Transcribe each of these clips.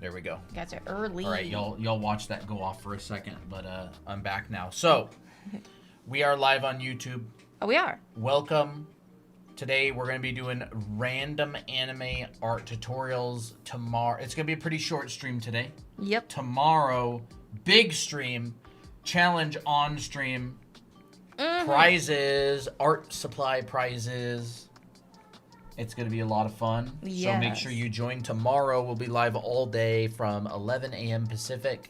There we go. You guys are early. All right, y'all watch that go off for a second, but I'm back now. So, we are live on YouTube. Oh, we are. Welcome. Today we're going to be doing random anime art tutorials. Tomorrow, it's going to be a pretty short stream today. Yep. Tomorrow, big stream, challenge on stream, prizes, art supply prizes. It's going to be a lot of fun. Yes. So make sure you join tomorrow. We'll be live all day from 11 a.m. Pacific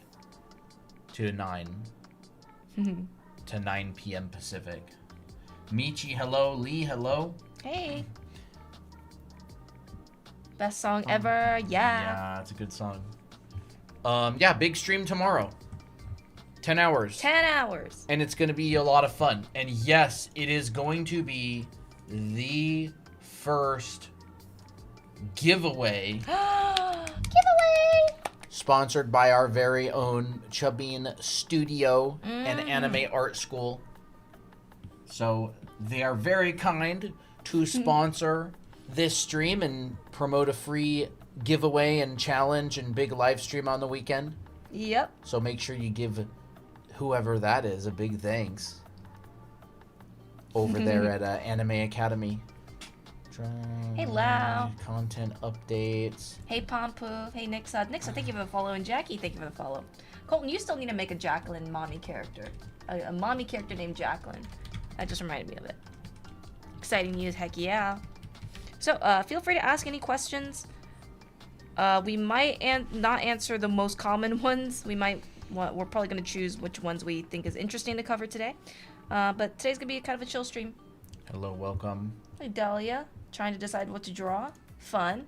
to 9 p.m. Pacific. Michi, hello. Lee, hello. Hey. Best song ever. Yeah. Yeah, it's a good song. Yeah, big stream tomorrow. 10 hours. 10 hours. And it's going to be a lot of fun. And yes, it is going to be the first giveaway. Giveaway! Sponsored by our very own Chubin Studio and Anime Art School. So they are very kind to sponsor this stream and promote a free giveaway and challenge and big live stream on the weekend. Yep. So make sure you give whoever that is a big thanks over there at Anime Academy. Hey, Lau. Content updates. Hey, Pompoof. Hey, Nixa. Nixa, thank you for the follow. And Jackie, thank you for the follow. Colton, you still need to make a Jacqueline mommy character. A mommy character named Jacqueline. That just reminded me of it. Exciting news, heck yeah. So, feel free to ask any questions. We might not answer the most common ones. We're probably going to choose which ones we think is interesting to cover today. But today's going to be kind of a chill stream. Hello, welcome. Hey, Dahlia. Trying to decide what to draw. Fun.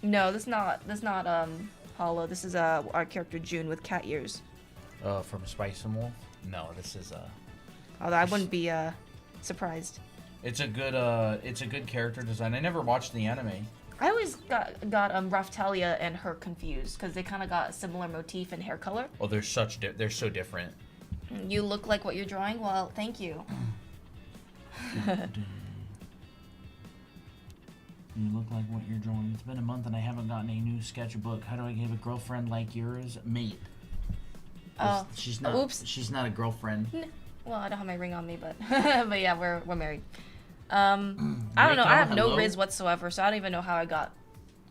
No, that's not Hollow. This is our character June with cat ears. From Spice and Wolf? No, this is Although I wouldn't be surprised. It's a good character design. I never watched the anime. I always got Raftalia and her confused because they kind of got a similar motif and hair color. Oh, they're so different. You look like what you're drawing. Well, thank you. You look like what you're drawing. It's been a month and I haven't gotten a new sketchbook. How do I give a girlfriend like yours? Mate. Oh, she's not. Oops. She's not a girlfriend. Well, I don't have my ring on me, but but yeah, we're married. I don't know. I have no riz whatsoever, so I don't even know how I got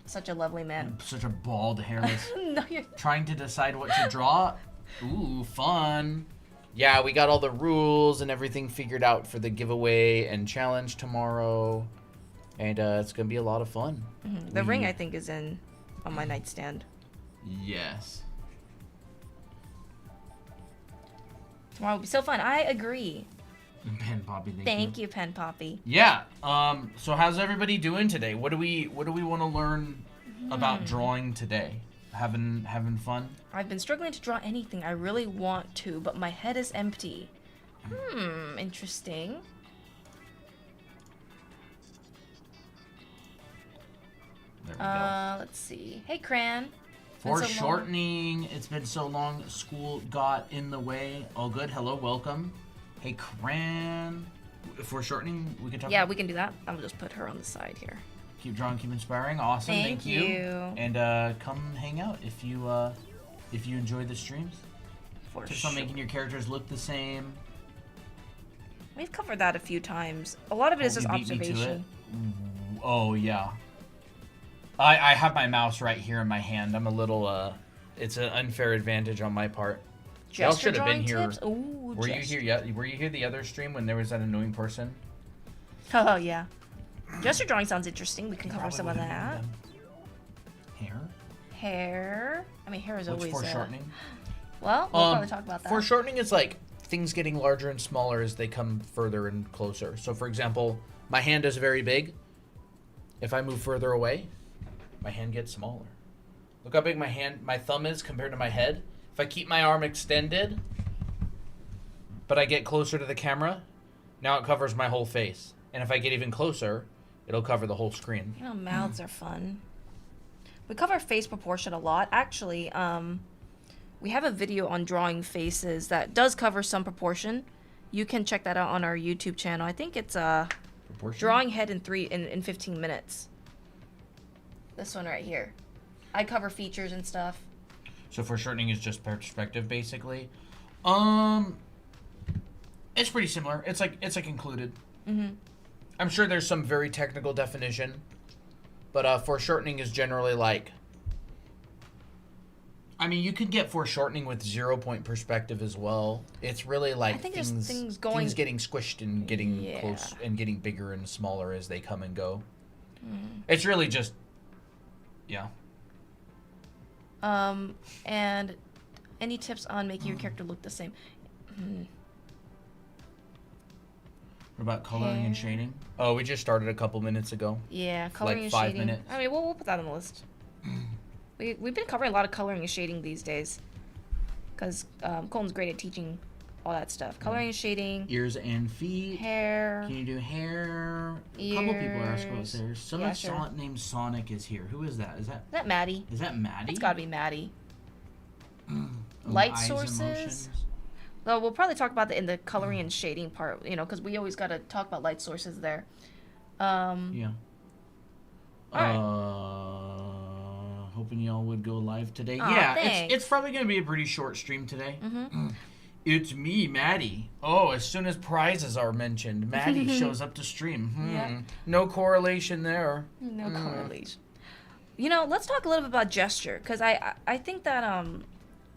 such a lovely man. Such a bald, hairless. No, you're trying to decide what to draw. Ooh, fun. Yeah, we got all the rules and everything figured out for the giveaway and challenge tomorrow. And it's going to be a lot of fun. The ring, I think, is on my nightstand. Yes. Tomorrow will be so fun. I agree. Pen Poppy, thank you, Pen Poppy. Yeah. So how's everybody doing today? What do we want to learn about drawing today? Having fun? I've been struggling to draw anything. I really want to, but my head is empty. Interesting. There we go. Let's see. Hey, Cran. Foreshortening. It's been so long. School got in the way. All good. Hello, welcome. Hey, Cran. Foreshortening, we can talk. Yeah, about? We can do that. I'll just put her on the side here. Keep drawing, keep inspiring. Awesome. Thank you. And come hang out if you enjoy the streams. Tips on making your characters look the same. We've covered that a few times. A lot of it is just observation. Oh yeah. I have my mouse right here in my hand. I'm a little it's an unfair advantage on my part. Y'all should have been here. Ooh, were you here? Yeah. Were you here the other stream when there was that annoying person? Oh yeah. Gesture drawing sounds interesting. We can cover some of that. Hair. I mean, hair is always. What's foreshortening? Well, we'll probably talk about that. Foreshortening is like things getting larger and smaller as they come further and closer. So, for example, my hand is very big. If I move further away, my hand gets smaller. Look how big my thumb is compared to my head. If I keep my arm extended, but I get closer to the camera, now it covers my whole face. And if I get even closer, it'll cover the whole screen. You know, mouths are fun. We cover face proportion a lot. Actually, we have a video on drawing faces that does cover some proportion. You can check that out on our YouTube channel. I think it's drawing head in 15 minutes. This one right here. I cover features and stuff. So foreshortening is just perspective, basically. It's pretty similar. It's like included. I'm sure there's some very technical definition, but foreshortening is generally like. I mean, you could get foreshortening with 0-point perspective as well. It's really like I think things getting squished and getting close and getting bigger and smaller as they come and go. It's really just, yeah. And any tips on making your character look the same? What about coloring and shading? Oh, we just started a couple minutes ago. Yeah, coloring and 5 shading. minutes. I mean, we'll put that on the list. We've been covering a lot of coloring and shading these days, because Colton's great at teaching all that stuff. Coloring and shading. Ears and feet. Hair. Can you do hair? Ears. A couple people are asking about there. Someone sure. named Sonic is here. Who is that? Is that Maddie? Is that Maddie? It's gotta be Maddie. Light Eyes, sources. emotions. Well, we'll probably talk about in the coloring and shading part, because we always gotta talk about light sources there. Yeah. All right. Hoping y'all would go live today. Aw, yeah, thanks. it's probably gonna be a pretty short stream today. It's me, Maddie. Oh, as soon as prizes are mentioned, Maddie shows up to stream. Yeah. No correlation there. No correlation. Let's talk a little bit about gesture, because I think that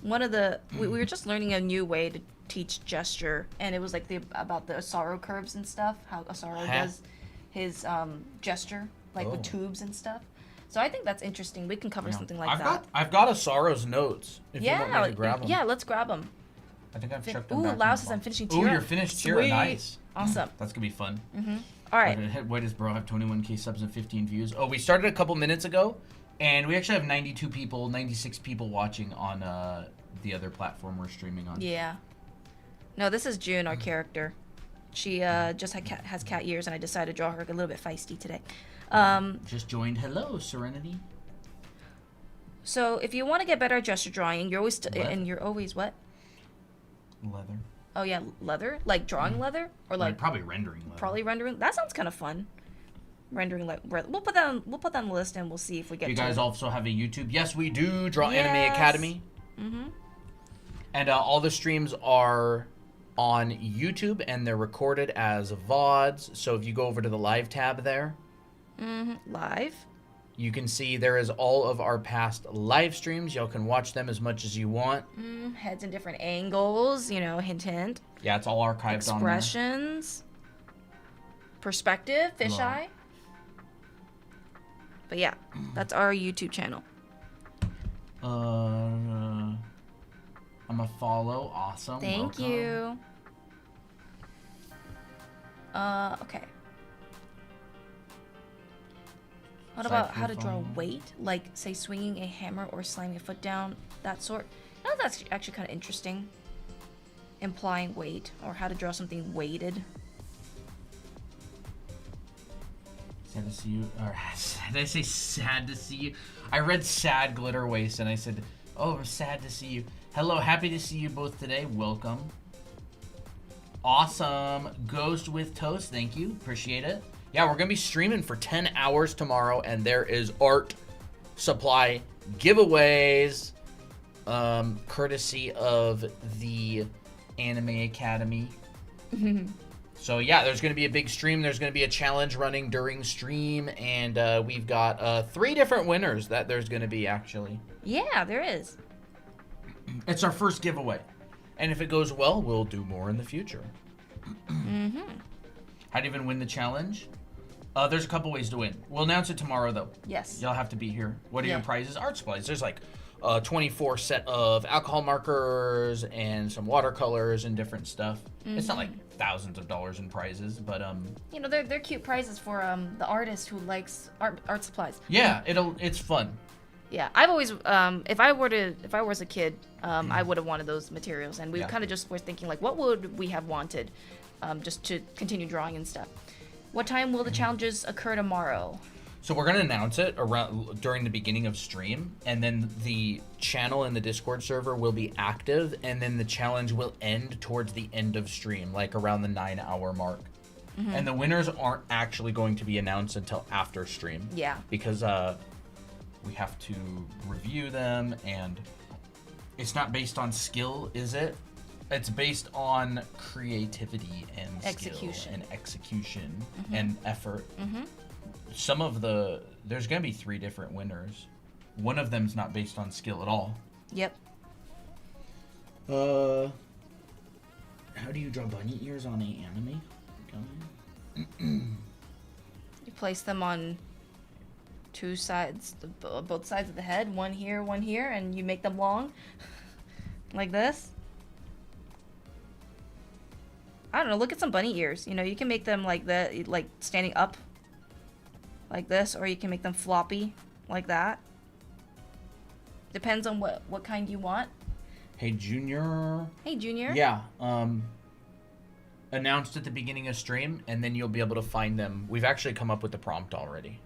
one of the we were just learning a new way to teach gesture, and it was like about the Asaro curves and stuff, how Asaro does his gesture, like with tubes and stuff. So I think that's interesting. We can cover something like that. I've got Asaro's notes. If you want me to grab them. Yeah, let's grab them. I think I've chucked them Ooh, back. Lau says I'm finishing tier. Ooh, you're finished tier. Nice. Awesome. That's gonna be fun. All right. Why does bro have 21k subs and 15 views? Oh, we started a couple minutes ago, and we actually have 96 people watching on the other platform we're streaming on. Yeah. No, this is June, our character. She just has cat ears, and I decided to draw her a little bit feisty today. Just joined. Hello, Serenity. So if you want to get better at gesture drawing, you're always what? Leather. Oh yeah, leather, like drawing leather, or like probably rendering leather. Probably rendering. That sounds kind of fun. Rendering we'll put that on the list, and we'll see if we get. You guys also have a YouTube? Yes, we do. Draw Anime Academy. And all the streams are on YouTube, and they're recorded as VODs. So if you go over to the live tab there, live, you can see there is all of our past live streams. Y'all can watch them as much as you want. Heads in different angles, hint, hint. Yeah, it's all archived Expressions. Perspective, fisheye. But yeah, that's our YouTube channel. I'm a follow. Awesome. Thank you. Okay. What about how to draw weight? Like, say, swinging a hammer or slamming a foot down, that sort. No, that's actually kind of interesting. Implying weight, or how to draw something weighted. Sad to see you. Or did I say sad to see you? I read sad glitter waste, and I said, oh, I'm sad to see you. Hello, happy to see you both today. Welcome. Awesome. Ghost with Toast, thank you. Appreciate it. Yeah, we're going to be streaming for 10 hours tomorrow, and there is art supply giveaways, courtesy of the Anime Academy. So yeah, there's going to be a big stream. There's going to be a challenge running during stream, and we've got 3 different winners that there's going to be, actually. Yeah, there is. It's our first giveaway. And if it goes well, we'll do more in the future. How to even win the challenge? There's a couple ways to win. We'll announce it tomorrow, though. Yes. Y'all have to be here. What are your prizes? Art supplies. There's like a 24 set of alcohol markers and some watercolors and different stuff. It's not like thousands of dollars in prizes, but they're cute prizes for the artist who likes art supplies. Yeah, it's fun. Yeah, I've always if I was a kid, I would have wanted those materials, and we kind of just were thinking like, what would we have wanted, just to continue drawing and stuff. What time will the challenges occur tomorrow? So we're gonna announce it during the beginning of stream, and then the channel in the Discord server will be active, and then the challenge will end towards the end of stream, like around the 9-hour mark. And the winners aren't actually going to be announced until after stream. Yeah. Because We have to review them, and it's not based on skill, is it? It's based on creativity and Execution. skill and execution and effort. Mm-hmm. There's going to be 3 different winners. One of them's not based on skill at all. Yep. How do you draw bunny ears on an anime? You place them on 2 sides, both sides of the head, one here, and you make them long, like this. I don't know, look at some bunny ears. You know, you can make them like that, like standing up, like this, or you can make them floppy, like that. Depends on what kind you want. Hey, Junior. Hey, Junior. Yeah, announced at the beginning of stream, and then you'll be able to find them. We've actually come up with the prompt already.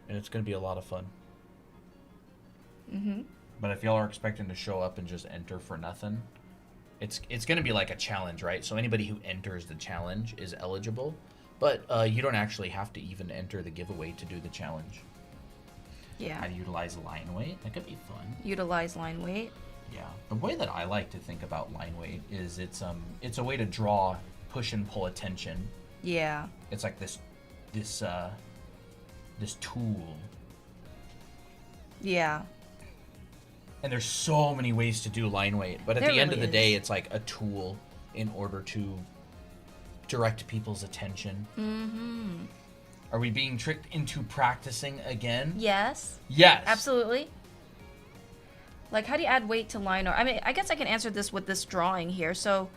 And it's going to be a lot of fun. Mm-hmm. But if y'all are expecting to show up and just enter for nothing, it's going to be like a challenge, right? So anybody who enters the challenge is eligible. But you don't actually have to even enter the giveaway to do the challenge. Yeah. How to utilize line weight. That could be fun. Utilize line weight. Yeah. The way that I like to think about line weight is it's a way to draw, push and pull attention. Yeah. It's like this tool. Yeah. And there's so many ways to do line weight, but at There the end of really the day, is. it's like a tool in order to direct people's attention. Mm-hmm. Are we being tricked into practicing again? Yes. Yes. Absolutely. Like, how do you add weight to line art? I mean, I guess I can answer this with this drawing here. So,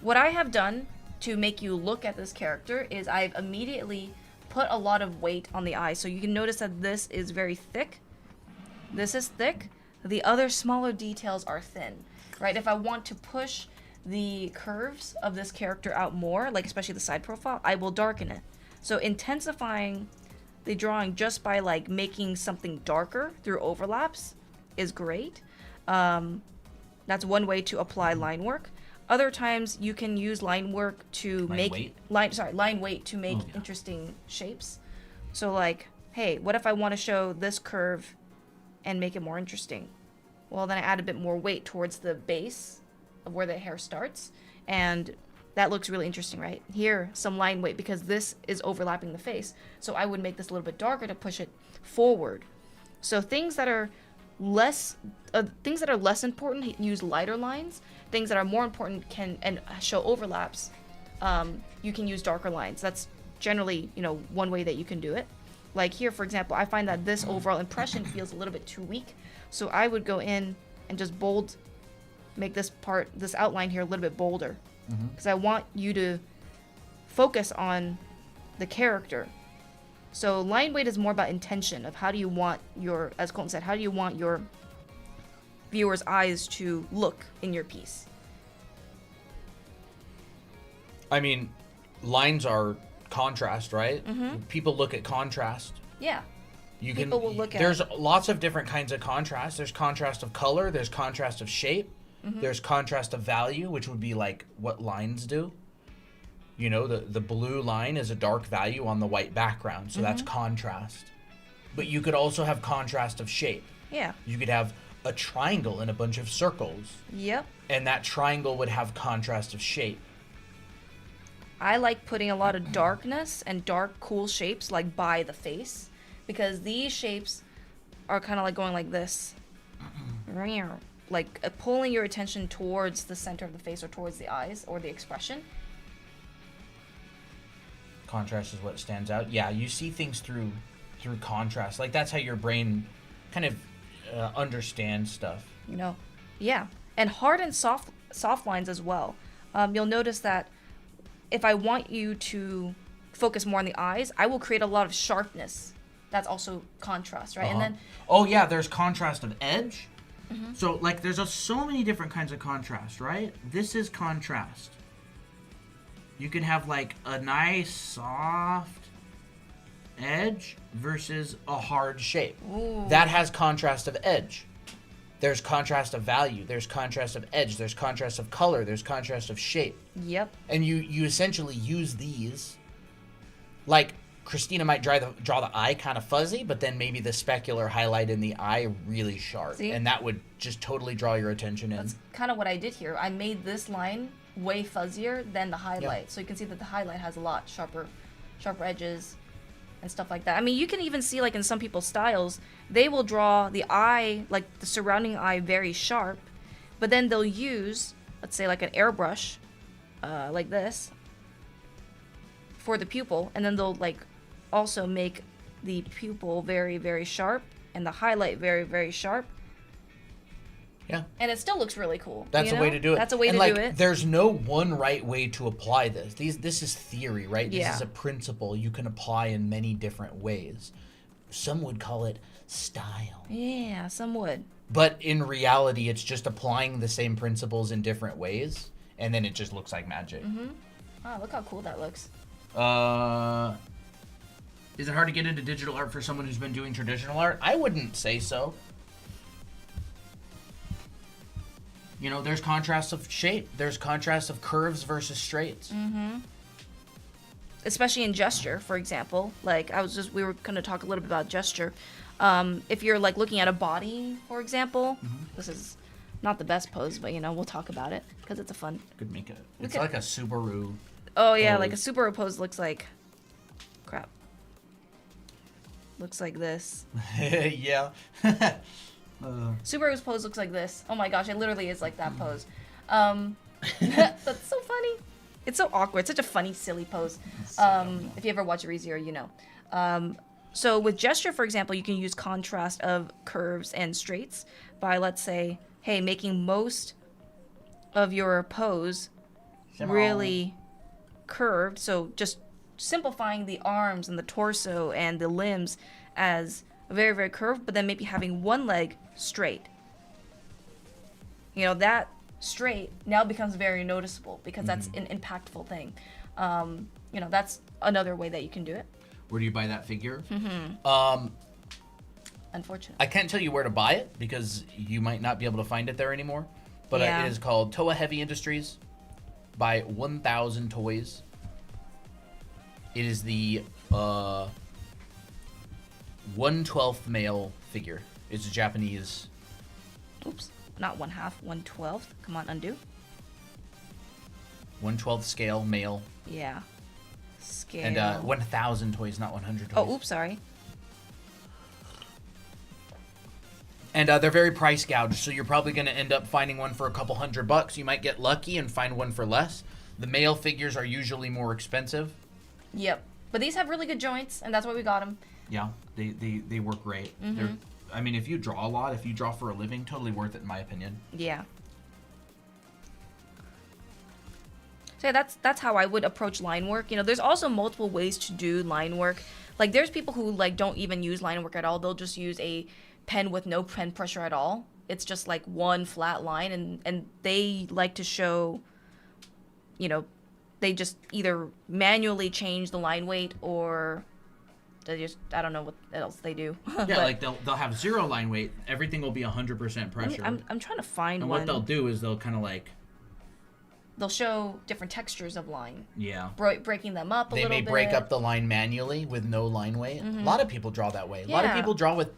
what I have done to make you look at this character is I've immediately put a lot of weight on the eye. So you can notice that this is very thick. This is thick. The other smaller details are thin, right? If I want to push the curves of this character out more, like especially the side profile, I will darken it. So intensifying the drawing just by like making something darker through overlaps is great. That's one way to apply line work. Other times you can use line work to Line make weight? line weight to make yeah. interesting shapes. So like, hey, what if I want to show this curve and make it more interesting? Well, then I add a bit more weight towards the base of where the hair starts, and that looks really interesting, right? Here, some line weight because this is overlapping the face. So I would make this a little bit darker to push it forward. So things that are less important use lighter lines. Things that are more important and show overlaps, you can use darker lines. That's generally, one way that you can do it. Like here, for example, I find that this overall impression feels a little bit too weak. So I would go in and just make this outline here a little bit bolder. Because I want you to focus on the character. So line weight is more about intention of how do you want as Colton said, how do you want your viewers' eyes to look in your piece? I mean, lines are contrast, right? Mm-hmm. People look at contrast. Yeah. People will look at- There's lots of different kinds of contrast. There's contrast of color. There's contrast of shape. Mm-hmm. There's contrast of value, which would be like what lines do. The blue line is a dark value on the white background, so that's contrast. But you could also have contrast of shape. Yeah. You could have a triangle and a bunch of circles, Yep. and that triangle would have contrast of shape. I like putting a lot of darkness and dark, cool shapes like by the face, because these shapes are kind of like going like this. Like pulling your attention towards the center of the face or towards the eyes or the expression. Contrast is what stands out. Yeah, you see things through contrast. Like that's how your brain kind of understands stuff. Yeah. And hard and soft lines as well. You'll notice that if I want you to focus more on the eyes, I will create a lot of sharpness. That's also contrast, right? And then there's contrast of edge. So like there's so many different kinds of contrast, right? This is contrast. You can have like a nice soft edge versus a hard shape. Ooh. That has contrast of edge. There's contrast of value. There's contrast of edge. There's contrast of color. There's contrast of shape. Yep. And you essentially use these like Christina might draw the eye kind of fuzzy, but then maybe the specular highlight in the eye really sharp. See? And that would just totally draw your attention in. That's kind of what I did here. I made this line way fuzzier than the highlight. So you can see that the highlight has a lot sharper edges and stuff like that. I mean, you can even see, like, in some people's styles, they will draw the eye, like the surrounding eye, very sharp, but then they'll use, let's say, like an airbrush, like this, for the pupil, and then they'll, like, also make the pupil very, very sharp and the highlight very, very sharp. Yeah. And it still looks really cool. That's a way to do it. That's a way and to do it. There's no one right way to apply this. This is theory, right? Yeah. This is a principle you can apply in many different ways. Some would call it style. Yeah, some would. But in reality, it's just applying the same principles in different ways, and then it just looks like magic. Oh, look how cool that looks. Is it hard to get into digital art for someone who's been doing traditional art? I wouldn't say so. You know, there's contrasts of shape. There's contrasts of curves versus straights. Especially in gesture, for example. Like, we were going to talk a little bit about gesture. If you're, like, looking at a body, for example, this is not the best pose, but, you know, we'll talk about it because it's a fun. Could make it. It's like a Subaru. Oh, yeah, pose. like a Subaru pose looks like. Crap. Looks like this. Yeah. Subaru's pose looks like this. Oh my gosh, it literally is like that pose. That's so funny. It's so awkward. It's such a funny, silly pose. If you ever watch ReZero, you know. So with gesture, for example, you can use contrast of curves and straights by, let's say, hey, making most of your pose really curved. So just simplifying the arms and the torso and the limbs as very, very curved, but then maybe having one leg straight. You know, that straight now becomes very noticeable because that's an impactful thing. You know, that's another way that you can do it. Where do you buy that figure? Unfortunately. I can't tell you where to buy it because you might not be able to find it there anymore. But Yeah. it is called Toa Heavy Industries by 1000 Toys. It is the 1/12 male figure. It's a Japanese. Oops. Not 1/2, 1/12. Come on, undo. 1/12 scale male. Yeah. Scale. And 1000 toys, not 100 toys. Oh, oops, sorry. And they're very price gouged, so you're probably going to end up finding one for a couple $100. You might get lucky and find one for less. The male figures are usually more expensive. Yep. But these have really good joints, and that's why we got them. Yeah, they work great. They're, I mean, if you draw a lot, if you draw for a living, totally worth it in my opinion. Yeah. So yeah, that's how I would approach line work. You know, there's also multiple ways to do line work. Like, there's people who, like, don't even use line work at all. They'll just use a pen with no pen pressure at all. It's just like one flat line, and they like to show, you know, they just either manually change the line weight or they just, I don't know what else they do. Yeah, But like they'll have 0 line weight. Everything will be 100% pressure. I'm trying to find and one. what they'll do is they'll kind of like, They'll show different textures of line. yeah. Breaking them up a little bit. They may break up the line manually with no line weight. A lot of people draw that way. A lot of Yeah. people draw with,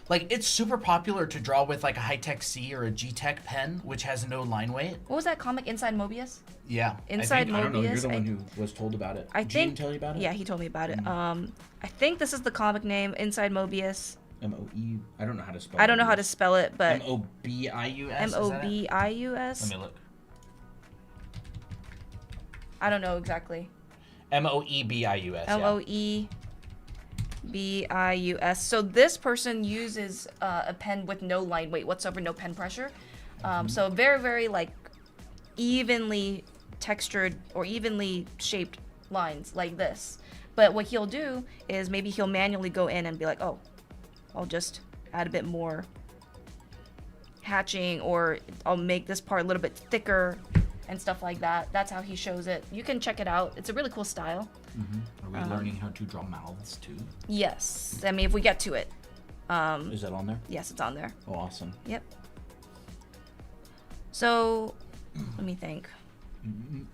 like, it's super popular to draw with like a High-Tech C or a G-Tech pen, which has no line weight. What was that comic, Inside Mobius? Yeah. Inside I don't know. You're Mobius, the one who was told about it. I Did think. Gene tell you about it? Yeah, he told me about it. I think this is the comic name, Inside Mobius. M-O-E. I don't know how to spell it. I don't know how to spell it, but M-O-B-I-U-S. Mobius. Let me look. I don't know exactly. M-O-E-B-I-U-S. Moebius. So this person uses a pen with no line weight whatsoever, no pen pressure. So very, very like evenly textured or evenly shaped lines like this. But what he'll do is maybe he'll manually go in and be like, oh, I'll just add a bit more hatching, or I'll make this part a little bit thicker and stuff like that. That's how he shows it. You can check it out. It's a really cool style. Are we learning how to draw mouths too? Yes. I mean, if we get to it. Is that on there? Yes, it's on there. Oh, awesome. Yep. So, let me think.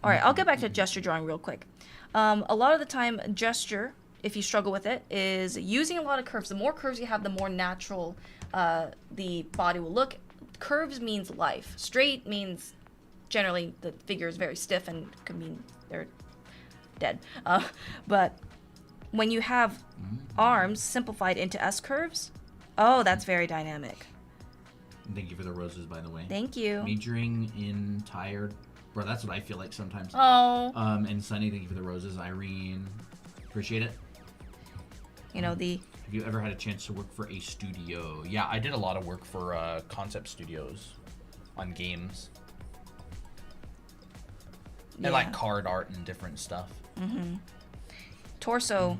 All right, I'll get back to gesture drawing real quick. A lot of the time, gesture if you struggle with it, is using a lot of curves. The more curves you have, the more natural the body will look. Curves means life. Straight means generally the figure is very stiff and could mean they're dead. But when you have arms simplified into S curves, oh, that's very dynamic. Thank you for the roses, by the way. Thank you. Majoring in tired. Bro, that's what I feel like sometimes. Oh. And Sunny, thank you for the roses. Irene, appreciate it. You know, Have you ever had a chance to work for a studio? Yeah, I did a lot of work for concept studios on games. And like card art and different stuff. Torso.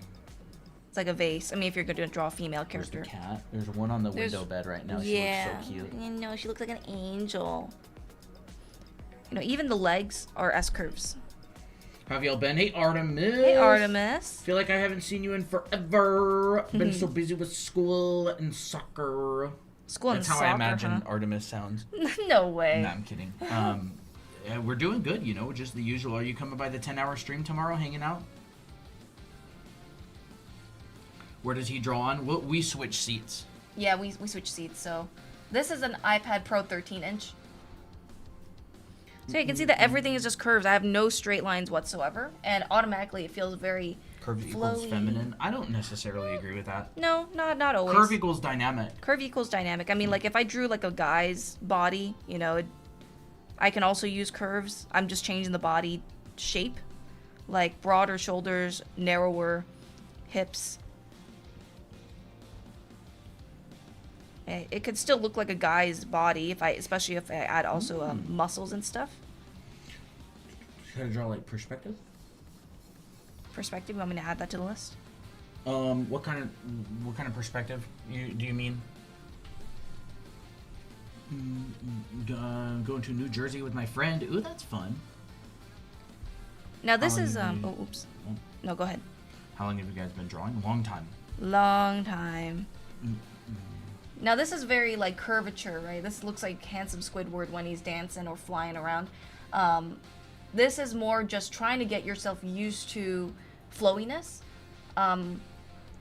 It's like a vase. I mean, if you're going to draw a female There's character. the cat. There's one on the window bed right now. She looks so cute. I know, she looks like an angel. You know, even the legs are S curves. How have y'all been? Hey, Artemis. Hey, Artemis. Feel like I haven't seen you in forever. Been so busy with school and soccer. School and That's soccer, how I imagine huh? Artemis sounds. No way. No, I'm kidding. We're doing good, you know, just the usual. Are you coming by the 10-hour stream tomorrow, hanging out? Where does he draw on? We switch seats. Yeah, we switch seats. So this is an iPad Pro 13-inch. So you can see that everything is just curves. I have no straight lines whatsoever, and automatically it feels very Curve equals flowy. feminine. I don't necessarily agree with that. No, not always. Curve equals dynamic. Curve equals dynamic. I mean, like if I drew like a guy's body, you know, I can also use curves. I'm just changing the body shape, like broader shoulders, narrower hips. It could still look like a guy's body especially if I add also muscles and stuff. Should I draw like perspective? Perspective. You want me to add that to the list? What kind of perspective do you mean? Going to New Jersey with my friend. Ooh, that's fun. Now this How is long oh oops. No, go ahead. How long have you guys been drawing? A long time. Long time. Now this is very like curvature, right? This looks like handsome Squidward when he's dancing or flying around. This is more just trying to get yourself used to flowiness.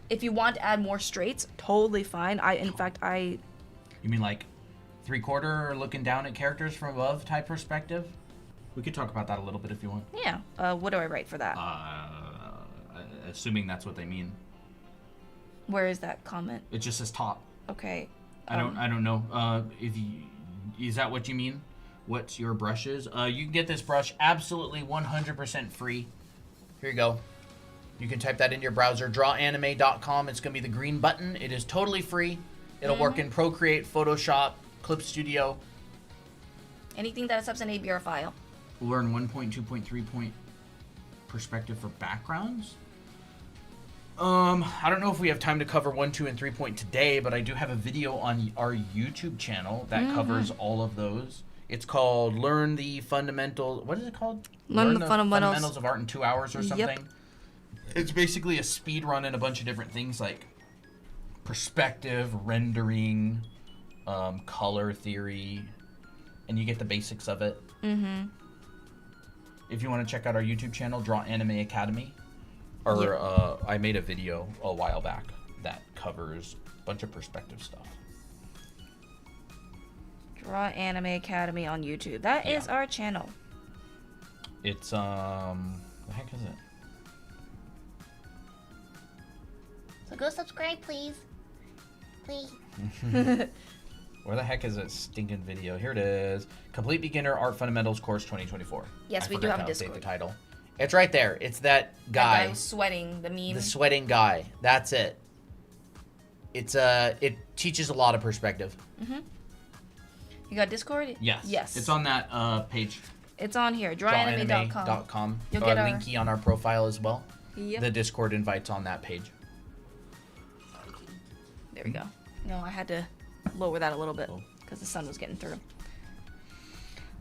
If you want to add more straights, totally fine. In fact, You mean like 3/4 looking down at characters from above type perspective? We could talk about that a little bit if you want. Yeah. What do I write for that? Assuming that's what they mean. Where is that comment? It just says top. Okay. I don't know. Is that what you mean? What's your brushes? You can get this brush absolutely 100% free. Here you go. You can type that in your browser, drawanime.com. It's going to be the green button. It is totally free. It'll work in Procreate, Photoshop, Clip Studio. Anything that accepts an ABR file. Learn 1.2.3 point perspective for backgrounds. I don't know if we have time to cover 1, 2, and 3 point today, but I do have a video on our YouTube channel that covers all of those. It's called Learn the Fundamental. What is it called? Learn the fundamentals of Art in 2 hours or something. Yep. It's basically a speed run in a bunch of different things like perspective, rendering, color theory, and you get the basics of it. If you want to check out our YouTube channel, Draw Anime Academy. I made a video a while back that covers a bunch of perspective stuff. Draw Anime Academy on YouTube. That is our channel. It's the heck is it? So go subscribe, please. Please. Where the heck is that stinking video? Here it is. Complete Beginner Art Fundamentals Course 2024. Yes, we do forgot have a to update Discord. the title. It's right there. It's that That guy. guy was sweating. The meme. The sweating guy. That's it. It's it teaches a lot of perspective. You got Discord? Yes. Yes. It's on that page. It's on here. Drawanime.com. Drawanime.com. You'll get our- linky on our profile as well. Yep. The Discord invite's on that page. There we go. No, I had to lower that a little bit Oh. because the sun was getting through.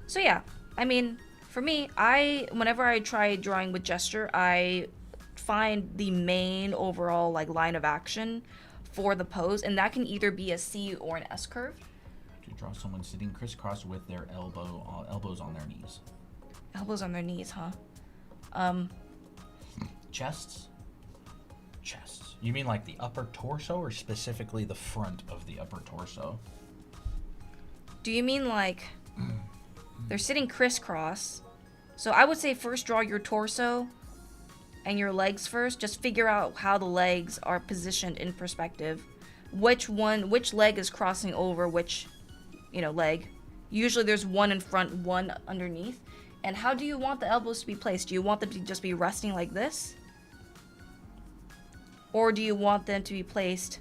So yeah, I mean, for me, whenever I try drawing with gesture, I find the main overall like line of action for the pose, and that can either be a C or an S curve. To draw someone sitting crisscross with their elbows on their knees. Elbows on their knees, huh? Chests. chests. You mean like the upper torso or specifically the front of the upper torso? Do you mean like they're sitting crisscross? So I would say first draw your torso and your legs first. Just figure out how the legs are positioned in perspective. Which leg is crossing over which, leg. Usually there's one in front, one underneath. And how do you want the elbows to be placed? Do you want them to just be resting like this? Or do you want them to be placed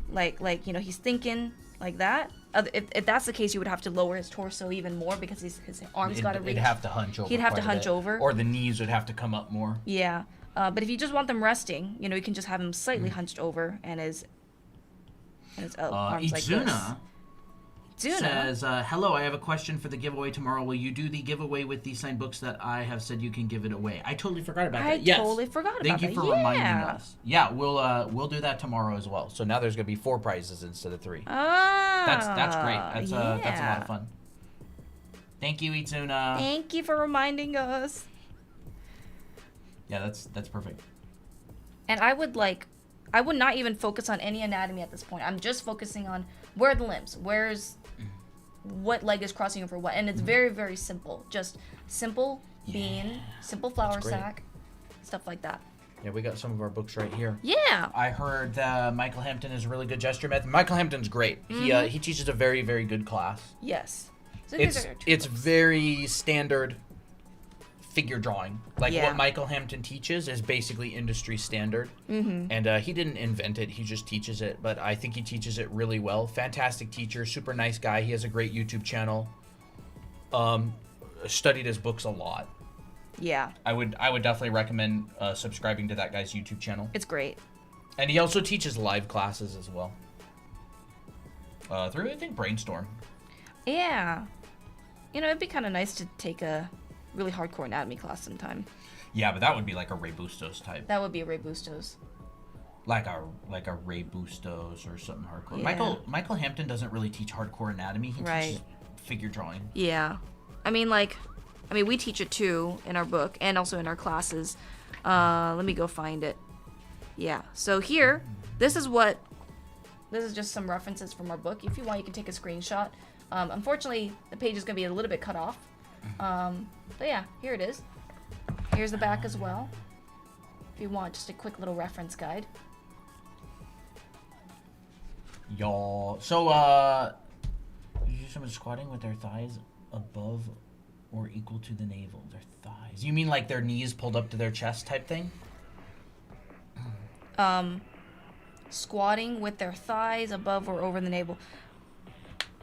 like he's thinking like that? If that's the case, you would have to lower his torso even more because his arms got to reach. He'd have to hunch over. He'd have to hunch over. Or the knees would have to come up more. Yeah. But if you just want them resting, you can just have him slightly hunched over and his arms like this. Izuna says, hello, I have a question for the giveaway tomorrow. Will you do the giveaway with the signed books that I have said you can give it away? I totally forgot about that. Yes. Totally forgot about that. Thank you for reminding us. Yeah, we'll do that tomorrow as well. So now there's going to be 4 prizes instead of 3. Ah, that's great. That's a lot of fun. Thank you, Izuna. Thank you for reminding us. Yeah, that's perfect. And I would not even focus on any anatomy at this point. I'm just focusing on where are the limbs, what leg is crossing over what, and it's very, very simple. Just simple bean, simple flour sack, stuff like that. Yeah, we got some of our books right here. Yeah. I heard Michael Hampton is a really good gesture method. Michael Hampton's great. He teaches a very, very good class. Yes. So it's very standard figure drawing. What Michael Hampton teaches is basically industry standard. And he didn't invent it, he just teaches it, but I think he teaches it really well. Fantastic teacher, super nice guy. He has a great YouTube channel. Studied his books a lot. Yeah. I would definitely recommend subscribing to that guy's YouTube channel. It's great. And he also teaches live classes as well. Through, I think, Brainstorm. Yeah. It'd be kind of nice to take a really hardcore anatomy class sometime. Yeah, but that would be like a Ray Bustos type. That would be a Ray Bustos. Like a Ray Bustos or something hardcore. Yeah. Michael Hampton doesn't really teach hardcore anatomy. He teaches figure drawing. Yeah. I mean, we teach it too in our book and also in our classes. Let me go find it. Yeah. So here, this is just some references from our book. If you want, you can take a screenshot. Unfortunately, the page is going to be a little bit cut off. But yeah, here it is. Here's the back as well. If you want just a quick little reference guide. Y'all. So, you see someone squatting with their thighs above or equal to the navel. Their thighs. You mean like their knees pulled up to their chest type thing? Squatting with their thighs above or over the navel.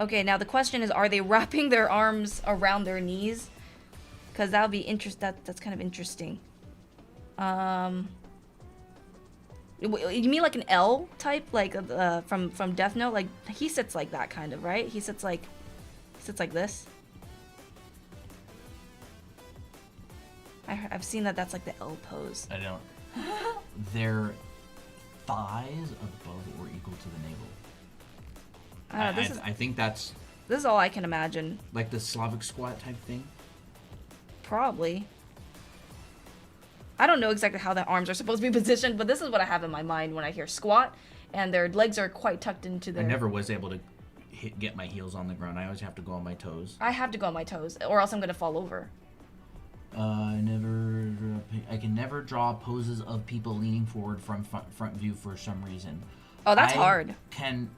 Okay, now the question is, are they wrapping their arms around their knees? Because that would be that's kind of interesting. You mean like an L type, like from Death Note? Like he sits like that kind of, right? He sits like this. I've seen that's like the L pose. I don't. Their thighs above or equal to the navel. I think this is all I can imagine. Like the Slavic squat type thing? Probably. I don't know exactly how their arms are supposed to be positioned, but this is what I have in my mind when I hear squat, and their legs are quite tucked into their... I never was able to get my heels on the ground. I always have to go on my toes. I have to go on my toes, or else I'm going to fall over. I can never draw poses of people leaning forward from front view for some reason. Oh, that's hard. I can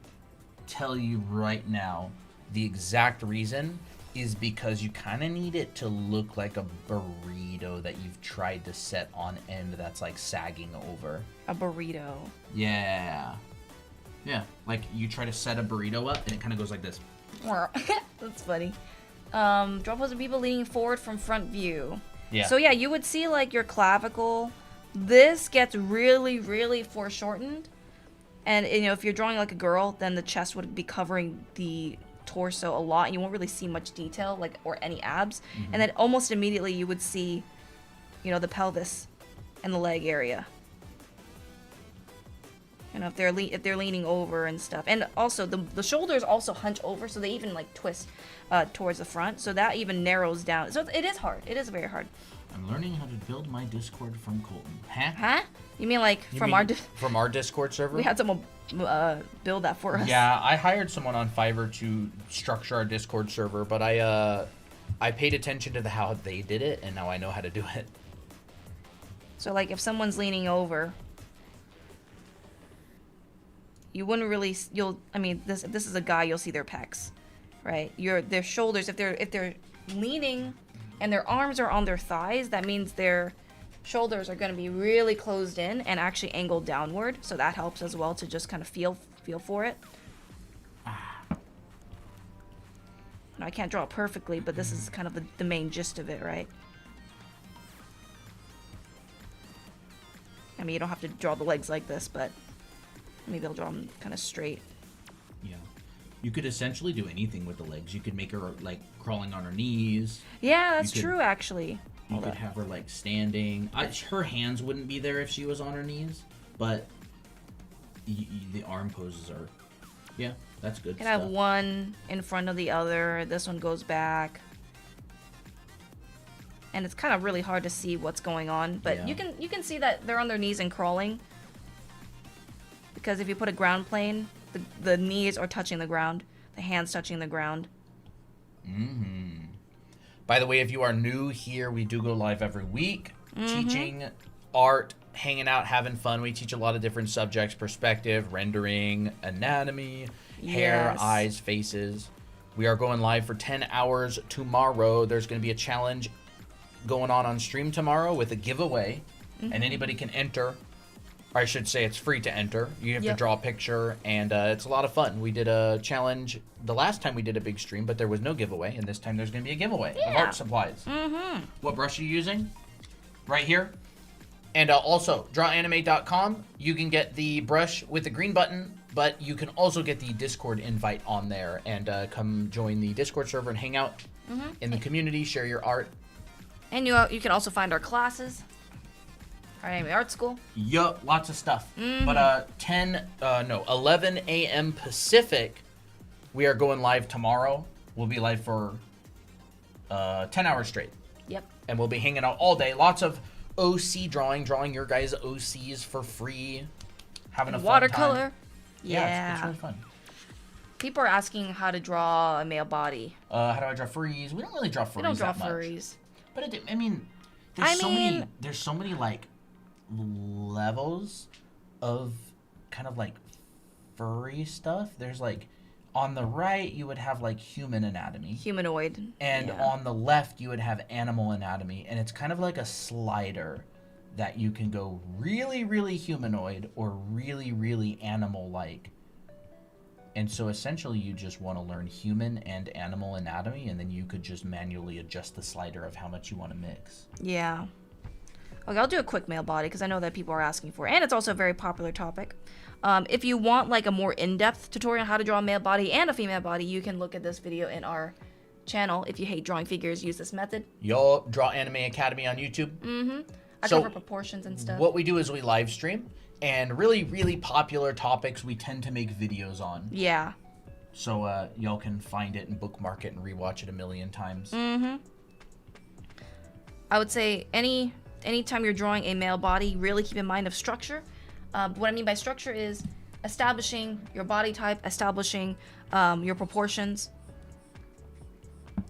tell you right now, the exact reason is because you kind of need it to look like a burrito that you've tried to set on end that's like sagging over. A burrito. Yeah. Yeah, like you try to set a burrito up and it kind of goes like this. That's funny. Draw pose of people leaning forward from front view. Yeah. So yeah, you would see like your clavicle. This gets really, really foreshortened. And if you're drawing like a girl, then the chest would be covering the torso a lot, and you won't really see much detail, or any abs. Mm-hmm. And then almost immediately you would see, the pelvis and the leg area. If they're leaning over and stuff, and also the shoulders also hunch over, so they even twist towards the front, so that even narrows down. So it is hard. It is very hard. I'm learning how to build my Discord from Colton. Huh? Huh? You mean like You from mean our from our Discord server? we had someone build that for us. Yeah, I hired someone on Fiverr to structure our Discord server, but I paid attention to how they did it, and now I know how to do it. So like if someone's leaning over, you wouldn't really I mean this if this is a guy, you'll see their pecs, right? Their shoulders, if they're leaning and their arms are on their thighs, that means their shoulders are going to be really closed in and actually angled downward, so that helps as well to just kind of feel for it. I can't draw it perfectly, but this is kind of the main gist of it, right? I mean, you don't have to draw the legs like this, but maybe I'll draw them kind of straight. Yeah. You could essentially do anything with the legs. You could make her, like, crawling on her knees. Yeah, that's true, actually. You could have her, like, standing. Her hands wouldn't be there if she was on her knees, but the arm poses are... Yeah, that's good And I have one in front of the other. This one goes back. And it's kind of really hard to see what's going on, but Yeah. you can see that they're on their knees and crawling. Because if you put a ground plane, the knees are touching the ground, the hands touching the ground. Mm-hmm. By the way, if you are new here, we do go live every week, teaching art, hanging out, having fun. We teach a lot of different subjects: perspective, rendering, anatomy, hair, Yes. eyes, faces. We are going live for 10 hours tomorrow. There's going to be a challenge going on stream tomorrow with a giveaway, and anybody can enter. Or I should say it's free to enter. You have to draw a picture, and it's a lot of fun. We did a challenge the last time we did a big stream, but there was no giveaway, and this time there's going to be a giveaway of art supplies. What brush are you using? Right here. And also, drawanime.com, you can get the brush with the green button, but you can also get the Discord invite on there, and come join the Discord server and hang out in the community, share your art. And you can also find our classes. Our anime art school. Yup, lots of stuff. But 11 a.m. Pacific, we are going live tomorrow. We'll be live for 10 hours straight. Yep. And we'll be hanging out all day. Lots of OC drawing your guys' OCs for free. Having a fun Watercolor. time. Yeah, it's really fun. People are asking how to draw a male body. How do I draw furries? We don't really draw furries We don't draw that much. furries. But there's so many like levels of kind of like furry stuff. There's like on the right you would have like human anatomy. Humanoid. And on the left you would have animal anatomy, and it's kind of like a slider that you can go really, really humanoid or really, really animal-like. And so essentially you just want to learn human and animal anatomy, and then you could just manually adjust the slider of how much you want to mix. Yeah. Okay, I'll do a quick male body because I know that people are asking for it, and it's also a very popular topic. If you want like a more in-depth tutorial on how to draw a male body and a female body, you can look at this video in our channel. If you hate drawing figures, use this method. Yo, Draw Anime Academy on YouTube. I cover proportions and stuff. What we do is we live stream, and really, really popular topics we tend to make videos on. Yeah. So y'all can find it and bookmark it and rewatch it a million times. I would say anytime you're drawing a male body, really keep in mind of structure. What I mean by structure is establishing your body type, establishing your proportions.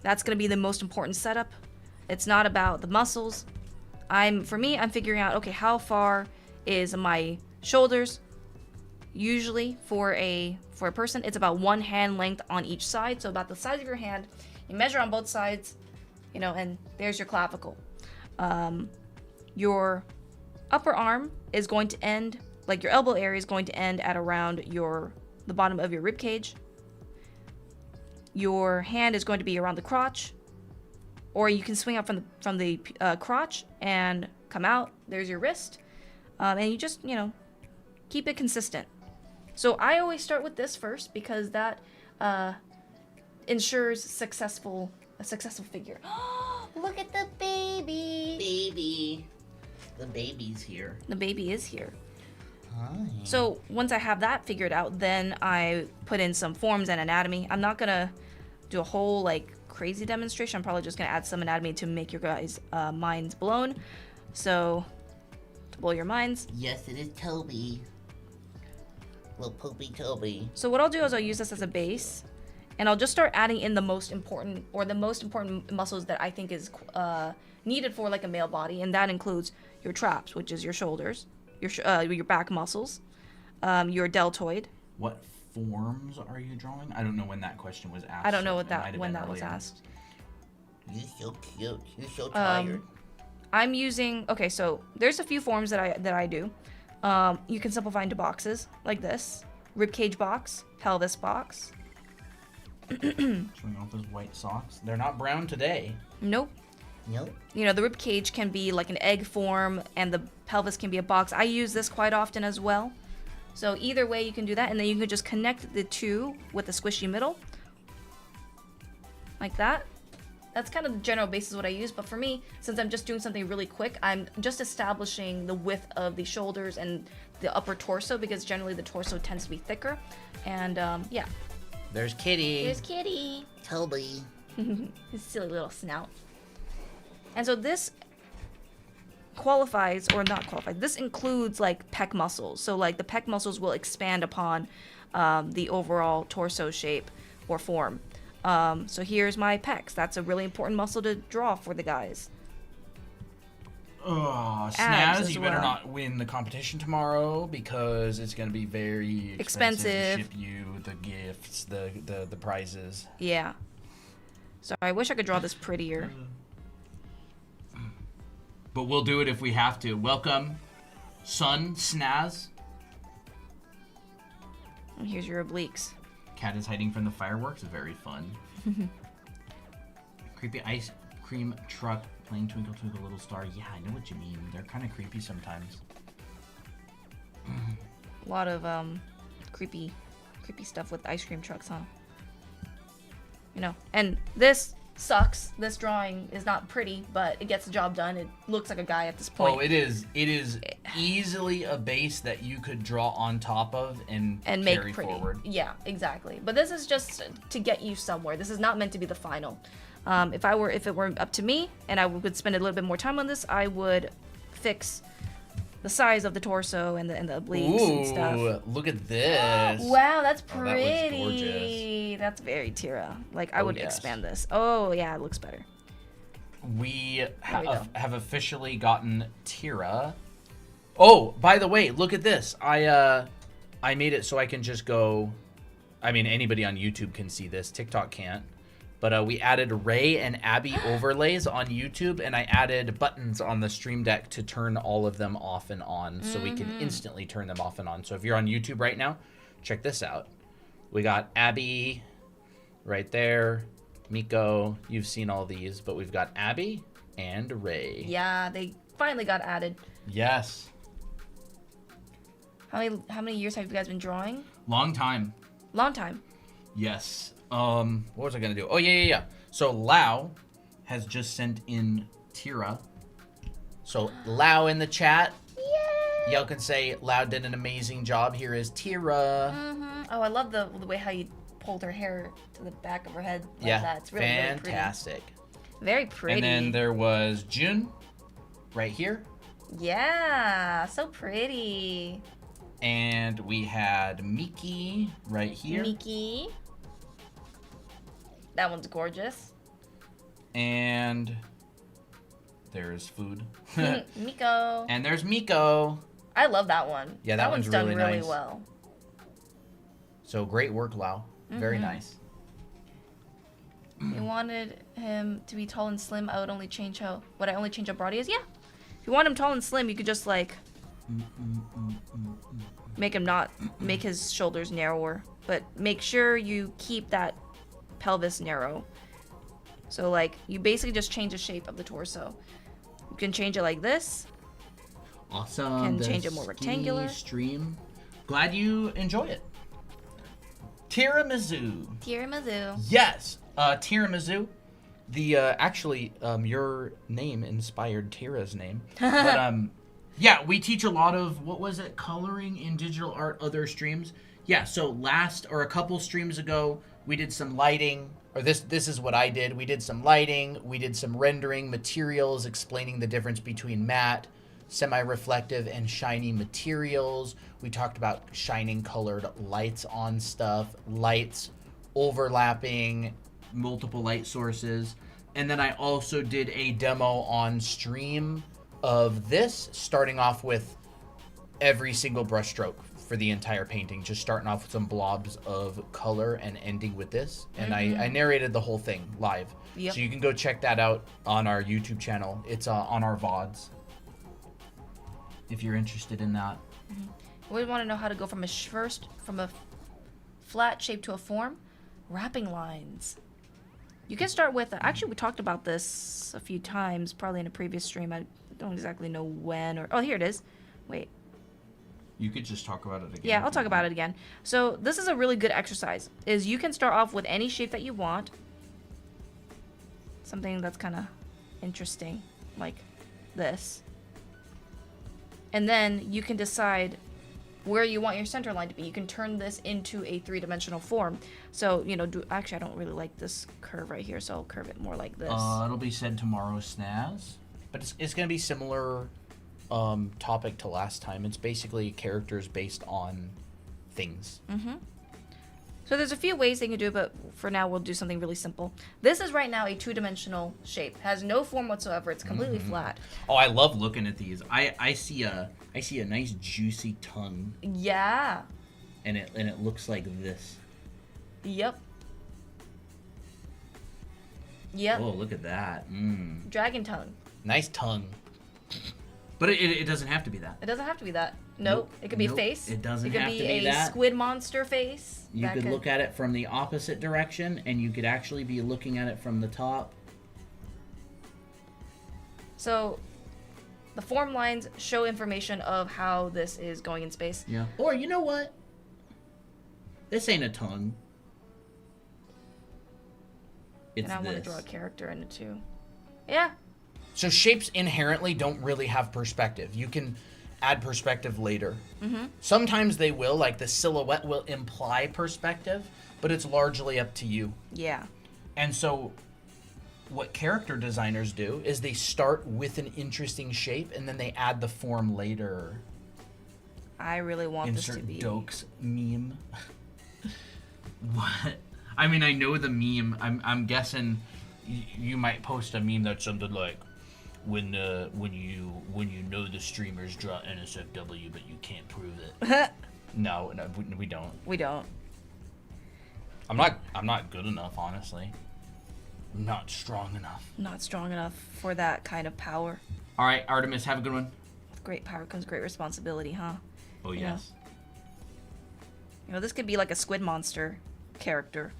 That's going to be the most important setup. It's not about the muscles. I'm figuring out, okay, how far is my shoulders? Usually for a person, it's about 1 hand length on each side. So about the size of your hand, you measure on both sides, and there's your clavicle. Your upper arm is going to end, like your elbow area is going to end at around the bottom of your rib cage. Your hand is going to be around the crotch, or you can swing up from the crotch and come out. There's your wrist, and you just keep it consistent. So I always start with this first because that ensures a successful figure. Look at the baby. Baby. The baby's here. The baby is here. Hi. So once I have that figured out, then I put in some forms and anatomy. I'm not gonna do a whole like crazy demonstration. I'm probably just gonna add some anatomy to make your guys' minds blown. So, to blow your minds. Yes, it is Toby. Little poopy Toby. So what I'll do is I'll use this as a base, and I'll just start adding in the most important muscles that I think is needed for like a male body, and that includes your traps, which is your shoulders, your back muscles, your deltoid. What forms are you drawing? I don't know when that question was asked. I don't know so what it might that have when been that was earlier. asked. You're so cute. You're so tired. I'm using, okay, so there's a few forms that I do. You can simplify into boxes like this: ribcage box, pelvis box. Showing off those white socks. They're not brown today. Nope. Nope. You know, the rib cage can be like an egg form, and the pelvis can be a box. I use this quite often as well. So either way, you can do that, and then you can just connect the two with a squishy middle, like that. That's kind of the general basis of what I use, but for me, since I'm just doing something really quick, I'm just establishing the width of the shoulders and the upper torso, because generally the torso tends to be thicker. And yeah. There's Kitty. Here's Kitty. Toby. His silly little snout. And so this qualifies, or not qualifies, this includes like pec muscles. So like the pec muscles will expand upon the overall torso shape or form. So here's my pecs. That's a really important muscle to draw for the guys. Oh, Abs Snaz, as you better well. not win the competition tomorrow, because it's going to be very expensive to ship you the gifts, the prizes. Yeah. Sorry, I wish I could draw this prettier. But we'll do it if we have to. Welcome, son, Snaz. And here's your obliques. Cat is hiding from the fireworks. Very fun. Creepy ice cream truck playing Twinkle Twinkle Little Star. Yeah, I know what you mean. They're kind of creepy sometimes. A lot of creepy stuff with ice cream trucks, huh? You know, and this sucks. This drawing is not pretty, but it gets the job done. It looks like a guy at this point. Oh, it is easily a base that you could draw on top of and make carry pretty. forward. Yeah, exactly. But this is just to get you somewhere. This is not meant to be the final. If it were up to me and I would spend a little bit more time on this, I would fix the size of the torso and the obliques and stuff. Ooh, look at this. Wow, that's Oh, that looks pretty. gorgeous. That's very Tira. Like, I Oh, would yes. expand this. Oh, yeah, it looks better. We There we go. have officially gotten Tira. Oh, by the way, look at this. I made it so I can just go. I mean, anybody on YouTube can see this. TikTok can't. But we added Ray and Abby overlays on YouTube, and I added buttons on the Stream Deck to turn all of them off and on, so we can instantly turn them off and on. So if you're on YouTube right now, check this out. We got Abby right there, Miko. You've seen all these, but we've got Abby and Ray. Yeah, they finally got added. Yes. How many years have you guys been drawing? Long time. Long time. Yes. What was I gonna do? Oh yeah. So Lau has just sent in Tira. So Lau in the chat. Yay! Y'all can say Lau did an amazing job. Here is Tira. Oh, I love the way how you pulled her hair to the back of her head like Yeah, that. It's really, fantastic. Very pretty. And then there was June, right here, Yeah, so pretty. and we had Miki right here, Miki. That one's gorgeous. and there's food, Miko. and there's Miko. I love that one. Yeah, that one's one's done really really nice. well. So great work, Lau. Very nice. You wanted him to be tall and slim. I would only change how body is. Yeah. If you want him tall and slim, you could just like make his shoulders narrower, but make sure you keep that pelvis narrow. So like you basically just change the shape of the torso. You can change it like this. Awesome. Can The change it more skinny rectangular. Stream. Glad you enjoy it. Tiramisu. Tiramisu. Yes, tiramisu. The actually, your name inspired Tira's name. But yeah, we teach a lot of what was it? Coloring in digital art, other streams. Yeah, so a couple streams ago, we did some lighting, or this is what I did. We did some lighting, we did some rendering, materials, explaining the difference between matte, semi-reflective, and shiny materials. We talked about shining colored lights on stuff, lights overlapping multiple light sources. And then I also did a demo on stream of this, starting off with every single brushstroke for the entire painting, just starting off with some blobs of color and ending with this. And I narrated the whole thing live. Yep. So you can go check that out on our YouTube channel. It's on our VODs, if you're interested in that. We want to know how to go from from a flat shape to a form. Wrapping lines. You can start with, actually we talked about this a few times, probably in a previous stream. I don't exactly know when or, oh, here it is. Wait. You could just talk about it again. Yeah, I'll talk about it again. So this is a really good exercise, is you can start off with any shape that you want. Something that's kind of interesting, like this. And then you can decide where you want your center line to be. You can turn this into a three-dimensional form. So, you know, actually I don't really like this curve right here, so I'll curve it more like this. It'll be said tomorrow, Snaz. But it's going to be similar topic to last time. It's basically characters based on things. So there's a few ways they can do it, but for now we'll do something really simple. This is right now a two-dimensional shape. Has no form whatsoever. It's completely flat. Oh, I love looking at these. I see a nice juicy tongue. Yeah. And it looks like this. Yep. Yep. Oh, look at that. Dragon tongue. Nice tongue. But it doesn't have to be that. It doesn't have to be that. Nope. It could be a face. It doesn't have have to to be a that. squid monster face. You could look at it from the opposite direction, and you could actually be looking at it from the top. So, the form lines show information of how this is going in space. Yeah. Or, you know what? This ain't a tongue. It's And I want to this. draw a character in it too. Yeah. So shapes inherently don't really have perspective. You can add perspective later. Sometimes they will, like the silhouette will imply perspective, but it's largely up to you. Yeah. And so what character designers do is they start with an interesting shape and then they add the form later. I really want this to Insert be... Dokes meme. What? I mean, I know the meme. I'm guessing you might post a meme that's something like, when you know the streamers draw NSFW but you can't prove it. No, we don't. We don't. I'm not good enough, honestly. I'm not strong enough. Not strong enough for that kind of power. All right, Artemis, have a good one. With great power comes great responsibility, huh? Oh, You yes. You know, this could be like a squid monster character.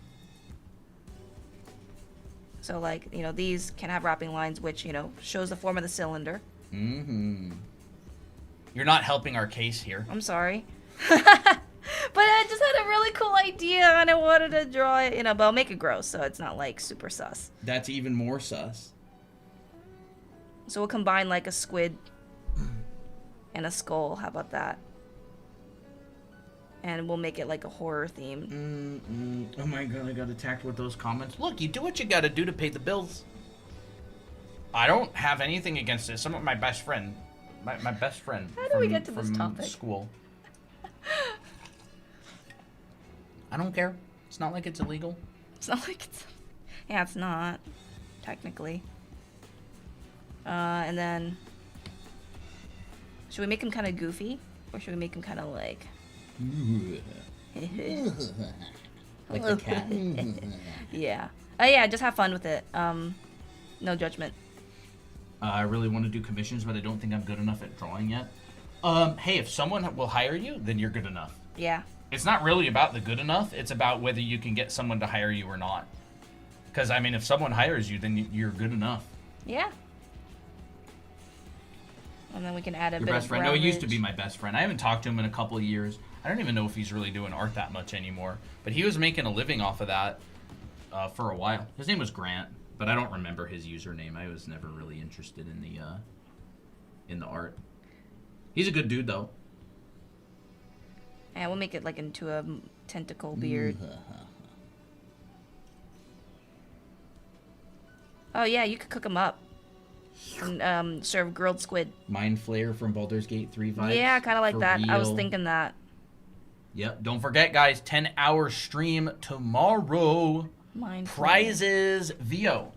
So, like, you know, these can have wrapping lines, which, you know, shows the form of the cylinder. Mm-hmm. You're not helping our case here. I'm sorry. But I just had a really cool idea and I wanted to draw it, you know, but I'll make it gross so it's not, like, super sus. That's even more sus. So we'll combine, like, a squid and a skull. How about that? And we'll make it, like, a horror theme. Oh my god, I got attacked with those comments. Look, you do what you gotta do to pay the bills. I don't have anything against it. Some of my best friend. My best friend. How do we get to this from topic? School. I don't care. It's not like it's illegal. It's not like it's... Yeah, it's not. Technically. And then... Should we make him kind of goofy? Or should we make him kind of like... Like the cat. Yeah. Yeah, just have fun with it. No judgment. I really want to do commissions, but I don't think I'm good enough at drawing yet. Hey, if someone will hire you, then you're good enough. Yeah. It's not really about the good enough. It's about whether you can get someone to hire you or not. Because, I mean, if someone hires you, then you're good enough. Yeah. And then we can add a Your bit best of friend? No, he used to be brownage. my best friend. I haven't talked to him in a couple of years. I don't even know if he's really doing art that much anymore. But he was making a living off of that for a while. His name was Grant, but I don't remember his username. I was never really interested in the art. He's a good dude, though. And we'll make it like into a tentacle beard. Oh yeah, you could cook them up. And serve grilled squid. Mind Flayer from Baldur's Gate 3 vibes. Yeah, kind of like for that. I was real. thinking that. Yep. Don't forget, guys, 10-hour stream tomorrow. Mind Prizes, VO.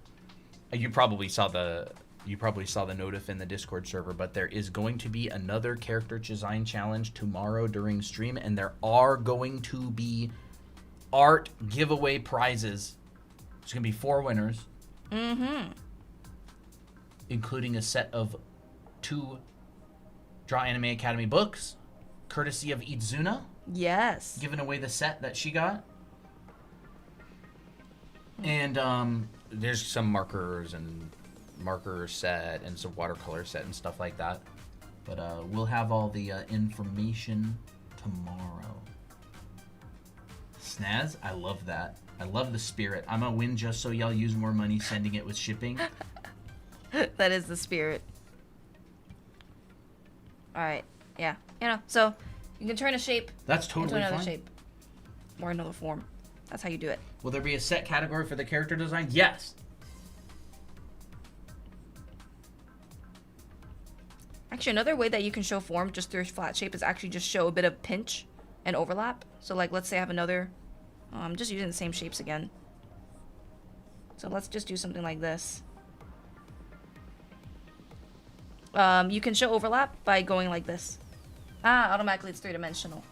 You probably saw the notif in the Discord server, but there is going to be another character design challenge tomorrow during stream, and there are going to be art giveaway prizes. There's going to be 4 winners. Mm-hmm. Including a set of 2 Draw Anime Academy books, courtesy of Izuna, Yes. giving away the set that she got. And there's some markers and marker set and some watercolor set and stuff like that. But we'll have all the information tomorrow. Snaz, I love that. I love the spirit. I'm gonna win just so y'all use more money sending it with shipping. That is the spirit. Alright, yeah. You know, so you can turn a shape That's into totally another fine. shape. Or another form. That's how you do it. Will there be a set category for the character design? Yes. Actually, another way that you can show form just through a flat shape is actually just show a bit of pinch and overlap. So like, let's say I have another, I'm just using the same shapes again. So let's just do something like this. You can show overlap by going like this. Automatically it's 3-dimensional.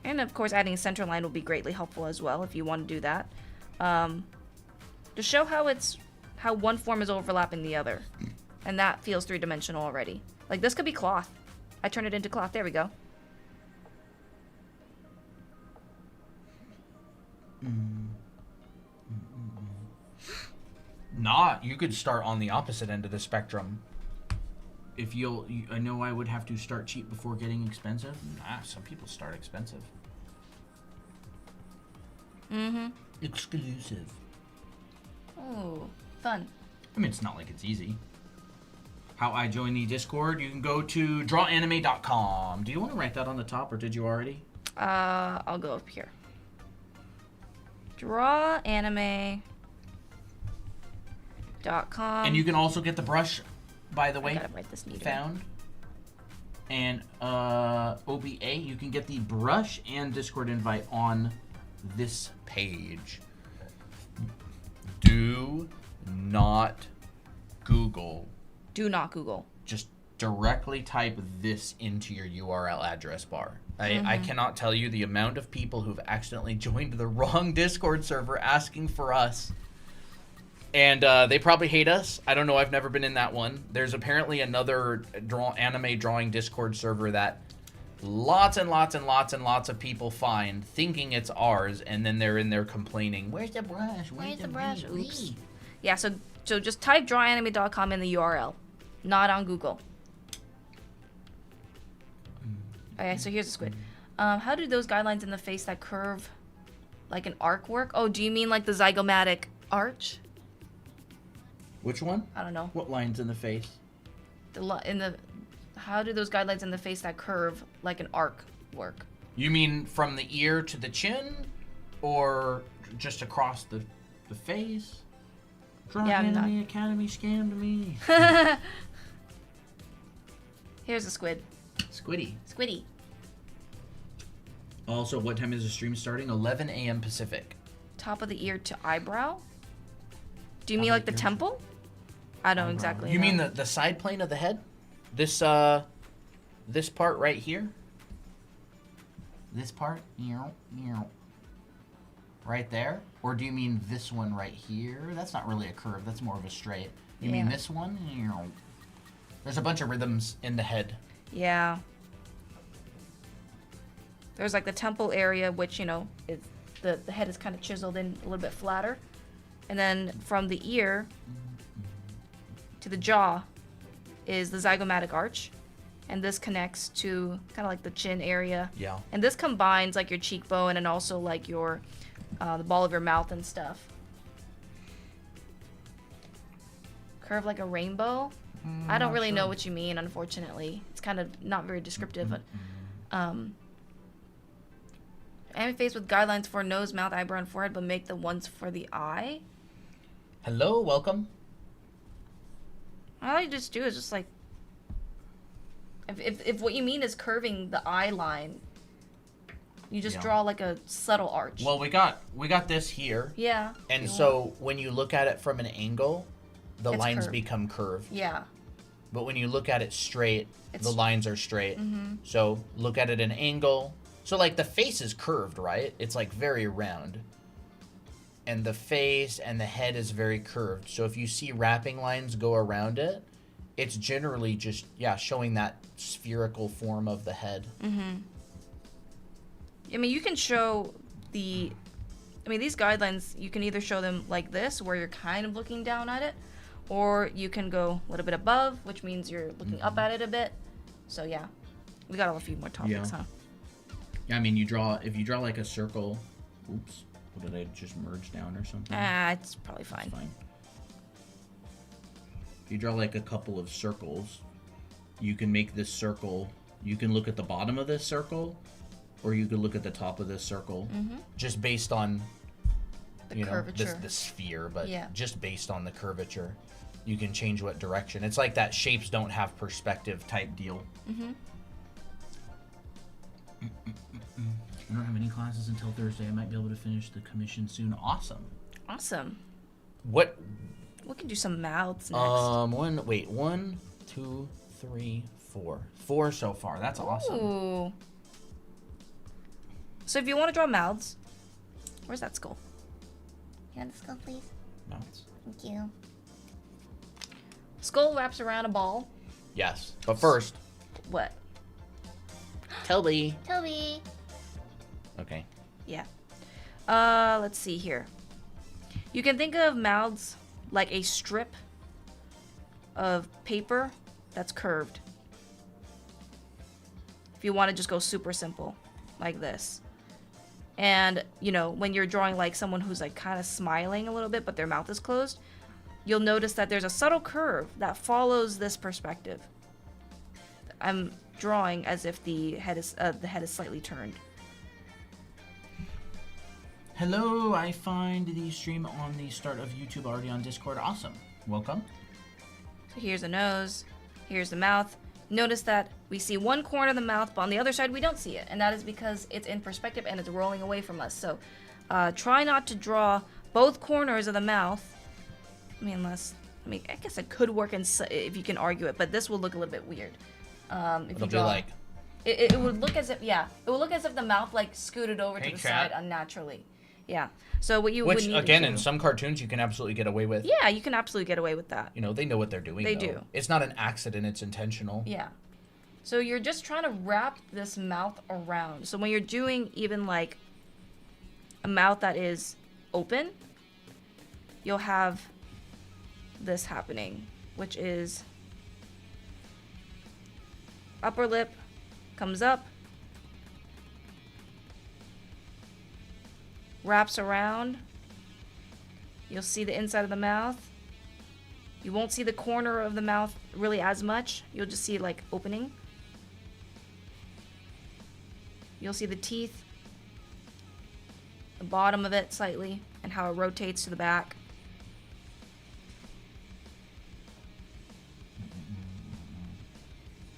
And of course, adding a center line will be greatly helpful as well if you want to do that. To show how one form is overlapping the other. And that feels 3-dimensional already. Like this could be cloth. I turned it into cloth. There we go. You could start on the opposite end of the spectrum. If I know I would have to start cheap before getting expensive. Nah, some people start expensive. Mm-hmm. Exclusive. Oh, fun. I mean, it's not like it's easy. How I join the Discord, you can go to drawanime.com. Do you want to write that on the top, or did you already? I'll go up here. Drawanime.com. And you can also get the brush, by the I way, gotta write this neater. found. And OBA, you can get the brush and Discord invite on this page. Do not Google. Do not Google. Just directly type this into your URL address bar. I cannot tell you the amount of people who've accidentally joined the wrong Discord server asking for us. And they probably hate us. I don't know. I've never been in that one. There's apparently another anime drawing Discord server that lots and lots and lots and lots of people find thinking it's ours, and then they're in there complaining, "Where's the brush? Where's the brush? wee, Oops. wee?" Yeah, so just type drawanime.com in the URL. Not on Google. Okay, so here's the squid. How do those guidelines in the face that curve like an arc work? Oh, do you mean like the zygomatic arch? Which one? I don't know. What lines in the face? How do those guidelines in the face that curve like an arc work? You mean from the ear to the chin, or just across the face? Yeah, I'm Anime Academy scammed me. Here's the squid. Squiddy. Squiddy. Also, what time is the stream starting? 11 a.m. Pacific. Top of the ear to eyebrow? Do you Top mean of like the the ear. temple? I don't exactly You know. mean the side plane of the head? This part right here? This part? Right there? Or do you mean this one right here? That's not really a curve. That's more of a straight. You mean Yeah. this one? There's a bunch of rhythms in the head. Yeah. There's like the temple area, which, you know, is the head is kind of chiseled in a little bit flatter. And then from the ear to the jaw is the zygomatic arch. And this connects to kind of like the chin area. Yeah. And this combines like your cheekbone and also like your, the ball of your mouth and stuff. Curve like a rainbow? I don't not really know sure. what you mean, unfortunately. It's kind of not very descriptive. But, anime face with guidelines for nose, mouth, eyebrow, and forehead, but make the ones for the eye. Hello, welcome. All I just do is just like, if what you mean is curving the eye line, you just Yeah. draw like a subtle arch. Well, we got this here. Yeah. And you so want- when you look at it from an angle, the It's lines curved. become curved. Yeah. But when you look at it straight, the lines are straight. Mm-hmm. So look at it at an angle. So like the face is curved, right? It's like very round. And the face and the head is very curved. So if you see wrapping lines go around it, it's generally just, showing that spherical form of the head. Mm-hmm. I mean, you can show these guidelines, you can either show them like this, where you're kind of looking down at it, or you can go a little bit above, which means you're looking up at it a bit. So yeah, we got a few more topics, huh? Yeah, I mean, if you draw like a circle, oops, what did I just merge down or something? It's probably fine. It's fine. If you draw like a couple of circles, you can make this circle, you can look at the bottom of this circle, or you could look at the top of this circle, just based on The curvature. the sphere, but Yeah. just based on the curvature, you can change what direction. It's like that shapes don't have perspective type deal. Mm-hmm. I don't have any classes until Thursday. I might be able to finish the commission soon. Awesome. Awesome. What? We can do some mouths next. 1, 2, 3, 4. 4 so far. That's awesome. Ooh. So if you want to draw mouths, where's that skull? You want the skull, please? Mouths. Thank you. Skull wraps around a ball. Yes, but first, What? Toby. Toby. Okay. Yeah. Let's see here. You can think of mouths like a strip of paper that's curved. If you want to just go super simple, like this. And, when you're drawing like someone who's like kind of smiling a little bit, but their mouth is closed, you'll notice that there's a subtle curve that follows this perspective. I'm drawing as if the head is slightly turned. Hello, I find the stream on the start of YouTube already on Discord. Awesome. Welcome. So here's the nose, here's the mouth. Notice that we see one corner of the mouth, but on the other side we don't see it, and that is because it's in perspective and it's rolling away from us. So try not to draw both corners of the mouth. I guess it could work if you can argue it, but this will look a little bit weird. It'll be like, it would look as if the mouth like scooted over Hey, to the chat. side unnaturally. Yeah. So what you which would need again, to in do, some cartoons, you can absolutely get away with. yeah, you can absolutely get away with that. They know what they're doing. They though. do. It's not an accident. It's intentional. Yeah. So you're just trying to wrap this mouth around. So when you're doing even like a mouth that is open, you'll have this happening, which is upper lip comes up, wraps around. You'll see the inside of the mouth. You won't see the corner of the mouth really as much. You'll just see like opening. You'll see the teeth, the bottom of it slightly, and how it rotates to the back.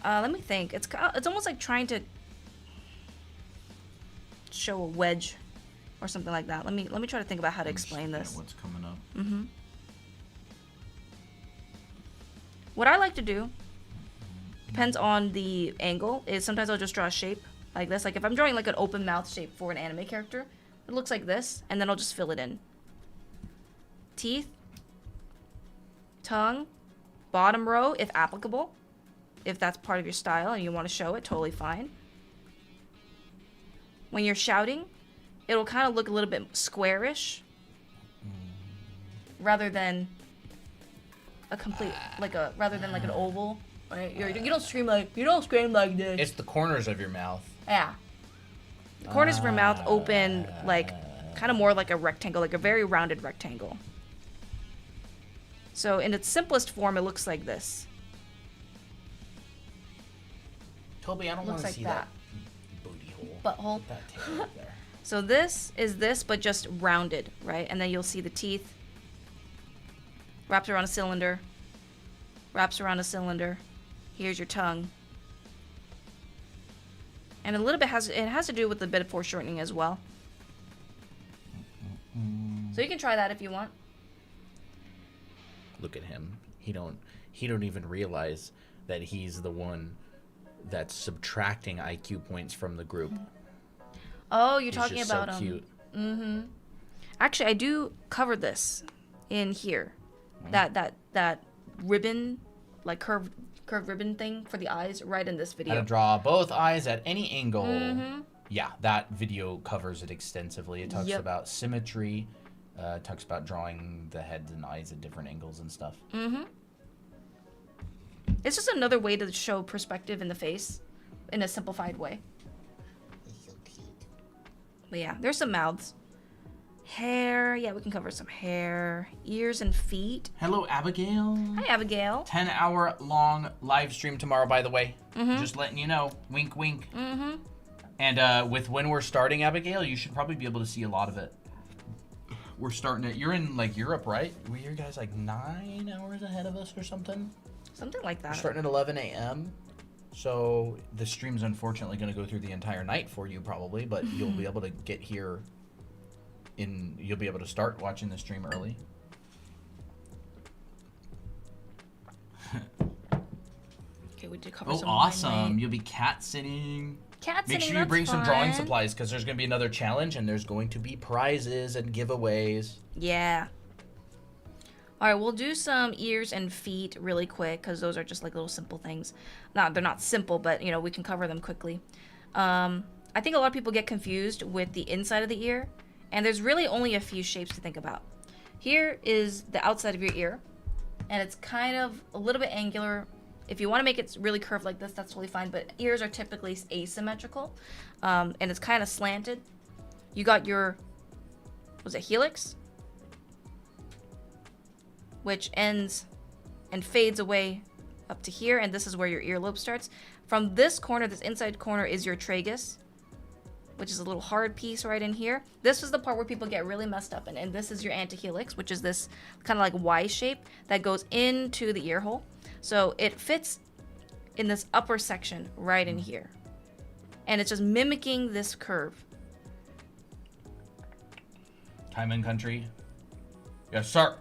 Let me think. It's almost like trying to show a wedge or something like that. Let me try to think about how to explain this. What's coming up? Mm-hmm. What I like to do, depends on the angle, is sometimes I'll just draw a shape like this. Like if I'm drawing like an open mouth shape for an anime character, it looks like this, and then I'll just fill it in. Teeth, tongue, bottom row if applicable. If that's part of your style and you want to show it, totally fine. When you're shouting, it'll kind of look a little bit squarish rather than a complete rather than like an oval. Right? You don't scream like this. It's the corners of your mouth. Yeah. The corners of your mouth open like kind of more like a rectangle, like a very rounded rectangle. So in its simplest form, it looks like this. Toby, I don't want Looks to like see that. booty hole. Butthole. Put that tail up there. So this is this, but just rounded, right? And then you'll see the teeth. Wraps around a cylinder. Wraps around a cylinder. Here's your tongue. And a little bit has to do with a bit of foreshortening as well. So you can try that if you want. Look at him. He don't even realize that he's the one that's subtracting IQ points from the group. Oh, you're He's talking just about so cute. Actually, I do cover this in here. That ribbon, like curved ribbon thing for the eyes, right in this video. How to draw both eyes at any angle. Yeah, that video covers it extensively. It talks about symmetry. Talks about drawing the heads and eyes at different angles and stuff. It's just another way to show perspective in the face in a simplified way. He's so cute. But yeah, there's some mouths. Hair. Yeah, we can cover some hair. Ears and feet. Hello, Abigail. Hi, Abigail. 10-hour long live stream tomorrow, by the way. Just letting you know. Wink, wink. And with when we're starting, Abigail, you should probably be able to see a lot of it. We're starting it. You're in like Europe, right? Were you guys like 9 hours ahead of us or something? Something like that. We're starting at 11 a.m. So the stream's unfortunately going to go through the entire night for you probably, but you'll be able to get here you'll be able to start watching the stream early. Okay, we did cover Oh, some awesome. You'll be cat sitting. Cat Make sitting, sure you bring that's some drawing fun. supplies because there's going to be another challenge and there's going to be prizes and giveaways. Yeah. All right, we'll do some ears and feet really quick because those are just like little simple things. They're not simple, but you know, we can cover them quickly. I think a lot of people get confused with the inside of the ear, and there's really only a few shapes to think about. Here is the outside of your ear, and it's kind of a little bit angular. If you want to make it really curved like this, that's totally fine, but ears are typically asymmetrical, and it's kind of slanted. You got your, was it helix? Which ends and fades away up to here, and this is where your earlobe starts. From this corner, this inside corner, is your tragus, which is a little hard piece right in here. This is the part where people get really messed up in, and this is your antihelix, which is this kind of like Y shape that goes into the ear hole. So it fits in this upper section right in here, and it's just mimicking this curve. Time and country. Yes, sir.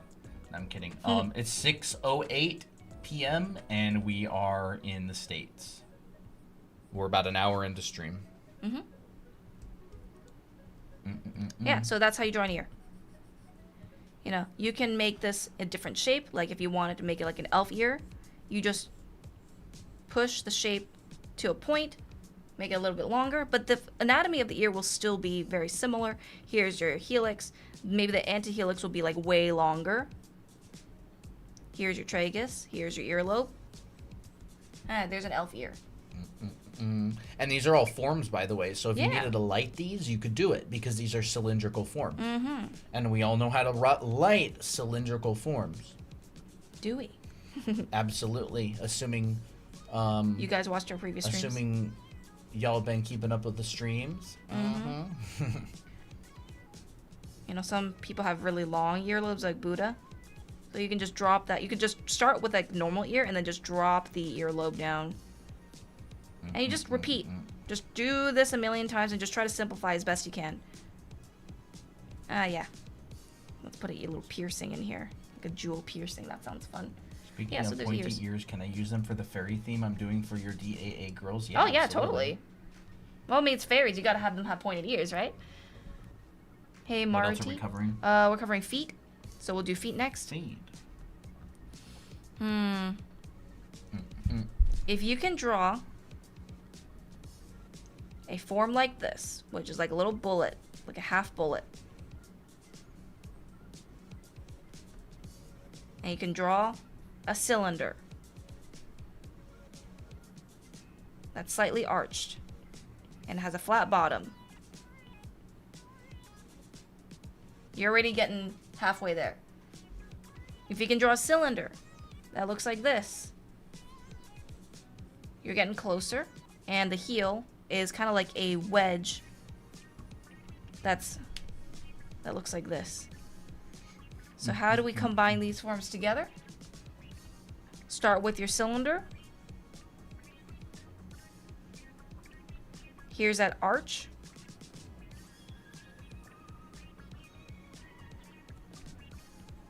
I'm kidding. It's 6:08 p.m. and we are in the States. We're about an hour into stream. Yeah, so that's how you draw an ear. You know, you can make this a different shape. Like if you wanted to make it like an elf ear, you just push the shape to a point, make it a little bit longer, but the anatomy of the ear will still be very similar. Here's your helix. Maybe the antihelix will be like way longer. Here's your tragus. Here's your earlobe. There's an elf ear. And these are all forms, by the way. So if you needed to light these, you could do it because these are cylindrical forms. And we all know how to light cylindrical forms. Do we? Absolutely. Assuming... you guys watched our previous streams? Assuming y'all have been keeping up with the streams. You know, some people have really long earlobes like Buddha. So you can just drop that. You could just start with like normal ear and then just drop the earlobe down. And you just repeat. Just do this a million times and just try to simplify as best you can. Yeah. Let's put a little piercing in here. Like a jewel piercing. That sounds fun. Speaking Yeah, so of there's pointy ears. can I use them for the fairy theme I'm doing for your DAA girls? Oh, yeah, absolutely. totally. Well, I mean, it's fairies. You gotta have them have pointed ears, right? Hey, What Marty. else are we covering? We're covering feet. So we'll do feet next. Feet. If you can draw a form like this, which is like a little bullet, like a half bullet, and you can draw a cylinder that's slightly arched and has a flat bottom, you're already getting halfway there. If you can draw a cylinder that looks like this, you're getting closer, and the heel is kind of like a wedge that looks like this. So how do we combine these forms together? Start with your cylinder. Here's that arch.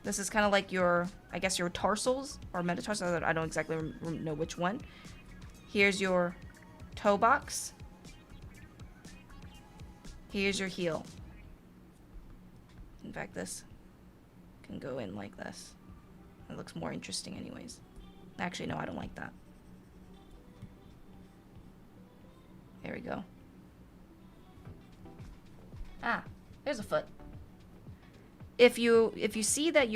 This is kind of like your, I guess, your tarsals or metatarsals. I don't exactly know which one. Here's your toe box. Here's your heel. In fact, this can go in like this. It looks more interesting anyways. Actually, no, I don't like that. There we go. Ah, there's a foot. If you see that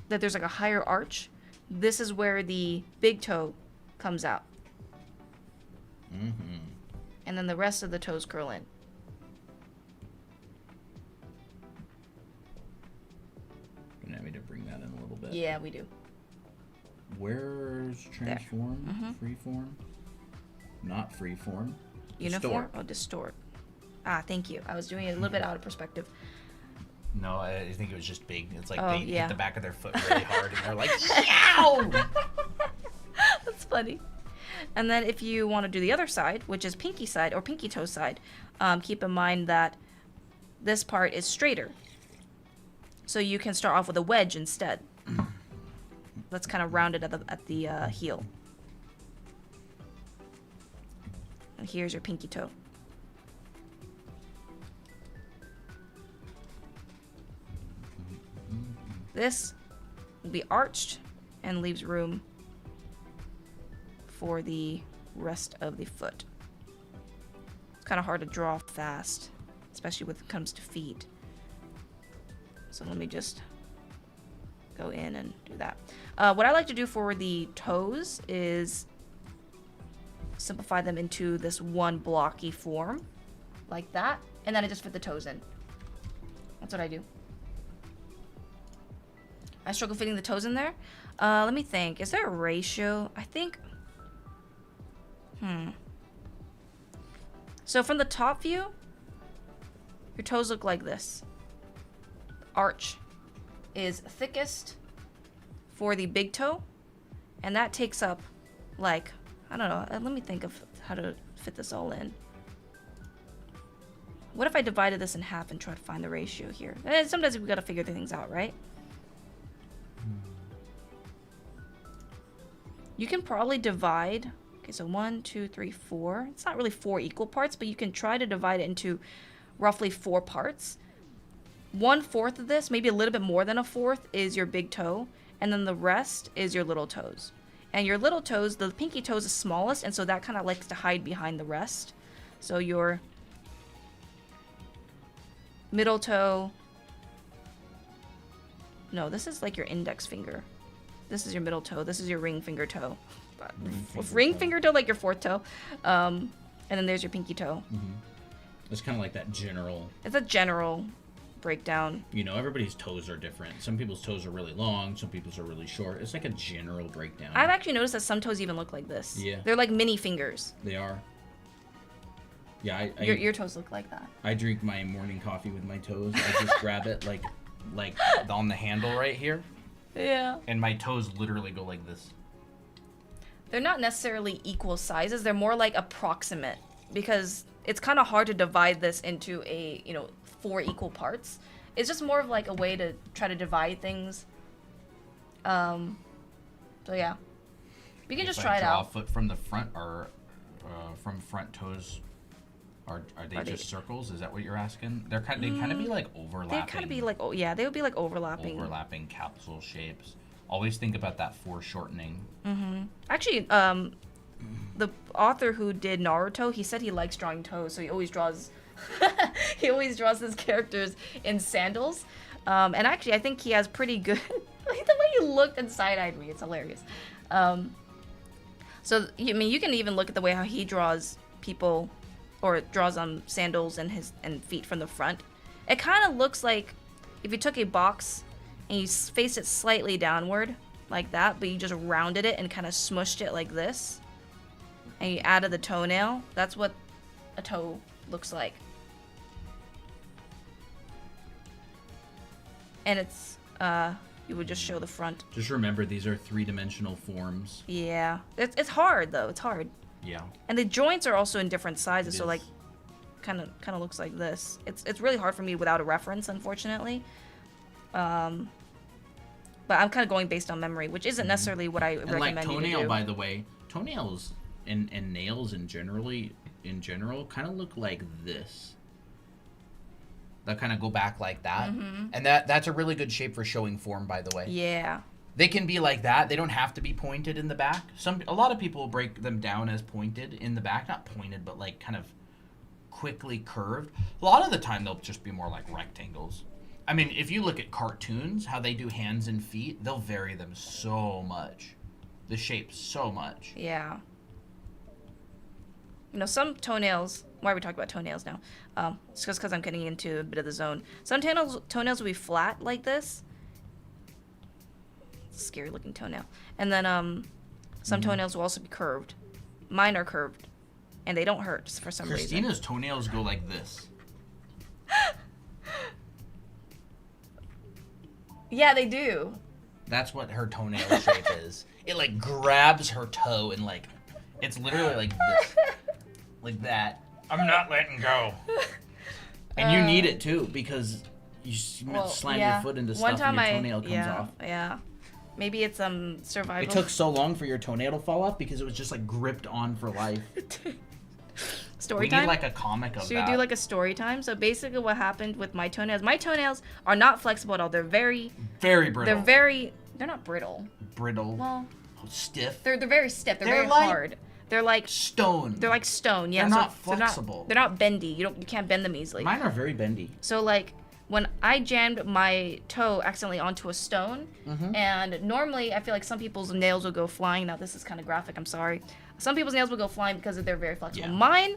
there's like a higher arch, this is where the big toe comes out. Mm-hmm. And then the rest of the toes curl in. Gonna have me to bring that in a little bit. Yeah, we do. Where's transform? Freeform? Not freeform. Uniform? Oh, distort. Ah, thank you. I was doing it a little bit out of perspective. No, I think it was just big. It's like Oh, they yeah. hit the back of their foot really hard and they're like, yow! That's funny. And then if you want to do the other side, which is pinky side or pinky toe side, keep in mind that this part is straighter. So you can start off with a wedge instead. That's kind of rounded at the heel. And here's your pinky toe. This will be arched and leaves room for the rest of the foot. It's kind of hard to draw fast, especially when it comes to feet. So let me just go in and do that. What I like to do for the toes is simplify them into this one blocky form, like that, and then I just fit the toes in. That's what I do. I struggle fitting the toes in there. Let me think. Is there a ratio? I think... So from the top view, your toes look like this. Arch is thickest for the big toe, and that takes up, like, I don't know. Let me think of how to fit this all in. What if I divided this in half and try to find the ratio here? Sometimes we gotta figure things out, right? You can probably divide, okay, so 1, 2, 3, 4. It's not really 4 equal parts, but you can try to divide it into roughly 4 parts. 1/4 of this, maybe a little bit more than a fourth, is your big toe, and then the rest is your little toes. And your little toes, the pinky toe is the smallest, and so that kind of likes to hide behind the rest. So your middle toe, no, this is like your index finger. This is your middle toe. This is your ring finger toe. Ring finger toe, like your 4th toe. And then there's your pinky toe. Mm-hmm. It's kind of like that general... It's a general breakdown. You know, everybody's toes are different. Some people's toes are really long. Some people's are really short. It's like a general breakdown. I've actually noticed that some toes even look like this. Yeah. They're like mini fingers. They are. Yeah, Your toes look like that. I drink my morning coffee with my toes. I just grab it like on the handle right here. Yeah. And my toes literally go like this. They're not necessarily equal sizes. They're more like approximate, because it's kind of hard to divide this into 4 equal parts. It's just more of like a way to try to divide things. So yeah, we can just try it out. Draw a foot from the front, or from front toes. Are they just circles? Is that what you're asking? They kind of be like overlapping. They kind of be like, oh yeah, they would be like overlapping. Overlapping capsule shapes. Always think about that foreshortening. Mm-hmm. Actually, the author who did Naruto, he said he likes drawing toes, so he always draws. He always draws his characters in sandals. And actually, I think he has pretty good. Like, the way you looked and side-eyed me, it's hilarious. So I mean, you can even look at the way how he draws people, or draws sandals and feet from the front. It kind of looks like if you took a box and you faced it slightly downward like that, but you just rounded it and kind of smushed it like this, and you added the toenail. That's what a toe looks like. And it's you would just show the front. Just remember, these are 3-dimensional forms. Yeah, it's hard though. It's hard. Yeah. And the joints are also in different sizes, It so is. like, kind of looks like this. It's really hard for me without a reference, unfortunately. But I'm kind of going based on memory, which isn't necessarily what I And recommend like you to toenail, do. by the way, toenails and nails in general kind of look like this. That kind of go back like that, and that's a really good shape for showing form, by the way. Yeah. They can be like that. They don't have to be pointed in the back. A lot of people break them down as pointed in the back, not pointed, but like kind of quickly curved. A lot of the time they'll just be more like rectangles. I mean, if you look at cartoons, how they do hands and feet, they'll vary them so much. The shape so much. Yeah. You know, some toenails. Why are we talking about toenails now? It's just because I'm getting into a bit of the zone. Some toenails will be flat like this. Scary looking toenail. And then some toenails will also be curved. Mine are curved, and they don't hurt for some reason. Christina's toenails go like this. Yeah, they do. That's what her toenail shape is. It like grabs her toe and like, it's literally like this. Like that. I'm not letting go. And you need it too, because you slam your foot into stuff and your toenail comes off. Yeah. Maybe it's survival. It took so long for your toenail to fall off because it was just like gripped on for life. Story We time? need like a comic of Should that. we do like a story time? So basically what happened with my toenails are not flexible at all. They're very brittle. they're not brittle. Brittle. Well, Stiff. they're very stiff. They're very like hard. They're like stone. They're like stone. Yeah. They're so not they're flexible. They're not bendy. You can't bend them easily. Mine are very bendy. So like when I jammed my toe accidentally onto a stone, and normally I feel like some people's nails will go flying. Now this is kind of graphic. I'm sorry. Some people's nails will go flying because they're very flexible. Yeah. Mine.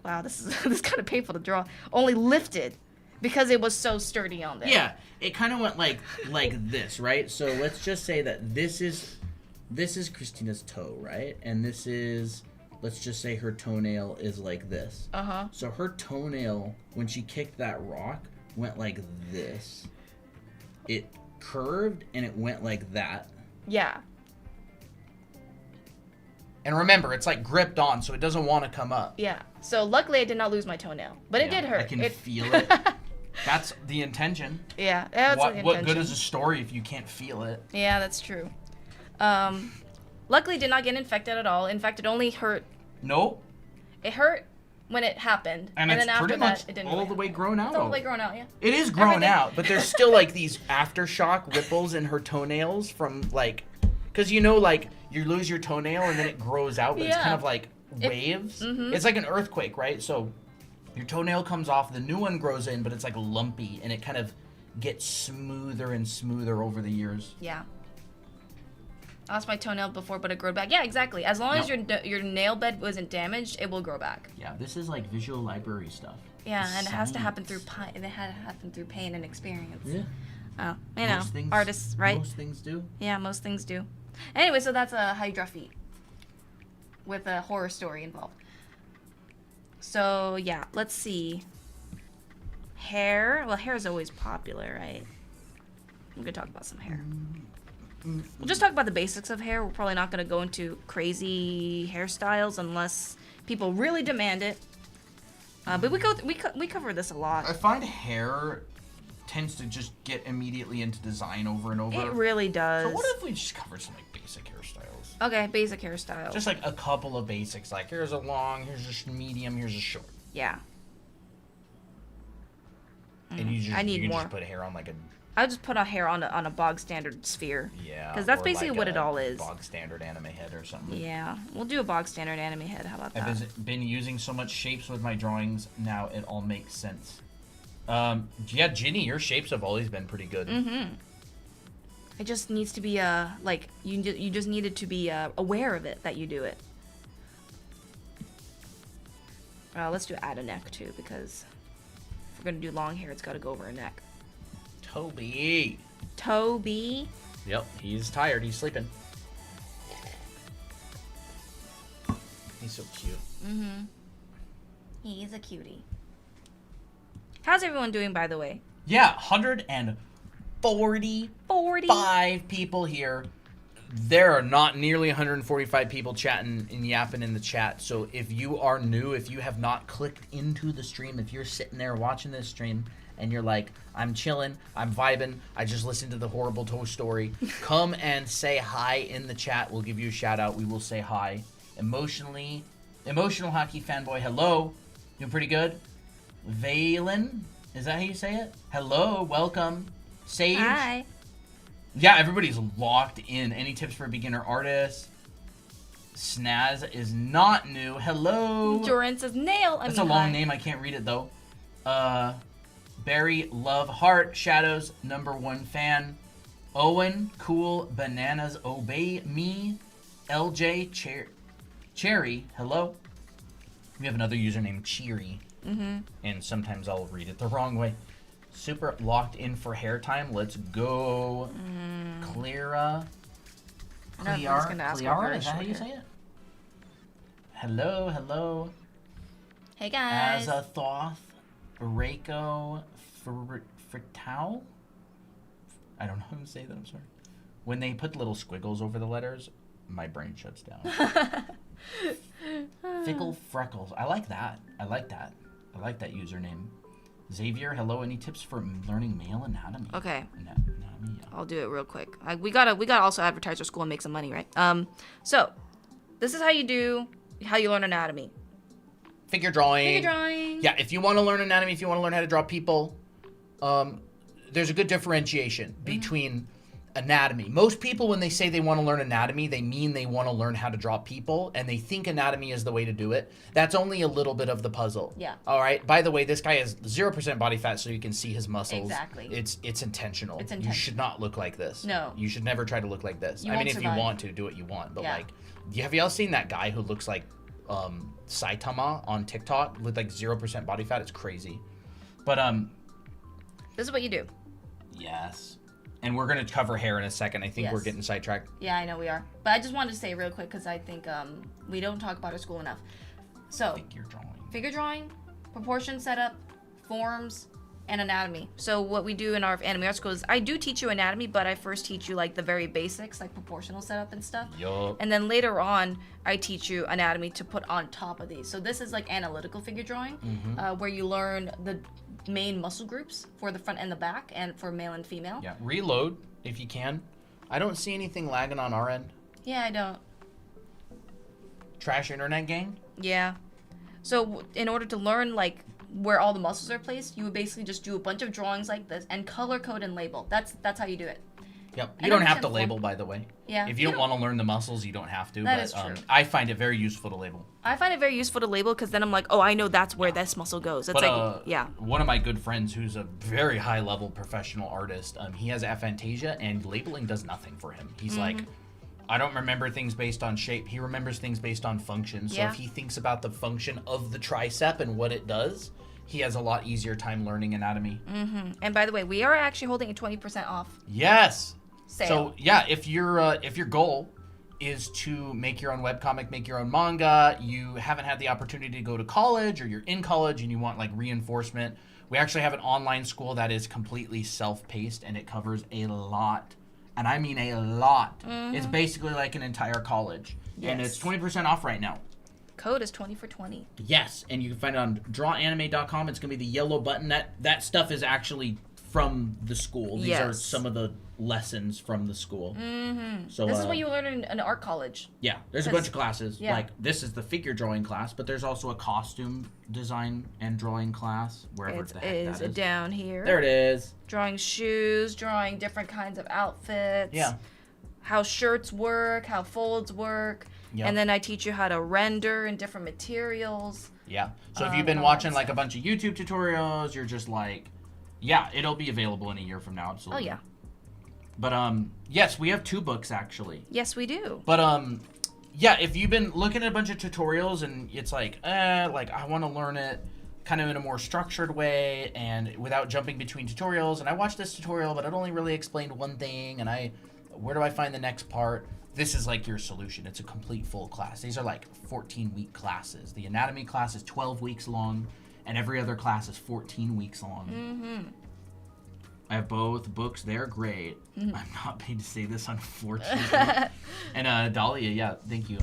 Wow, this is kind of painful to draw. Only lifted because it was so sturdy on there. Yeah, it kind of went like this, right? So let's just say that this is Christina's toe, right? And this is, let's just say her toenail is like this. So her toenail, when she kicked that rock, went like this. It curved and it went like that. Yeah. And remember, it's like gripped on, so it doesn't want to come up. Yeah. So luckily I did not lose my toenail, but it did hurt. I can it... feel it. That's the intention. Yeah. That's the What intention. good is a story if you can't feel it? Yeah, that's true. Luckily it did not get infected at all. In fact, it only hurt. Nope. It hurt when it happened, And then it's after pretty that, much it didn't. all really the way happen. grown out. It's all the way grown out. Yeah. It is grown Everything. out, but there's still like these aftershock ripples in her toenails from like, because you know, like you lose your toenail and then it grows out, but it's Yeah. kind of like waves. It's like an earthquake, right? So your toenail comes off, the new one grows in, but it's like lumpy and it kind of gets smoother and smoother over the years. Yeah. I lost my toenail before, but it grew back. Yeah, exactly. As long as your nail bed wasn't damaged, it will grow back. Yeah, this is like visual library stuff. Yeah, It's and it has to happen through science. pain. It had to happen through pain and experience. Yeah. Oh, you know, Most things, artists, right? Most things do. Yeah, most things do. Anyway, so that's a Hydra feat with a horror story involved. So yeah, let's see. Hair. Well, hair is always popular, right? I'm gonna talk about some hair. We'll just talk about the basics of hair. We're probably not gonna go into crazy hairstyles unless people really demand it. But we cover this a lot. I find hair tends to just get immediately into design over and over. It really does. So what if we just covered some like basic hairstyles? Okay, basic hairstyles. Just like a couple of basics, like here's a long, here's a medium, here's a short. Yeah. And you just I need you can more. just put hair on like a I would just put a hair on a bog standard sphere. yeah. Because that's or basically like what a it all is. Bog standard anime head or something. Yeah, we'll do a bog standard anime head. How about that? I've been using so much shapes with my drawings, now it all makes sense. Yeah, Ginny, your shapes have always been pretty good. It just needs to be like you just needed to be aware of it that you do it. Let's do add a neck too, because if we're gonna do long hair, it's got to go over a neck. Toby. Toby. Yep, he's tired. He's sleeping. He's so cute. He's a cutie. How's everyone doing, by the way? Yeah, 101 45 people here. There are not nearly 145 people chatting and yapping in the chat. So if you are new, if you have not clicked into the stream, if you're sitting there watching this stream and you're like, I'm chilling, I'm vibing, I just listened to the horrible Toy Story, come and say hi in the chat. We'll give you a shout out. We will say hi. Emotional hockey fanboy, hello. Doing pretty good. Valen, is that how you say it? Hello, welcome. Sage. Hi. Yeah, everybody's locked in. Any tips for beginner artists? Snaz is not new. Hello. Joran says nail. That's a long name. I can't read it though. Barry, love, heart, shadows, #1 fan. Owen, cool, bananas, obey me. LJ, Cherry, hello. We have another username, Cheery. And sometimes I'll read it the wrong way. Super locked in for hair time. Let's go. Clara. Clara, is that how you say it? Hello. Hey guys. Azathoth, Reiko, Fritau. I don't know how to say that, I'm sorry. When they put little squiggles over the letters, my brain shuts down. Fickle Freckles. I like that. I like that username. Xavier, hello. Any tips for learning male anatomy? Okay. Anatomy, yeah. I'll do it real quick. We gotta also advertise our school and make some money, right? So this is how you learn anatomy. Figure drawing. Yeah, if you want to learn anatomy, if you want to learn how to draw people, there's a good differentiation between anatomy. Most people, when they say they want to learn anatomy, they mean they want to learn how to draw people, and they think anatomy is the way to do it. That's only a little bit of the puzzle. Yeah. All right. By the way, this guy has 0% body fat, so you can see his muscles. Exactly. It's intentional. It's You intentional. should not look like this. No. You should never try to look like this. You I mean, won't if survive. you want to, do what you want. But Yeah. like, have y'all seen that guy who looks like Saitama on TikTok with like 0% body fat? It's crazy. But This is what you do. yes. And we're going to cover hair in a second. I think Yes. we're getting sidetracked. Yeah, I know we are. But I just wanted to say real quick because I think we don't talk about our school enough. So, figure drawing, proportion setup, forms, and anatomy. So what we do in our anatomy art school is I do teach you anatomy, but I first teach you like the very basics, like proportional setup and stuff. Yup. And then later on, I teach you anatomy to put on top of these. So this is like analytical figure drawing, where you learn the main muscle groups for the front and the back, and for male and female. Yeah, reload if you can. I don't see anything lagging on our end. Yeah, I don't. Trash internet gang? Yeah. So in order to learn like where all the muscles are placed, you would basically just do a bunch of drawings like this and color code and label. That's how you do it. Yep. And You don't have understand to the label, form. by the way. Yeah. If you don't want to learn the muscles, you don't have to. That But is true. I find it very useful to label. I find it very useful to label because then I'm like, oh, I know that's where this muscle goes. It's But, yeah. One of my good friends who's a very high-level professional artist, he has aphantasia, and labeling does nothing for him. He's like, I don't remember things based on shape. He remembers things based on function. So Yeah. if he thinks about the function of the tricep and what it does, he has a lot easier time learning anatomy. And by the way, we are actually holding a 20% off Yes. sale. So yeah, if your goal is to make your own webcomic, make your own manga, you haven't had the opportunity to go to college, or you're in college and you want like reinforcement, we actually have an online school that is completely self-paced, and it covers a lot. And I mean a lot. It's basically like an entire college. And it's Yes. 20% off right now. Code is 20 for 20. Yes, and you can find it on drawanime.com. It's going to be the yellow button. That stuff is actually from the school. These are Yes. some of the lessons from the school. So This is what you learn in an art college. yeah, there's a Cause- bunch of classes. yeah. Like this is the figure drawing class, but there's also a costume design and drawing class wherever It the heck is that is. down here. There it is. Drawing shoes, drawing different kinds of outfits. Yeah. How shirts work, how folds work. Yep. And then I teach you how to render in different materials. Yeah. So if you've been all watching that like a bunch of YouTube tutorials, you're just like, yeah, it'll be available in a year from now. Absolutely. Oh, yeah. But yes, we have 2 books actually. Yes, we do. But yeah, if you've been looking at a bunch of tutorials and it's like I want to learn it kind of in a more structured way and without jumping between tutorials, and I watched this tutorial but it only really explained one thing, and where do I find the next part? This is like your solution. It's a complete full class. These are like 14-week classes. The anatomy class is 12 weeks long, and every other class is 14 weeks long. I have both books. They're great. Mm-hmm. I'm not paid to say this, unfortunately. And Dahlia, yeah, thank you.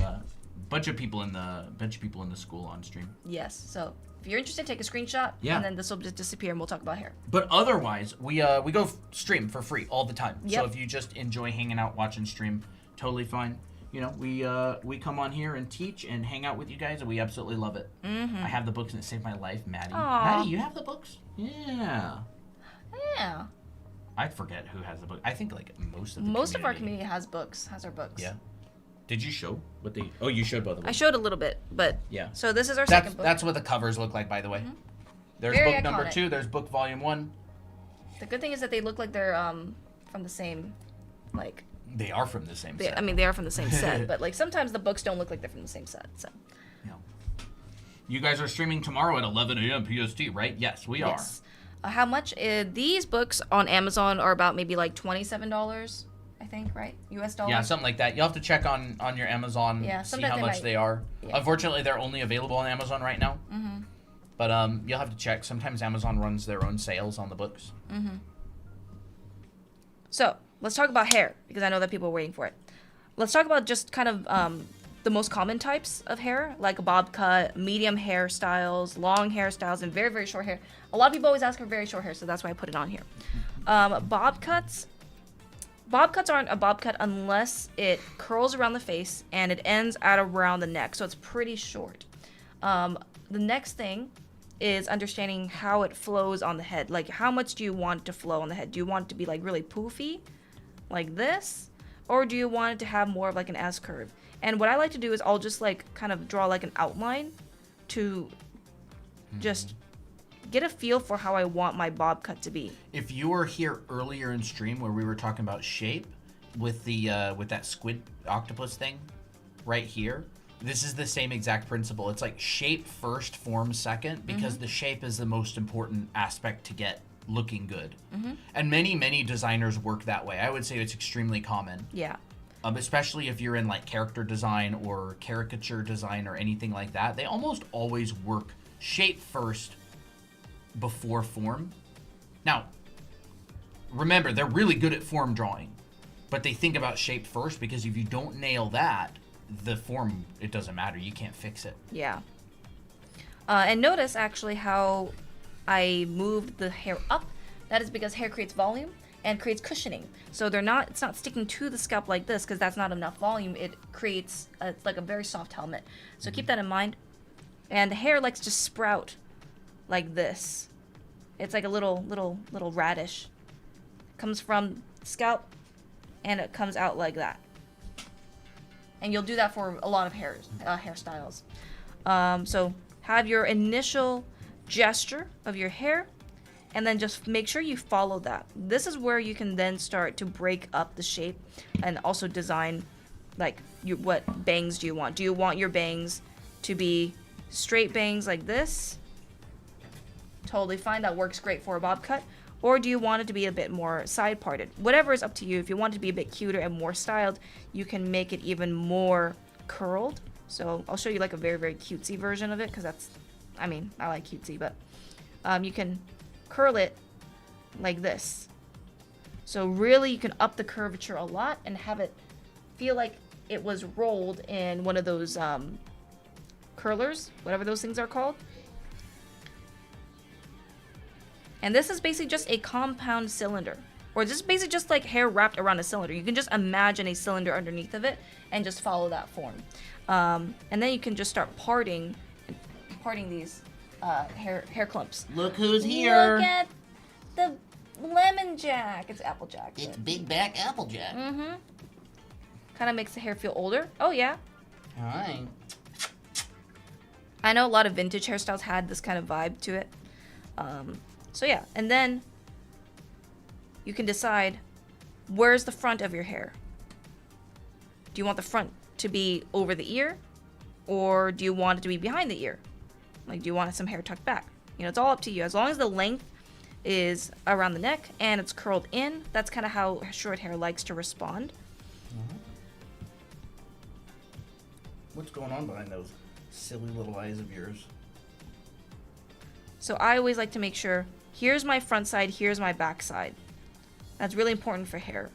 Bunch of people in the school on stream. Yes. So if you're interested, take a screenshot. Yeah. And then this will just disappear, and we'll talk about hair. But otherwise, we go stream for free all the time. Yep. So if you just enjoy hanging out, watching stream, totally fine. You know, we come on here and teach and hang out with you guys, and we absolutely love it. Mm-hmm. I have the books, and it saved my life, Maddie. Aw. Maddie, you have the books? Yeah. Yeah. I forget who has the book. I think like most of our community has our books. Yeah. Did you show what they? Oh, you showed both of them. I showed a little bit, but Yeah. So this is our That's second book. that's what the covers look like, by the way. Mhm. There's Very book number iconic. 2. There's book volume 1. The good thing is that they look like they're from the same, like. They are from the same set. I mean, they are from the same set, but like sometimes the books don't look like they're from the same set. So. Yeah. You guys are streaming tomorrow at 11 a.m. PST, right? Yes, we are. Yes. How much? These books on Amazon are about maybe like $27, I think, right? US dollars. Yeah, something like that. You'll have to check on your Amazon, Yeah, see sometimes how they much might- they are. yeah. Unfortunately, they're only available on Amazon right now. Mm-hmm. But you'll have to check. Sometimes Amazon runs their own sales on the books. Mm-hmm. So let's talk about hair because I know that people are waiting for it. Let's talk about just kind of the most common types of hair, like a bob cut, medium hairstyles, long hairstyles, and very, very short hair. A lot of people always ask for very short hair, so that's why I put it on here. Bob cuts aren't a bob cut unless it curls around the face and it ends at around the neck, so it's pretty short. The next thing is understanding how it flows on the head. Like, how much do you want it to flow on the head? Do you want it to be like really poofy, like this, or do you want it to have more of like an S curve? And what I like to do is I'll just like kind of draw like an outline to just get a feel for how I want my bob cut to be. If you were here earlier in stream where we were talking about shape with the with that squid octopus thing right here, this is the same exact principle. It's like shape first, form second, because the shape is the most important aspect to get looking good. And many designers work that way. I would say it's extremely common. Yeah. Especially if you're in like character design or caricature design or anything like that. They almost always work shape first before form. Now, remember, they're really good at form drawing, but they think about shape first because if you don't nail that, the form, it doesn't matter. You can't fix it. Yeah. And notice actually how I moved the hair up. That is because hair creates volume and creates cushioning. So it's not sticking to the scalp like this because that's not enough volume. It creates like a very soft helmet. So keep that in mind. And the hair likes to sprout like this. It's like a little radish. Comes from scalp and it comes out like that. And you'll do that for a lot of hairstyles. So have your initial gesture of your hair, and then just make sure you follow that. This is where you can then start to break up the shape and also design, like, what bangs do you want? Do you want your bangs to be straight bangs like this? Totally fine. That works great for a bob cut. Or do you want it to be a bit more side parted? Whatever is up to you. If you want it to be a bit cuter and more styled, you can make it even more curled. So I'll show you like a very, very cutesy version of it because I like cutesy, but you can curl it like this. So really you can up the curvature a lot and have it feel like it was rolled in one of those curlers, whatever those things are called. And this is basically just a compound cylinder. Or this is basically just like hair wrapped around a cylinder. You can just imagine a cylinder underneath of it and just follow that form. And then you can just start parting these hair clumps. Look who's here. Look at the lemon jack. It's Applejack. It's Big Back Applejack. Mm-hmm. Kind of makes the hair feel older. Oh, yeah. Hi. I know a lot of vintage hairstyles had this kind of vibe to it. So yeah, and then you can decide where's the front of your hair. Do you want the front to be over the ear, or do you want it to be behind the ear? Like, do you want some hair tucked back? You know, it's all up to you. As long as the length is around the neck and it's curled in, that's kind of how short hair likes to respond. What's going on behind those silly little eyes of yours? So I always like to make sure, here's my front side, here's my back side. That's really important for hair.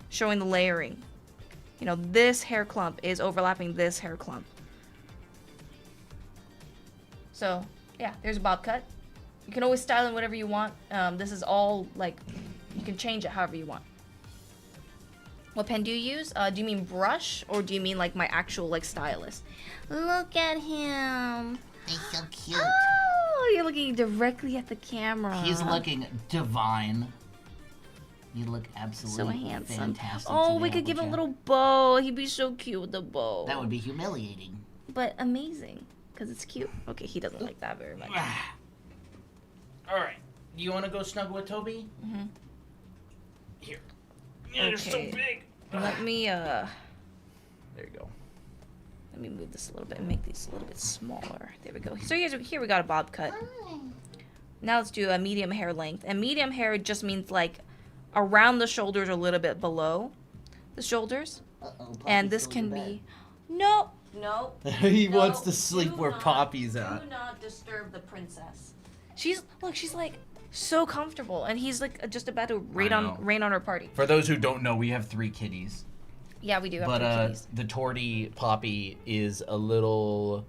Showing the layering. You know, this hair clump is overlapping this hair clump. So, yeah, there's a bob cut. You can always style it whatever you want. This is all, like, you can change it however you want. What pen do you use? Do you mean brush, or do you mean, like, my actual, like, stylus? Look at him. He's so cute. Oh, you're looking directly at the camera. He's looking divine. You look so absolutely handsome. fantastic. Oh, today, we could give him a Applejack. little bow. He'd be so cute with the bow. That would be humiliating. But amazing, because it's cute. Okay, he doesn't like that very much. All right. Do you want to go snuggle with Toby? Mm-hmm. Here. Yeah, you're so Okay. big. Let me There you go. let me move this a little bit and make these a little bit smaller. There we go. So here we got a bob cut. Now let's do a medium hair length. And medium hair just means like around the shoulders, a little bit below the shoulders. Uh-oh, And Poppy's this still can in bed. be no. He No, wants to sleep do where not- Poppy's at. Do not disturb the princess. She's like so comfortable, and he's like just about to rain know. on her party. For those who don't know, we have 3 kitties. Yeah, we do have But two kitties. the tortie Poppy is a little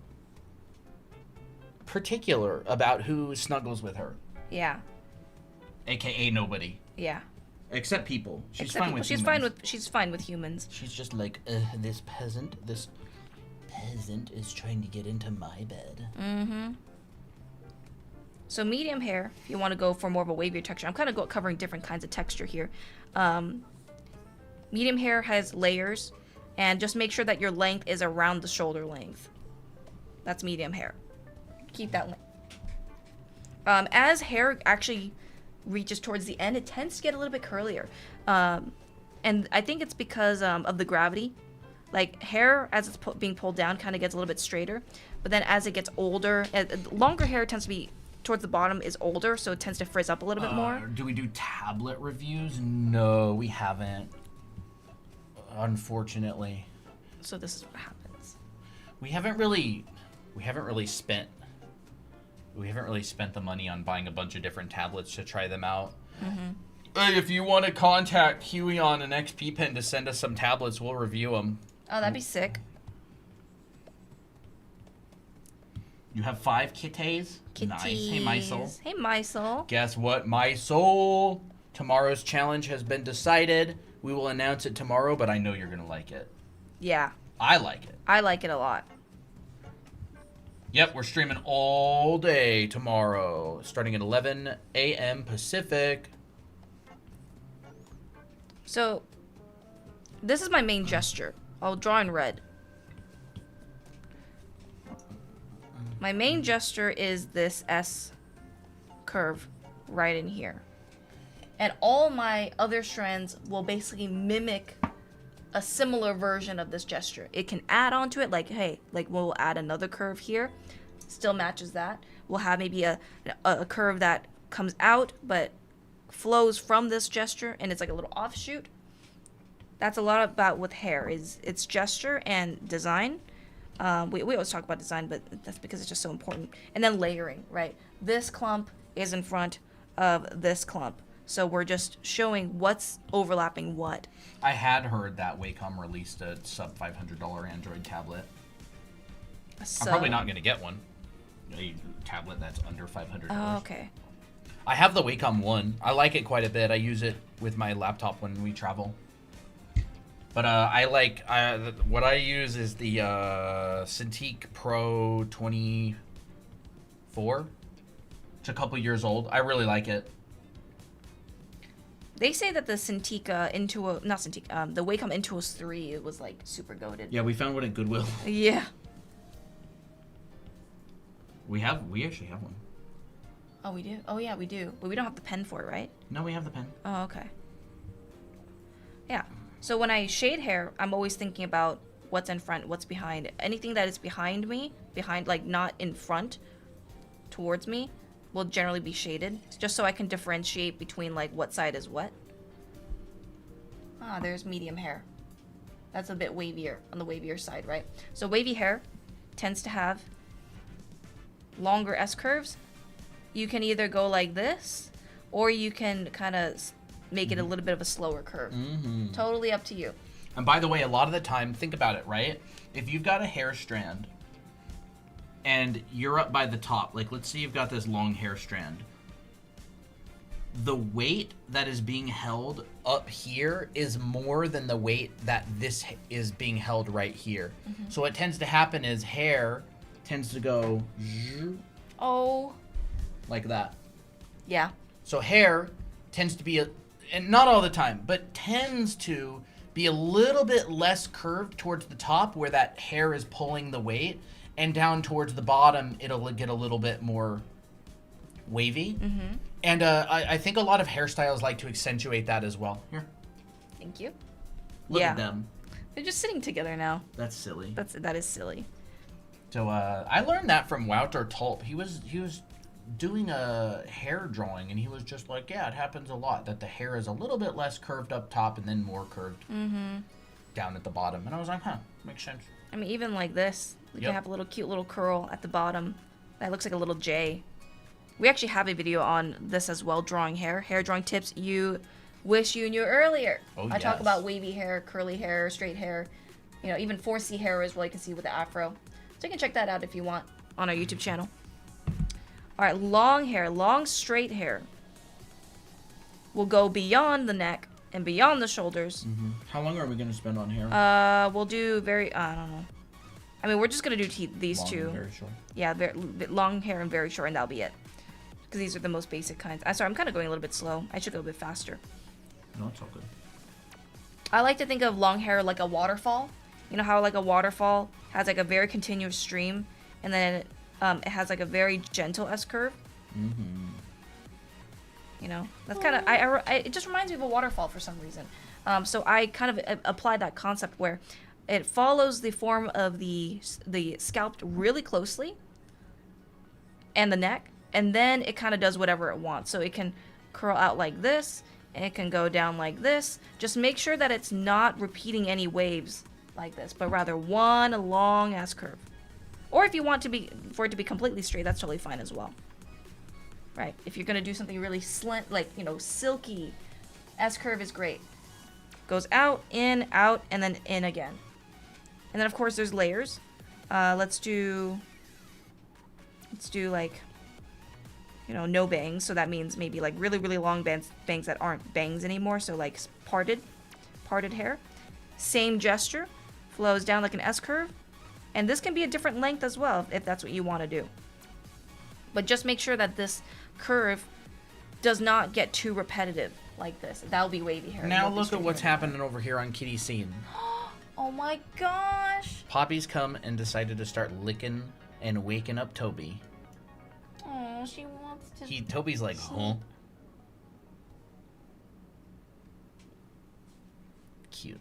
particular about who snuggles with her, Yeah, aka nobody, yeah. except people. She's Except fine people. with She's humans. fine with humans. She's just like this peasant is trying to get into my bed. Mm-hmm. So medium hair, if you want to go for more of a wavier texture. I'm kind of covering different kinds of texture here. Medium hair has layers, and just make sure that your length is around the shoulder length. That's medium hair. Keep that length. As hair actually reaches towards the end, it tends to get a little bit curlier. And I think it's because of the gravity. Like, hair, as it's being pulled down, kind of gets a little bit straighter. But then as it gets older, longer hair tends to be towards the bottom is older, so it tends to frizz up a little bit more. Do we do tablet reviews? No, we haven't. Unfortunately, So this is what happens. we haven't really spent the money on buying a bunch of different tablets to try them out. Hey, if you want to contact Huey on an XP Pen to send us some tablets, we'll review them. Oh, that'd be sick. You have 5 kitties? Nice. Hey, Mysel. Hey, Mysel. Guess what, Mysel? Tomorrow's challenge has been decided. We will announce it tomorrow, but I know you're going to like it. Yeah, I like it. I like it a lot. Yep, we're streaming all day tomorrow, starting at 11 a.m. Pacific. So, this is my main gesture. I'll draw in red. My main gesture is this S curve right in here. And all my other strands will basically mimic a similar version of this gesture. It can add on to it, like, hey, like we'll add another curve here. Still matches that. We'll have maybe a curve that comes out, but flows from this gesture, and it's like a little offshoot. That's a lot about with hair, is its gesture and design. We always talk about design, but that's because it's just so important. And then layering, right? This clump is in front of this clump. So we're just showing what's overlapping what. I had heard that Wacom released a sub $500 Android tablet. So, I'm probably not going to get one. A tablet that's under $500. Oh, okay. I have the Wacom one. I like it quite a bit. I use it with my laptop when we travel. But what I use is the Cintiq Pro 24. It's a couple years old. I really like it. They say that the Cintiq the Wacom Intuos 3 was like super goated. Yeah, we found one at Goodwill. Yeah. We actually have one. Oh, we do? Oh, yeah, we do. But we don't have the pen for it, right? No, we have the pen. Oh, okay. Yeah. So when I shade hair, I'm always thinking about what's in front, what's behind. Anything that is behind me, like not in front, towards me, will generally be shaded, just so I can differentiate between like what side is what. Ah, there's medium hair. That's a bit wavier, on the wavier side, right? So wavy hair tends to have longer S curves. You can either go like this, or you can kind of make it a little bit of a slower curve. Mm-hmm. Totally up to you. And by the way, a lot of the time, think about it, right? If you've got a hair strand and you're up by the top, like let's say you've got this long hair strand, the weight that is being held up here is more than the weight that this is being held right here. So what tends to happen is hair tends to go Oh. like that. Yeah. So hair tends to be, and not all the time, but tends to be a little bit less curved towards the top where that hair is pulling the weight, and down towards the bottom, it'll get a little bit more wavy. Mm-hmm. And I think a lot of hairstyles like to accentuate that as well. Here, Thank you. look Yeah. at them. They're just sitting together now. That's silly. That is silly. So I learned that from Wouter Tulp. He was doing a hair drawing, and he was just like, yeah, it happens a lot that the hair is a little bit less curved up top and then more curved down at the bottom. And I was like, huh, makes sense. I mean, even like this, you Yep. can have a little cute little curl at the bottom. That looks like a little J. We actually have a video on this as well, drawing hair drawing tips you wish you knew earlier. Oh, I talk yes. about wavy hair, curly hair, straight hair, you know, even 4C hair as well, you can see with the afro. So you can check that out if you want on our YouTube channel. All right, long hair, long straight hair will go beyond the neck and beyond the shoulders. How long are we going to spend on hair? We'll do I don't know. I mean, we're just gonna do these Long two. and very short. Yeah, long hair and very short, and that'll be it. Because these are the most basic kinds. I'm sorry, I'm kind of going a little bit slow. I should go a bit faster. No, it's all good. I like to think of long hair like a waterfall. You know how like a waterfall has like a very continuous stream, and then it has like a very gentle S-curve. Mm-hmm. You know, that's kind of it just reminds me of a waterfall for some reason. So I kind of apply that concept where it follows the form of the scalp really closely, and the neck, and then it kind of does whatever it wants. So it can curl out like this, and it can go down like this. Just make sure that it's not repeating any waves like this, but rather one long ass curve. Or if you want for it to be completely straight, that's totally fine as well. Right? If you're gonna do something really slant, like silky, S curve is great. Goes out, and then in again. And then of course there's layers. Let's do like, no bangs. So that means maybe like really, really long bangs that aren't bangs anymore. So like parted hair. Same gesture, flows down like an S curve. And this can be a different length as well if that's what you want to do. But just make sure that this curve does not get too repetitive like this. That'll be wavy hair. Now look at what's happening over here on Kitty's scene. Oh my gosh. Poppy's come and decided to start licking and waking up Toby. Oh, she wants to. Toby's like, huh? Cute.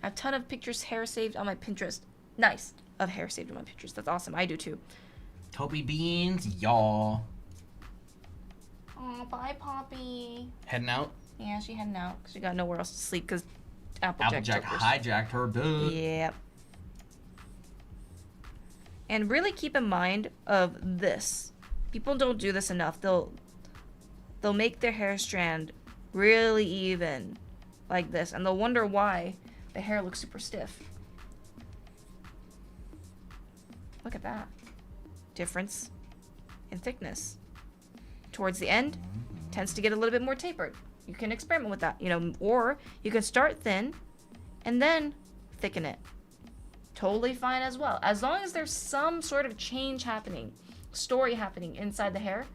A ton of pictures, hair saved on my Pinterest. Nice. Of hair saved on my pictures. That's awesome. I do too. Toby Beans, y'all. Oh, bye, Poppy. Heading out? Yeah, she heading out because she got nowhere else to sleep because Applejack Applejack took her. hijacked her bed. Yep. And really keep in mind of this. People don't do this enough. They'll make their hair strand really even like this, and they'll wonder why the hair looks super stiff. Look at that. Difference in thickness. Towards the end, tends to get a little bit more tapered. You can experiment with that, or you can start thin and then thicken it. Totally fine as well. As long as there's some sort of change happening, story happening inside the hair,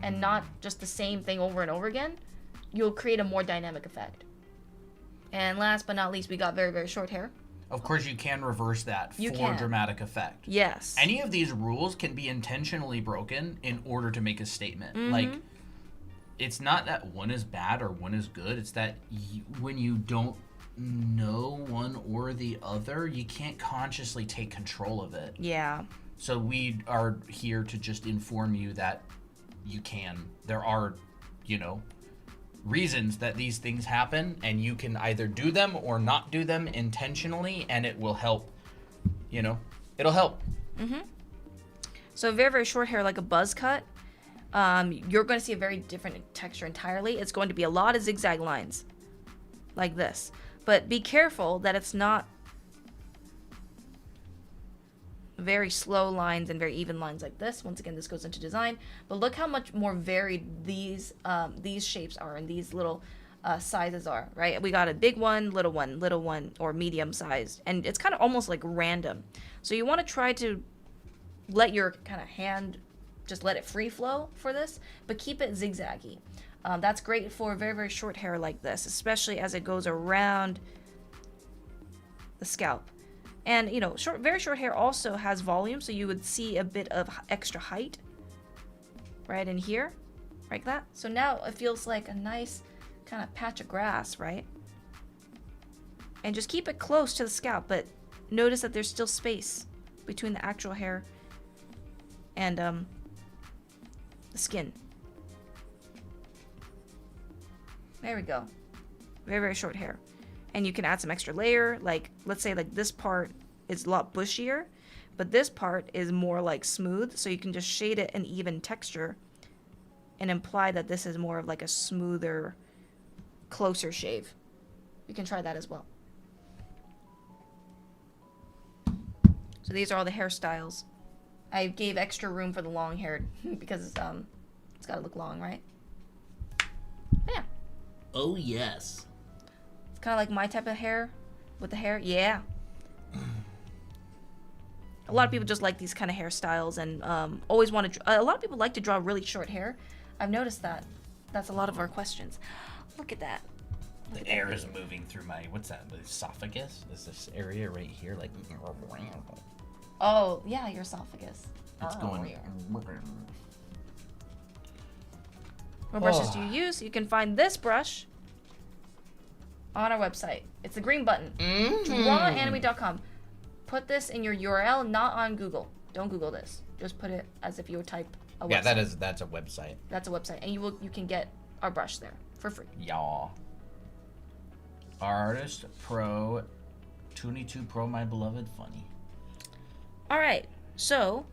and not just the same thing over and over again, you'll create a more dynamic effect. And last but not least, we got very, very short hair. Of course, you can reverse that You for can. dramatic effect. Yes. Any of these rules can be intentionally broken in order to make a statement. Mm-hmm. Like, it's not that one is bad or one is good. It's that when you don't know one or the other, you can't consciously take control of it. Yeah. So we are here to just inform you that you can. There are, reasons that these things happen, and you can either do them or not do them intentionally, and it will help. It'll help. So very, very short hair, like a buzz cut. you're going to see a very different texture entirely. It's going to be a lot of zigzag lines like this. But be careful that it's not very slow lines and very even lines like this. Once again, this goes into design. But look how much more varied these shapes are and these little sizes are, right? We got a big one, little one, or medium sized. And it's kind of almost like random. So you want to try to let your kind of hand, just let it free flow for this, but keep it zigzaggy. That's great for very, very short hair like this, especially as it goes around the scalp. And, you know, very short hair also has volume, so you would see a bit of extra height right in here, like that. So now it feels like a nice kind of patch of grass, right? And just keep it close to the scalp, but notice that there's still space between the actual hair and the skin. There we go. Very, very short hair. And you can add some extra layer, like let's say like this part is a lot bushier, but this part is more like smooth, so you can just shade it an even texture and imply that this is more of like a smoother, closer shave. You can try that as well. So these are all the hairstyles. I gave extra room for the long hair because it's got to look long, right? Yeah. Oh, yes. It's kind of like my type of hair with the hair. Yeah. A lot of people just like these kind of hairstyles and always want to. A lot of people like to draw really short hair. I've noticed that. That's a lot of our questions. Look at that. The air is moving through my, what's that, the esophagus? Is this area right here, like... Oh, yeah, your esophagus. It's going... What brushes do you use? You can find this brush on our website. It's the green button. Drawanime.com. Put this in your URL, not on Google. Don't Google this. Just put it as if you would type a website. Yeah, that's a website. That's a website. And you can get our brush there for free. Y'all. Artist Pro 22 Pro, my beloved funny. All right. So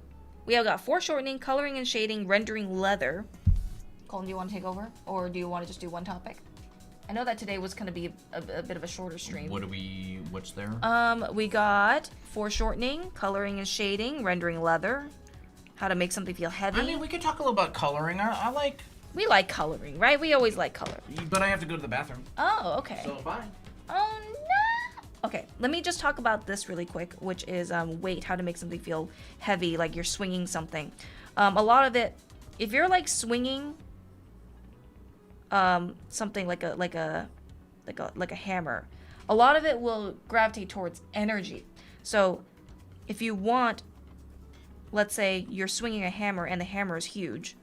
we have got foreshortening, coloring and shading, rendering leather. Colin, do you want to take over? Or do you want to just do one topic? I know that today was going to be a bit of a shorter stream. What's there? We got foreshortening, coloring and shading, rendering leather, how to make something feel heavy. I mean, we could talk a little about coloring. I like... We like coloring, right? We always like color. But I have to go to the bathroom. Oh, okay. So bye. Oh, no. Okay, let me just talk about this really quick, which is weight, how to make something feel heavy, like you're swinging something. A lot of it, if you're like swinging something like a hammer, a lot of it will gravitate towards energy. So if you want, let's say you're swinging a hammer and the hammer is huge,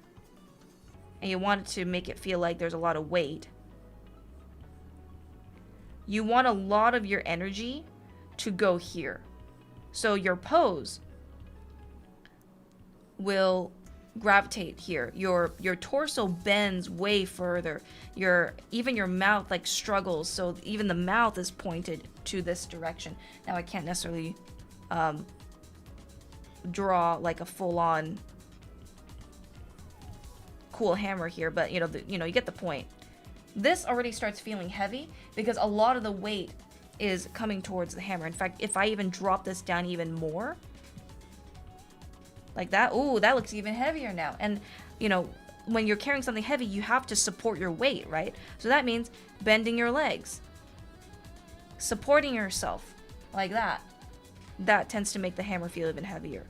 and you want it to make it feel like there's a lot of weight, you want a lot of your energy to go here. So your pose will gravitate here. Your torso bends way further. Even your mouth like struggles, so even the mouth is pointed to this direction. Now I can't necessarily draw like a full-on cool hammer here, but you get the point. This already starts feeling heavy because a lot of the weight is coming towards the hammer. In fact, if I even drop this down even more, like that, ooh, that looks even heavier now. And when you're carrying something heavy, you have to support your weight, right? So that means bending your legs, supporting yourself like that. That tends to make the hammer feel even heavier.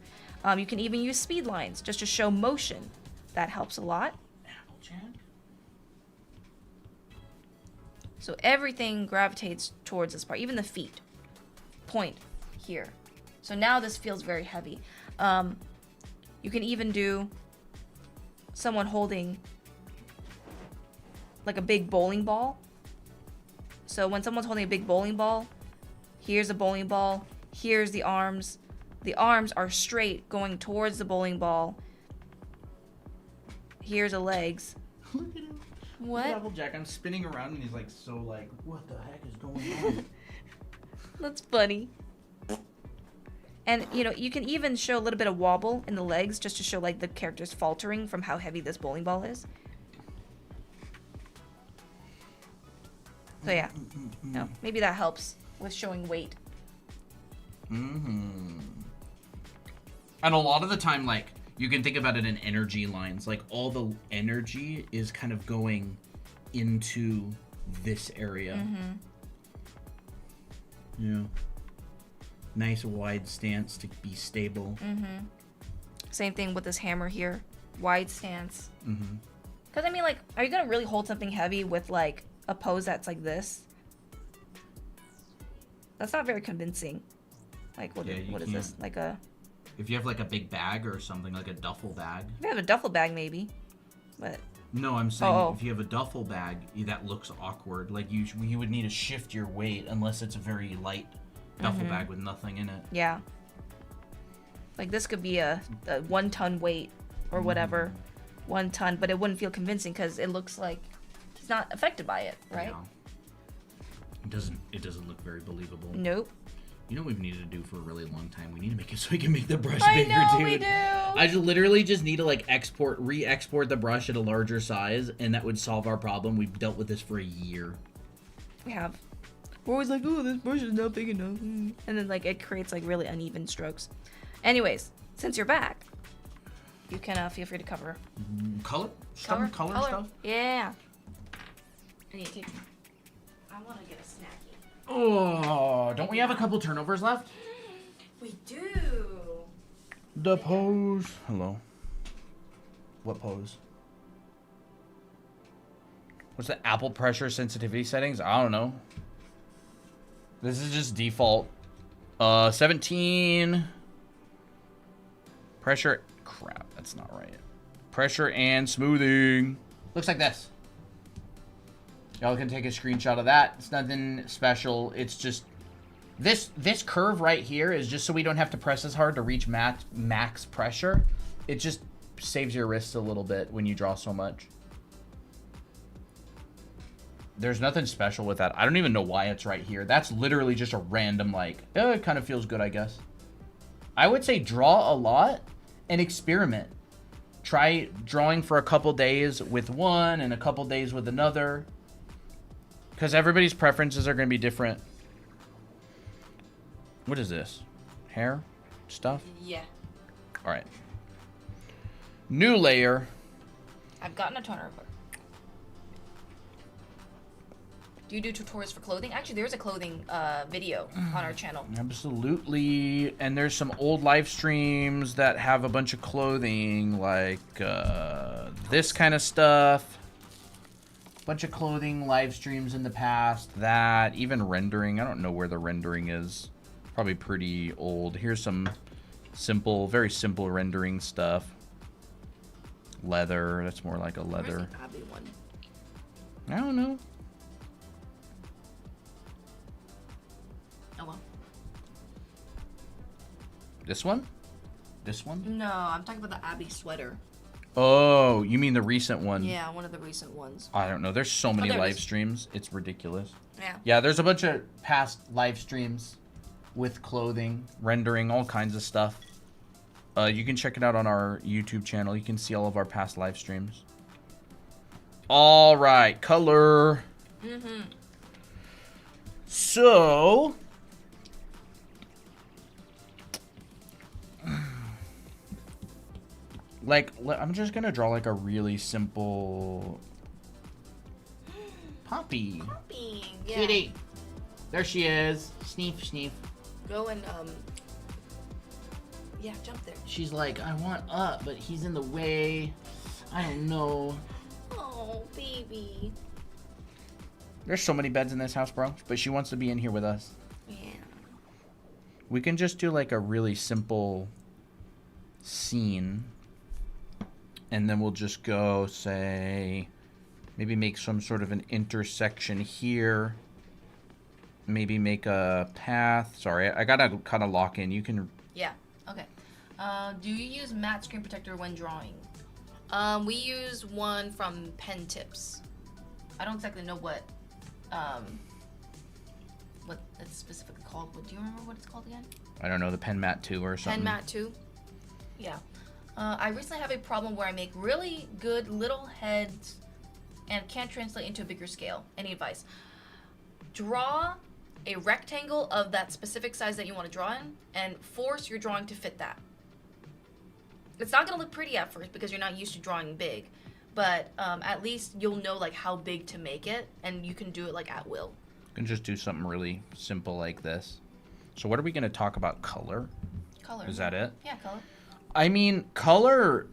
You can even use speed lines just to show motion. That helps a lot. Applejack? So everything gravitates towards this part, even the feet point here. So now this feels very heavy. You can even do someone holding like a big bowling ball. So when someone's holding a big bowling ball, here's a bowling ball, here's the arms. The arms are straight going towards the bowling ball. Here's the legs. Look at him. What? Look at Applejack. I'm spinning around and he's like, so like, what the heck is going on? That's funny. And, you know, you can even show a little bit of wobble in the legs just to show, like, the character's faltering from how heavy this bowling ball is. So, yeah. No, maybe that helps with showing weight. And a lot of the time, like, you can think about it in energy lines. Like, all the energy is kind of going into this area. Yeah. Nice wide stance to be stable. Same thing with this hammer here. Wide stance. Because, I mean, like, are you going to really hold something heavy with, like, a pose that's like this? That's not very convincing. Like, what is this? Like a... If you have, like, a big bag or something, like a duffel bag. If you have a duffel bag, maybe. But... No, I'm saying if you have a duffel bag, that looks awkward. Like, you would need to shift your weight unless it's a very light duffel bag with nothing in it. Yeah. Like, this could be a 1 ton weight or whatever. 1 ton, but it wouldn't feel convincing because it looks like he's not affected by it, right? Yeah. It doesn't look very believable. Nope. You know what we've needed to do for a really long time? We need to make it so we can make the brush I bigger, know, dude. we do. I literally just need to, like, re-export the brush at a larger size, and that would solve our problem. We've dealt with this for a year. We have. We're always like, oh, this brush is not big enough. And then, like, it creates, like, really uneven strokes. Anyways, since you're back, you can feel free to cover. Color stuff? Yeah. I need to take... I want to get a snacky. Oh, don't we have a couple turnovers left? We do. The pose. Hello. What pose? What's the Apple pressure sensitivity settings? I don't know. This is just default. 17. Pressure. Crap, that's not right. Pressure and smoothing. Looks like this. Y'all can take a screenshot of that. It's nothing special. It's just this curve right here is just so we don't have to press as hard to reach max pressure. It just saves your wrists a little bit when you draw so much. There's nothing special with that. I don't even know why it's right here. That's literally just a random, like, it kind of feels good, I guess. I would say draw a lot and experiment. Try drawing for a couple days with one and a couple days with another. Because everybody's preferences are going to be different. What is this? Hair stuff? Yeah. All right. New layer. I've gotten a toner book. Do you do tutorials for clothing? Actually, there's a clothing video on our channel. Absolutely. And there's some old live streams that have a bunch of clothing, like this kind of stuff. Bunch of clothing live streams in the past. That, even rendering. I don't know where the rendering is. Probably pretty old. Here's some simple, very simple rendering stuff. Leather. That's more like a leather. Where's the Abby one? I don't know. Oh well. This one? This one? No, I'm talking about the Abby sweater. Oh, you mean the recent one? Yeah, one of the recent ones. I don't know. There's so many there it live is. streams. It's ridiculous. Yeah. Yeah, there's a bunch of past live streams with clothing, rendering, all kinds of stuff. You can check it out on our YouTube channel. You can see all of our past live streams. All right, color. So, like, I'm just gonna draw like a really simple Poppy. Popping, yeah. Kitty. There she is. Sneef, sneef. Go and yeah, jump there. She's like, I want up, but he's in the way. I don't know. Oh, baby. There's so many beds in this house, bro. But she wants to be in here with us. Yeah. We can just do like a really simple scene. And then we'll just go, say, maybe make some sort of an intersection here. Maybe make a path. Sorry, I gotta kind of lock in. You can... Yeah, okay. Do you use matte screen protector when drawing? We use one from Pen Tips. I don't exactly know what it's specifically called. Do you remember what it's called again? I don't know, the pen mat 2 or something. Pen mat 2? Yeah. I recently have a problem where I make really good little heads and can't translate into a bigger scale. Any advice? Draw a rectangle of that specific size that you want to draw in and force your drawing to fit that. It's not going to look pretty at first because you're not used to drawing big, but at least you'll know like how big to make it, and you can do it like at will. You can just do something really simple like this. So what are we going to talk about? Color? Color. Is that it? Yeah, color. I mean, color,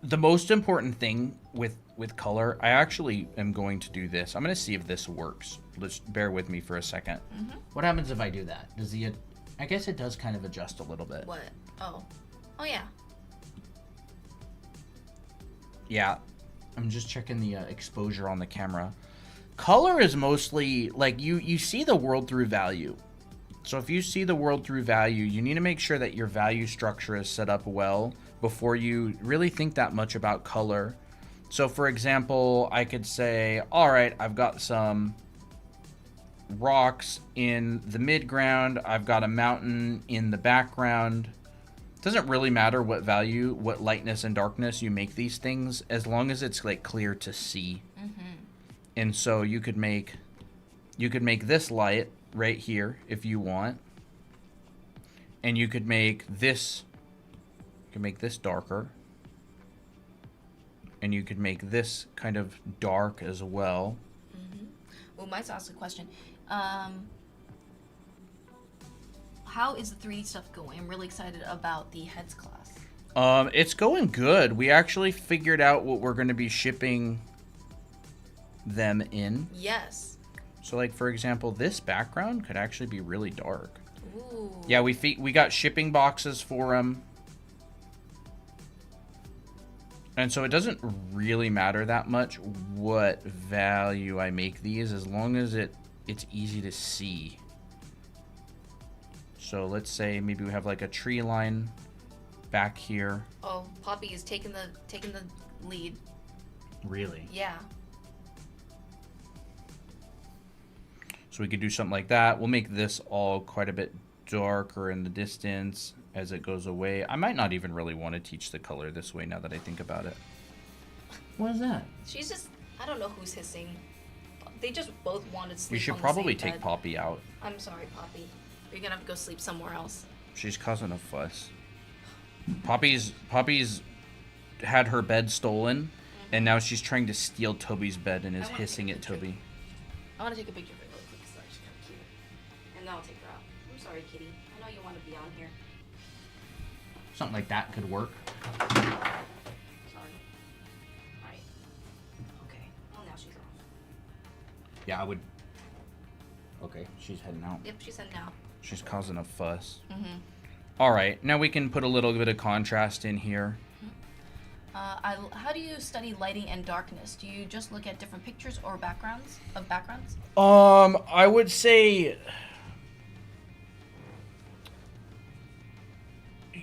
the most important thing with color, I actually am going to do this. I'm going to see if this works. Let's bear with me for a second. Mm-hmm. What happens if I do that? Does the, I guess it does kind of adjust a little bit. What? Oh. Oh, yeah. Yeah. I'm just checking the exposure on the camera. Color is mostly, like, you see the world through value. So if you see the world through value, you need to make sure that your value structure is set up well before you really think that much about color. So for example, I could say, all right, I've got some rocks in the midground. I've got a mountain in the background. It doesn't really matter what value, what lightness and darkness you make these things, as long as it's like clear to see. Mm-hmm. And so you could make this light right here if you want, and you could make this darker, and you could make this kind of dark as well. Mm-hmm. Well, might ask a question. How is the 3D stuff going? I'm really excited about the heads class. It's going good. We actually figured out what we're going to be shipping them in. Yes. So, like, for example, this background could actually be really dark. Ooh. Yeah, we got shipping boxes for them. And so it doesn't really matter that much what value I make these, as long as it's easy to see. So let's say maybe we have like a tree line back here. Oh, Poppy is taking the lead. Really? Yeah. So we could do something like that. We'll make this all quite a bit darker in the distance as it goes away. I might not even really want to teach the color this way now that I think about it. What is that? She's just, I don't know who's hissing. They just both wanted to sleep. We should on probably the same take bed. Poppy out. I'm sorry, Poppy. You're gonna have to go sleep somewhere else. She's causing a fuss. Poppy's had her bed stolen, and now she's trying to steal Toby's bed and is hissing at Toby. I want to take a picture of it really quick because she's kind of cute. And then I'll take her out. I'm sorry, kitty. I know you want to be on here. Something like that could work. Sorry. Alright. Okay. Well, now she's off. Yeah, I would. Okay, she's heading out. Yep, she's heading out. She's causing a fuss. Mm-hmm. All right, now we can put a little bit of contrast in here. How do you study lighting and darkness? Do you just look at different pictures or backgrounds? I would say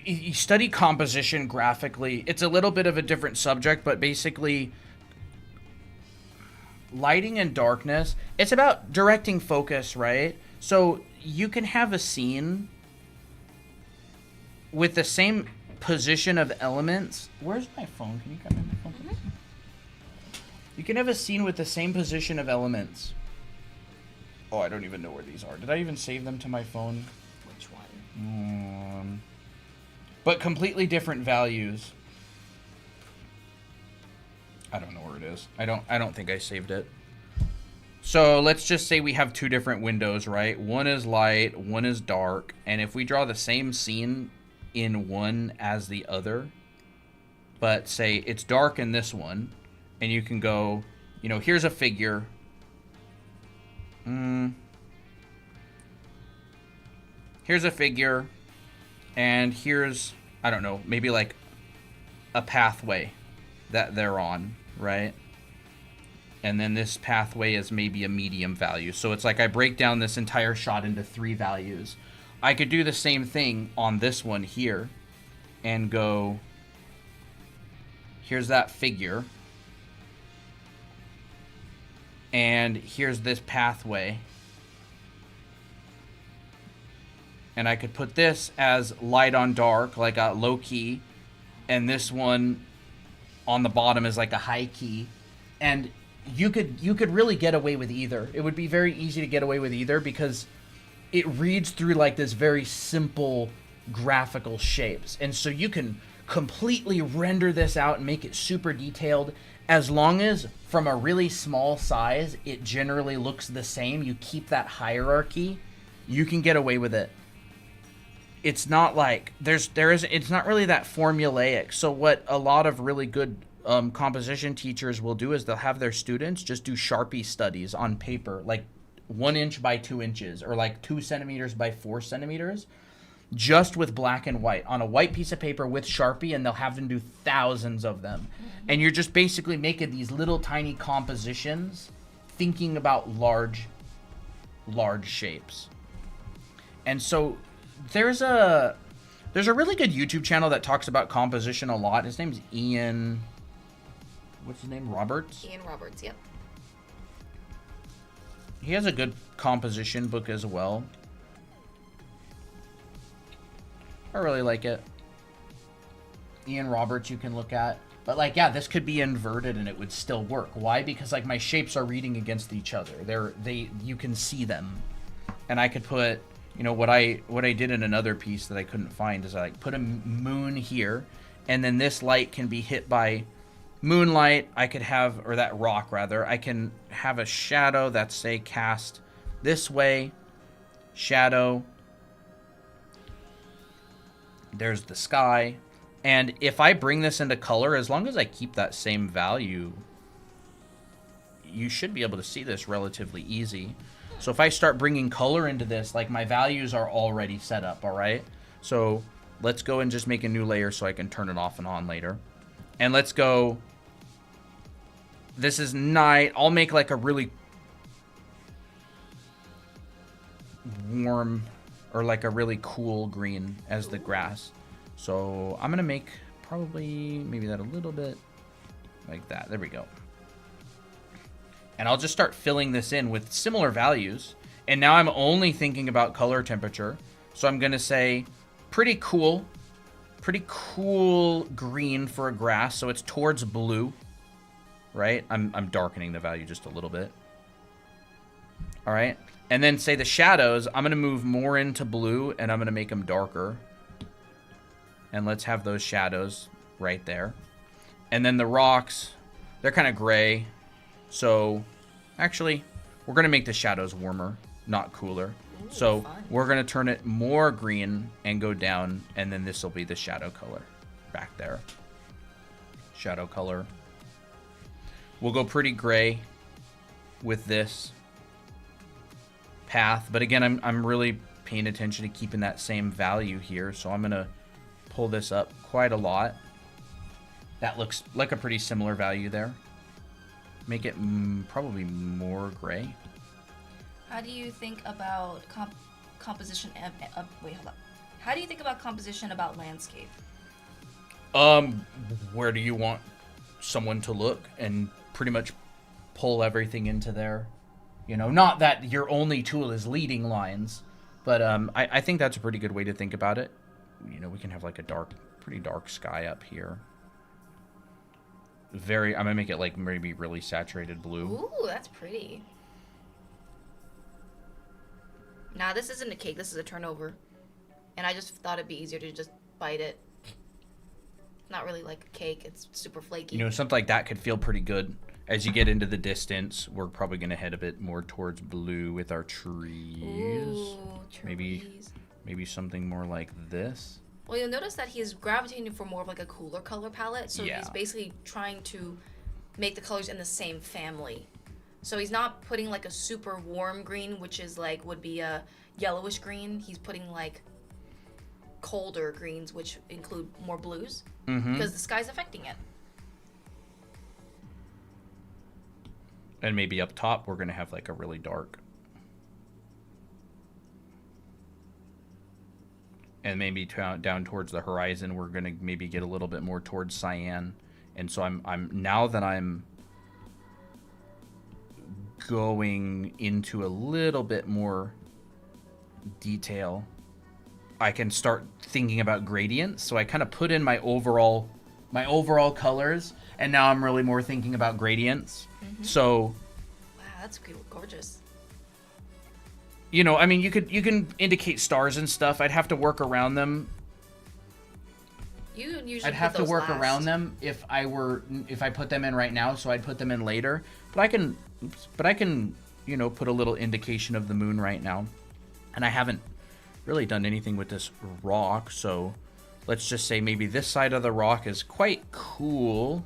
you study composition graphically. It's a little bit of a different subject, but basically lighting and darkness, it's about directing focus, right? So you can have a scene with the same position of elements. Where's my phone? Can you grab my phone? Mm-hmm. You can have a scene with the same position of elements. Oh, I don't even know where these are. Did I even save them to my phone? Which one? But completely different values. I don't know where it is. I don't think I saved it. So let's just say we have two different windows, right? One is light, one is dark, and if we draw the same scene in one as the other, but say it's dark in this one, and you can go, here's a figure. Here's a figure, and here's, I don't know, maybe like a pathway that they're on, right? And then this pathway is maybe a medium value. So it's like I break down this entire shot into 3 values. I could do the same thing on this one here and go, here's that figure, and here's this pathway, And I could put this as light on dark, like a low key. And this one on the bottom is like a high key. And you could really get away with either. It would be very easy to get away with either because it reads through like this very simple graphical shapes. And so you can completely render this out and make it super detailed. As long as from a really small size, it generally looks the same. You keep that hierarchy, you can get away with it. It's not like it's not really that formulaic. So what a lot of really good composition teachers will do is they'll have their students just do Sharpie studies on paper, like 1 inch by 2 inches or like 2 centimeters by 4 centimeters, just with black and white on a white piece of paper with Sharpie, and they'll have them do thousands of them. And you're just basically making these little tiny compositions, thinking about large shapes. And so there's a really good YouTube channel that talks about composition a lot. His name's Ian, what's his name? Roberts? Ian Roberts, yep. He has a good composition book as well. I really like it. Ian Roberts you can look at. But like, yeah, this could be inverted and it would still work. Why? Because like my shapes are reading against each other. You can see them. And I could put, you know, what I did in another piece that I couldn't find is I like put a moon here, and then this light can be hit by moonlight. I could have, or that rock rather, I can have a shadow that's say cast this way, shadow. There's the sky. And if I bring this into color, as long as I keep that same value, you should be able to see this relatively easy. So if I start bringing color into this, like my values are already set up, all right? So let's go and just make a new layer so I can turn it off and on later. And let's go, this is night. I'll make like a really warm or like a really cool green as the grass. So I'm gonna make probably maybe that a little bit like that. There we go. And I'll just start filling this in with similar values. And now I'm only thinking about color temperature. So I'm gonna say pretty cool green for a grass. So it's towards blue, right? I'm darkening the value just a little bit. All right. And then say the shadows, I'm gonna move more into blue and I'm gonna make them darker. And let's have those shadows right there. And then the rocks, they're kind of gray. So actually, we're going to make the shadows warmer, not cooler. Ooh, so fun. We're going to turn it more green and go down. And then this will be the shadow color back there. Shadow color. We'll go pretty gray with this path. But again, I'm really paying attention to keeping that same value here. So I'm going to pull this up quite a lot. That looks like a pretty similar value there. Make it probably more gray. How do you think about composition? Wait, hold on. How do you think about composition about landscape? Where do you want someone to look and pretty much pull everything into there? You know, not that your only tool is leading lines, but I think that's a pretty good way to think about it. You know, we can have like a pretty dark sky up here. I'm gonna make it like maybe really saturated blue. Ooh, that's pretty. Nah, this isn't a cake. This is a turnover. And I just thought it'd be easier to just bite it. Not really like a cake. It's super flaky. You know, something like that could feel pretty good. As you get into the distance, we're probably gonna head a bit more towards blue with our trees. Ooh, trees. Maybe something more like this. Well, you'll notice that he's gravitating for more of like a cooler color palette. So Yeah. he's basically trying to make the colors in the same family. So he's not putting like a super warm green, which is like would be a yellowish green. He's putting like colder greens, which include more blues, because the sky's affecting it. And maybe up top, we're gonna have like a really dark. And maybe down towards the horizon, we're gonna maybe get a little bit more towards cyan. And so I'm now that I'm going into a little bit more detail, I can start thinking about gradients. So I kind of put in my overall colors, and now I'm really more thinking about gradients. So, Wow, that's gorgeous. you know, I mean, you can indicate stars and stuff. I'd have to work around them. You usually I'd have put to those work last. around them if I put them in right now, so I'd put them in later. But I can, you know, put a little indication of the moon right now. And I haven't really done anything with this rock, so let's just say maybe this side of the rock is quite cool.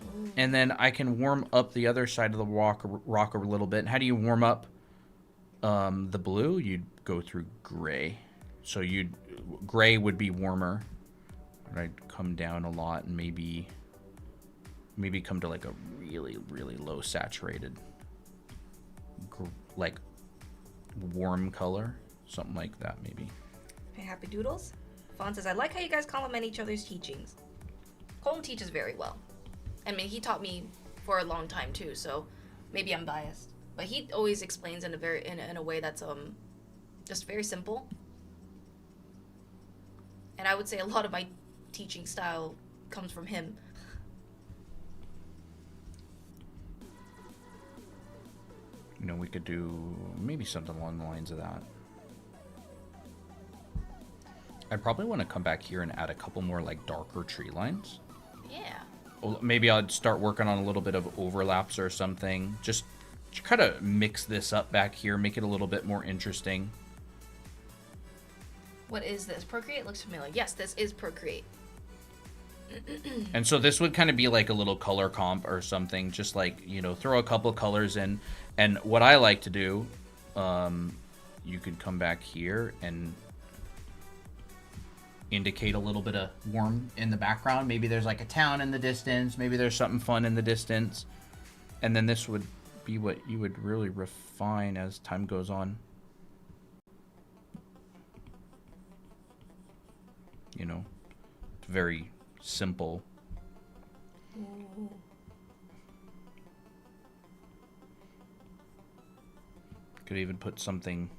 Ooh. And then I can warm up the other side of the rock a little bit. And how do you warm up the blue? You'd go through gray. So gray would be warmer. And I'd come down a lot and maybe come to like a really, really low saturated, like warm color, something like that maybe. Hey, Happy Doodles. Fawn says, I like how you guys compliment each other's teachings. Colton teaches very well. I mean, he taught me for a long time too, so maybe I'm biased. But he always explains in a way that's just very simple. And I would say a lot of my teaching style comes from him. You know, we could do maybe something along the lines of that. I'd probably want to come back here and add a couple more like darker tree lines. Yeah. Well, maybe I'd start working on a little bit of overlaps or something. Just kind of mix this up back here, make it a little bit more interesting. What is this? Procreate looks familiar. Yes, this is Procreate. And so this would kind of be like a little color comp or something, just like, you know, throw a couple colors in. And what I like to do, you could come back here and indicate a little bit of warm in the background. Maybe there's like a town in the distance. Maybe there's something fun in the distance. And then this would be what you would really refine as time goes on. You know, it's very simple. Ooh. Could even put something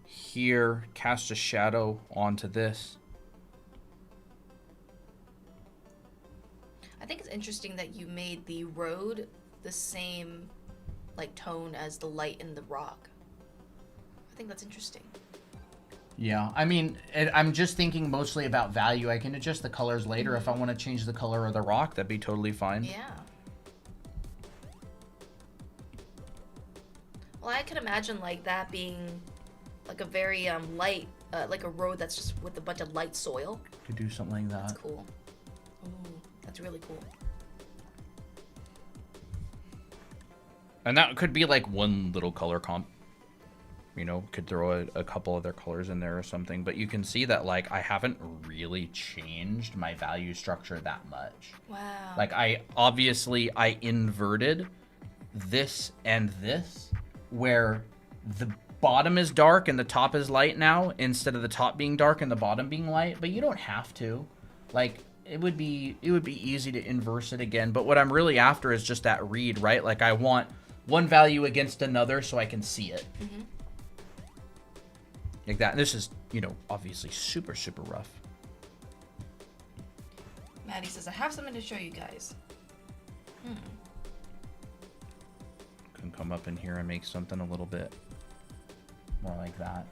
here, cast a shadow onto this. I think it's interesting that you made the road the same like tone as the light in the rock. I think that's interesting. Yeah, I mean, I'm just thinking mostly about value. I can adjust the colors later. If I want to change the color of the rock, that'd be totally fine. Yeah. Well, I could imagine like that being like a very light, like a road that's just with a bunch of light soil. Could do something like that. That's cool. Ooh, that's really cool. And that could be like one little color comp. You know, could throw a couple other colors in there or something. But you can see that, like, I haven't really changed my value structure that much. Wow. Like, I inverted this and this, where the bottom is dark and the top is light now, instead of the top being dark and the bottom being light. But you don't have to. Like, it would be easy to inverse it again. But what I'm really after is just that read, right? Like, I want one value against another so I can see it. Mm-hmm. Like that. And this is, you know, obviously super, super rough. Maddie says, I have something to show you guys. Can come up in here and make something a little bit more like that.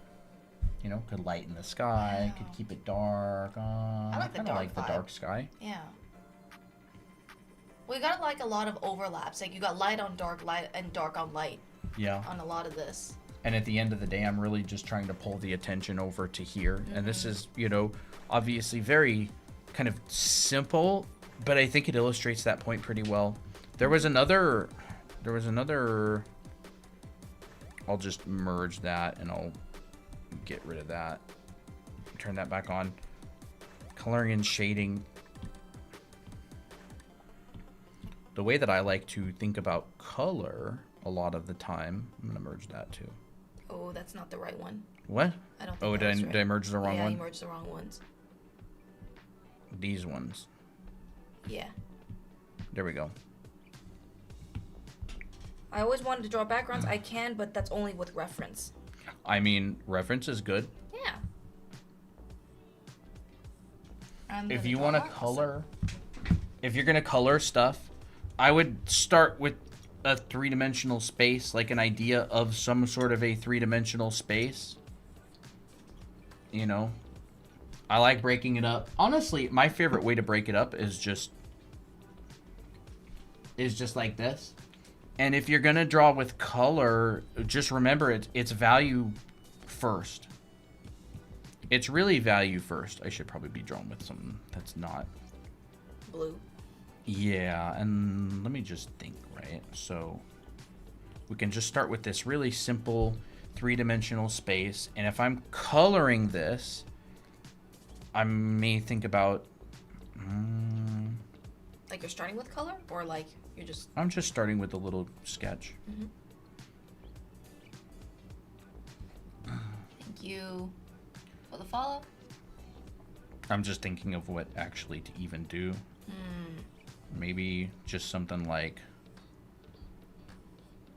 You know, could lighten the sky, Wow. could keep it dark. I like the kind of dark like the vibe. dark sky. Yeah. We got like a lot of overlaps. Like you got light on dark, light and dark on light Yeah. on a lot of this. And at the end of the day, I'm really just trying to pull the attention over to here. And this is, you know, obviously very kind of simple, but I think it illustrates that point pretty well. There was another, I'll just merge that and I'll get rid of that. Turn that back on. Coloring and shading. The way that I like to think about color a lot of the time, I'm going to merge that too. Oh, that's not the right one. What? I don't think Oh, that was right. did I merge the wrong Yeah, one? you merged the wrong ones. These ones. Yeah. There we go. I always wanted to draw backgrounds. I can, but that's only with reference. I mean, reference is good. Yeah. If you want to color, if you're going to color stuff, I would start with a three-dimensional space, like an idea of some sort of a three-dimensional space. You know, I like breaking it up. Honestly, my favorite way to break it up is just like this. And if you're going to draw with color, just remember it's value first. It's really value first. I should probably be drawing with something that's not blue. Yeah, and let me just think, right? So we can just start with this really simple three-dimensional space. And if I'm coloring this, I may think about... Like you're starting with color? Or like you're just... I'm just starting with a little sketch. Mm-hmm. Thank you for the follow. I'm just thinking of what actually to even do. Maybe just something like...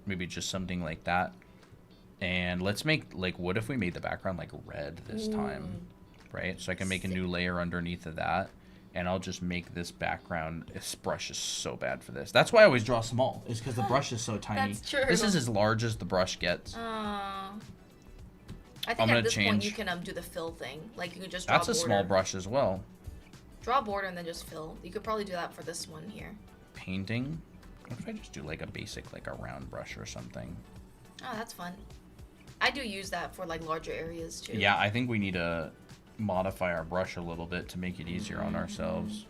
Maybe just something like that. And let's make, like, what if we made the background, like, red this time? Right? So I can make a new layer underneath of that. And I'll just make this background... This brush is so bad for this. That's why I always draw small. Is because the brush is so tiny. That's true. This is as large as the brush gets. I think at this point you can do the fill thing. Like, you can just draw That's a small brush as well. Draw a border and then just fill. You could probably do that for this one here. Painting? What if I just do like a basic, like a round brush or something? Oh, that's fun. I do use that for like larger areas too. Yeah, I think we need to modify our brush a little bit to make it easier on ourselves.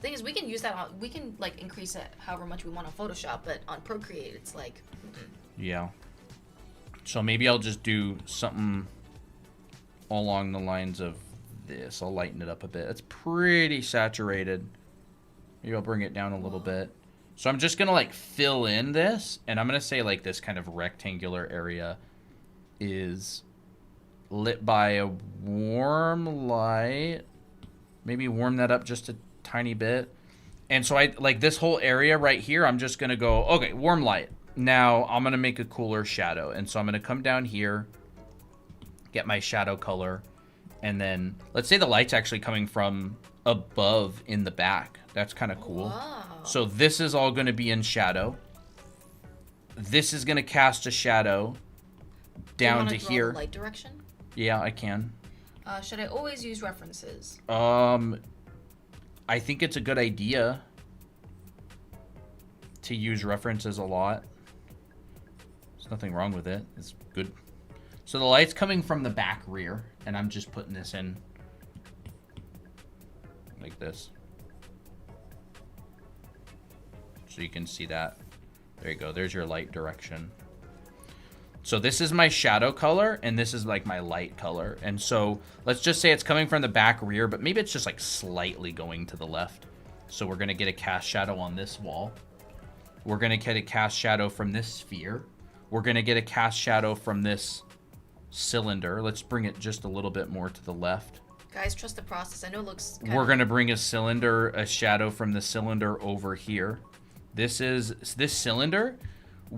The thing is, we can use that on, we can like increase it however much we want on Photoshop, but on Procreate it's like... Yeah. So maybe I'll just do something along the lines of this. I'll lighten it up a bit. It's pretty saturated. Maybe I'll bring it down a little bit. So I'm just going to like fill in this, and I'm going to say like this kind of rectangular area is lit by a warm light. Maybe warm that up just a tiny bit. And so I like this whole area right here, I'm just going to go, okay, warm light. Now I'm going to make a cooler shadow. And so I'm going to come down here, get my shadow color. And then let's say the light's actually coming from above in the back. That's kind of cool. Wow. So this is all going to be in shadow. This is going to cast a shadow down to here. The light direction? Yeah, I can. Should I always use references? I think it's a good idea to use references a lot. There's nothing wrong with it. It's good. So the light's coming from the back rear, and I'm just putting this in like this. So you can see that. There you go. There's your light direction. So this is my shadow color, and this is like my light color. And so let's just say it's coming from the back rear, but maybe it's just like slightly going to the left. So we're going to get a cast shadow on this wall. We're going to get a cast shadow from this sphere. We're going to get a cast shadow from this cylinder. Let's bring it just a little bit more to the left. Guys, trust the process. I know it looks We're going to bring a shadow from the cylinder over here. This cylinder.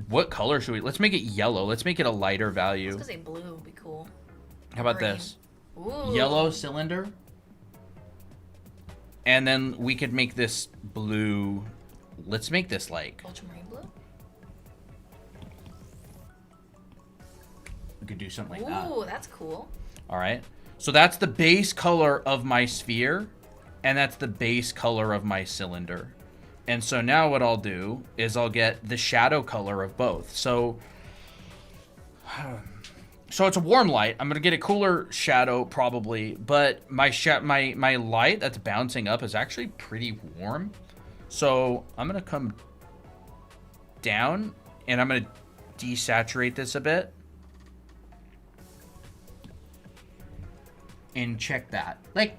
What color should we? Let's make it yellow. Let's make it a lighter value. I was gonna say blue would be cool. How about Green. this? Ooh. Yellow cylinder. And then we could make this blue. Let's make this like... Ultramarine blue? We could do something like that. Ooh, that's cool. All right. So that's the base color of my sphere. And that's the base color of my cylinder. And so now what I'll do is I'll get the shadow color of both. So it's a warm light. I'm going to get a cooler shadow probably, but my light that's bouncing up is actually pretty warm. So I'm going to come down and I'm going to desaturate this a bit. And check that. Like,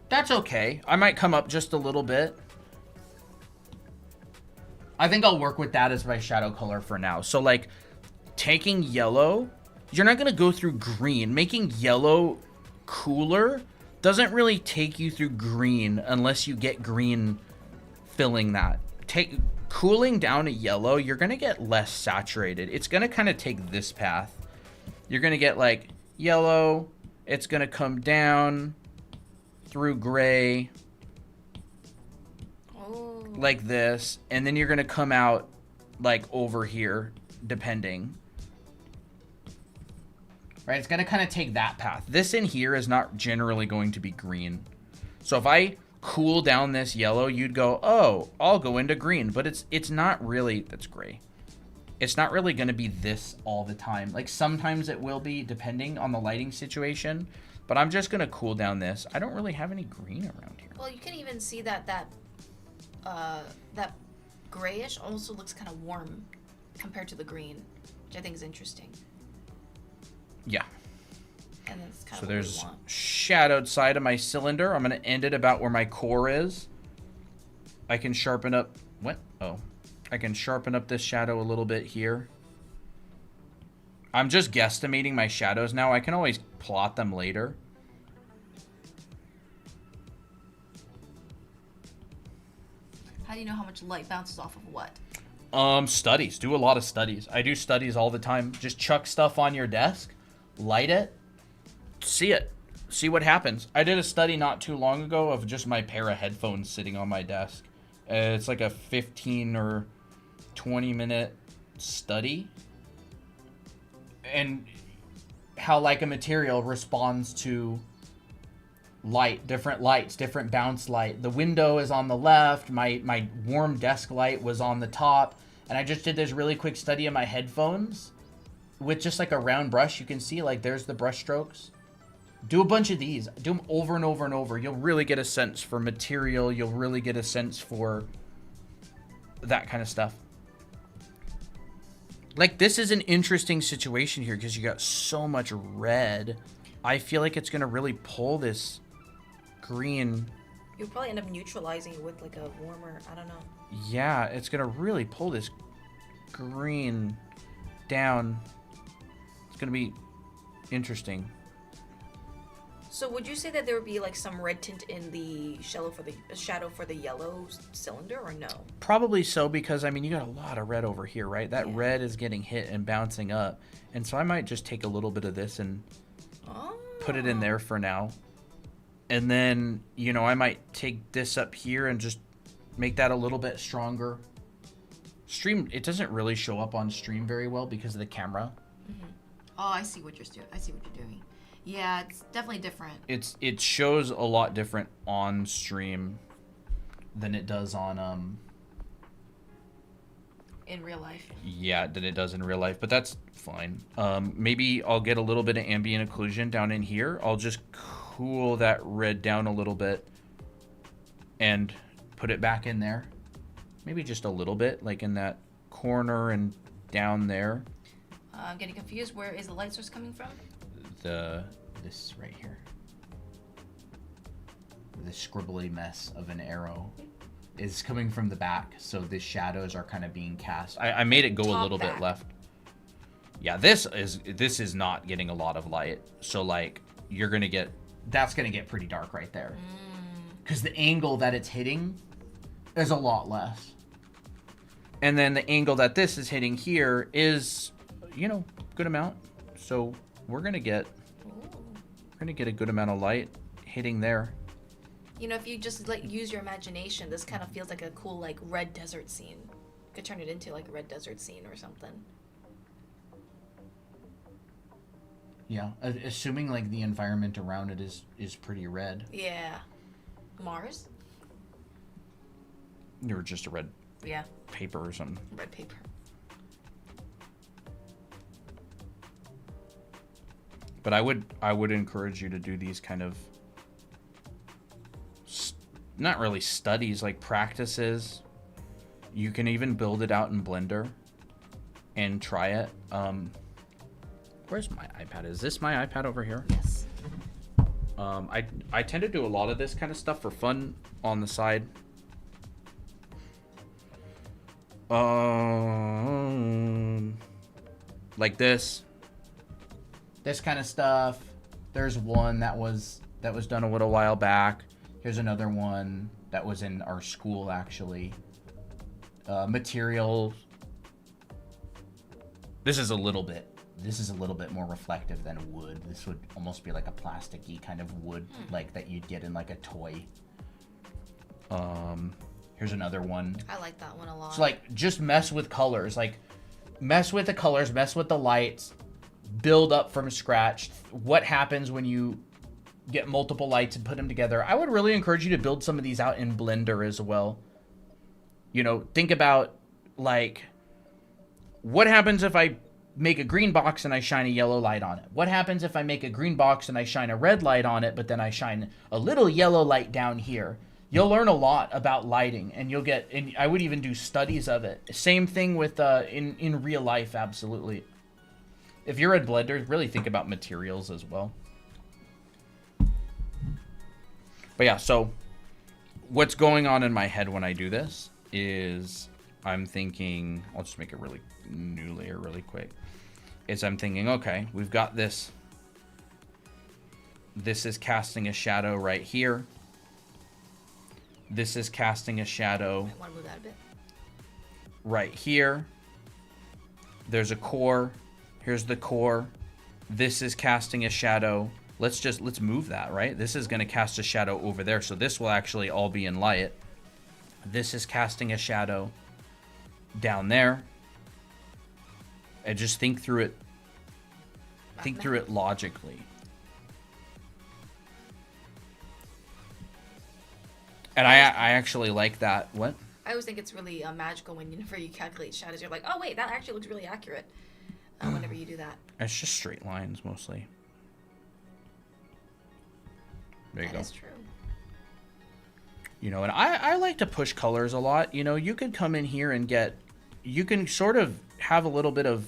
that's okay. I might come up just a little bit. I think I'll work with that as my shadow color for now. So like taking yellow, you're not going to go through green. Making yellow cooler doesn't really take you through green unless you get green filling that. Cooling down a yellow, you're going to get less saturated. It's going to kind of take this path. you're going to get like yellow. It's going to come down through gray Oh. like this. And then you're going to come out like over here, depending. Right? It's going to kind of take that path. This in here is not generally going to be green. So if I cool down this yellow, you'd go, oh, I'll go into green. But it's not really, that's gray. It's not really going to be this all the time. Like sometimes it will be depending on the lighting situation, but I'm just going to cool down this. I don't really have any green around here. Well, you can even see that grayish also looks kind of warm compared to the green, which I think is interesting. Yeah. And that's kind So of there's what we want. shadowed side of my cylinder. I'm going to end it about where my core is. I can sharpen up, what? Oh. I can sharpen up this shadow a little bit here. I'm just guesstimating my shadows now. I can always plot them later. How do you know how much light bounces off of what? Studies. Do a lot of studies. I do studies all the time. Just chuck stuff on your desk, light it, see it. See what happens. I did a study not too long ago of just my pair of headphones sitting on my desk. It's like a 15 or 20-minute study, and how like a material responds to light, different lights, different bounce light. The window is on the left, my warm desk light was on the top, and I just did this really quick study of my headphones with just like a round brush. You can see like there's the brush strokes. Do a bunch of these. Do them over and over and over. You'll really get a sense for material. You'll really get a sense for that kind of stuff. Like, this is an interesting situation here because you got so much red. I feel like it's going to really pull this green. You'll probably end up neutralizing it with like a warmer, I don't know. Yeah, it's going to really pull this green down. It's going to be interesting. So would you say that there would be like some red tint in the shadow for the yellow cylinder, or no? Probably so, because I mean you got a lot of red over here, right? That Yeah. red is getting hit and bouncing up, and so I might just take a little bit of this and put it in there for now, and then I might take this up here and just make that a little bit stronger. Stream, it doesn't really show up on stream very well because of the camera. Mm-hmm. Oh, I see what you're doing. I see what you're doing. Yeah, it's definitely different. It shows a lot different on stream than it does on In real life. yeah, than it does in real life, but that's fine. Maybe I'll get a little bit of ambient occlusion down in here. I'll just cool that red down a little bit and put it back in there. Maybe just a little bit, like in that corner and down there. I'm getting confused. Where is the light source coming from? This right here. The scribbly mess of an arrow is coming from the back, so the shadows are kind of being cast. I made it go a little bit left. Yeah, this is not getting a lot of light, so like that's gonna get pretty dark right there, because the angle that it's hitting is a lot less, and then the angle that this is hitting here is good amount. So we're gonna get a good amount of light hitting there. If you just use your imagination, this kind of feels like a cool like red desert scene. You could turn it into like a red desert scene or something. Yeah, assuming like the environment around it is pretty red. Yeah. Mars? Or just a red Yeah. paper or something. Red paper. But I would encourage you to do these kind of not really studies, like practices. You can even build it out in Blender and try it. Where's my iPad? Is this my iPad over here? Yes. I tend to do a lot of this kind of stuff for fun on the side. Like this kind of stuff. There's one that was done a little while back. Here's another one that was in our school, actually. Materials. This is a little bit more reflective than wood. This would almost be like a plasticky kind of wood, like that you'd get in like a toy. Here's another one. I like that one a lot. So like, just mess with colors. Like, mess with the colors, mess with the lights, build up from scratch. What happens when you get multiple lights and put them together? I would really encourage you to build some of these out in Blender as well. You know, think about, like, what happens if I make a green box and I shine a yellow light on it? What happens if I make a green box and I shine a red light on it, but then I shine a little yellow light down here? You'll learn a lot about lighting, and you'll get, and I would even do studies of it. Same thing with in real life, absolutely. If you're at Blender, really think about materials as well. But yeah, so what's going on in my head when I do this is I'm thinking, I'll just make a really new layer really quick. Is I'm thinking, okay, we've got this. This is casting a shadow right here. This is casting a shadow I want to move that a bit. right here. There's a core. Here's the core. This is casting a shadow. Let's move that, right? This is going to cast a shadow over there. So this will actually all be in light. This is casting a shadow down there. And just think through it. Think through it logically. And I actually like that. What? I always think it's really magical whenever you calculate shadows. You're like, oh wait, that actually looks really accurate. Whenever you do that. It's just straight lines mostly. There you go. That is true. You know, and I like to push colors a lot. You know, you could come in here and you can sort of have a little bit of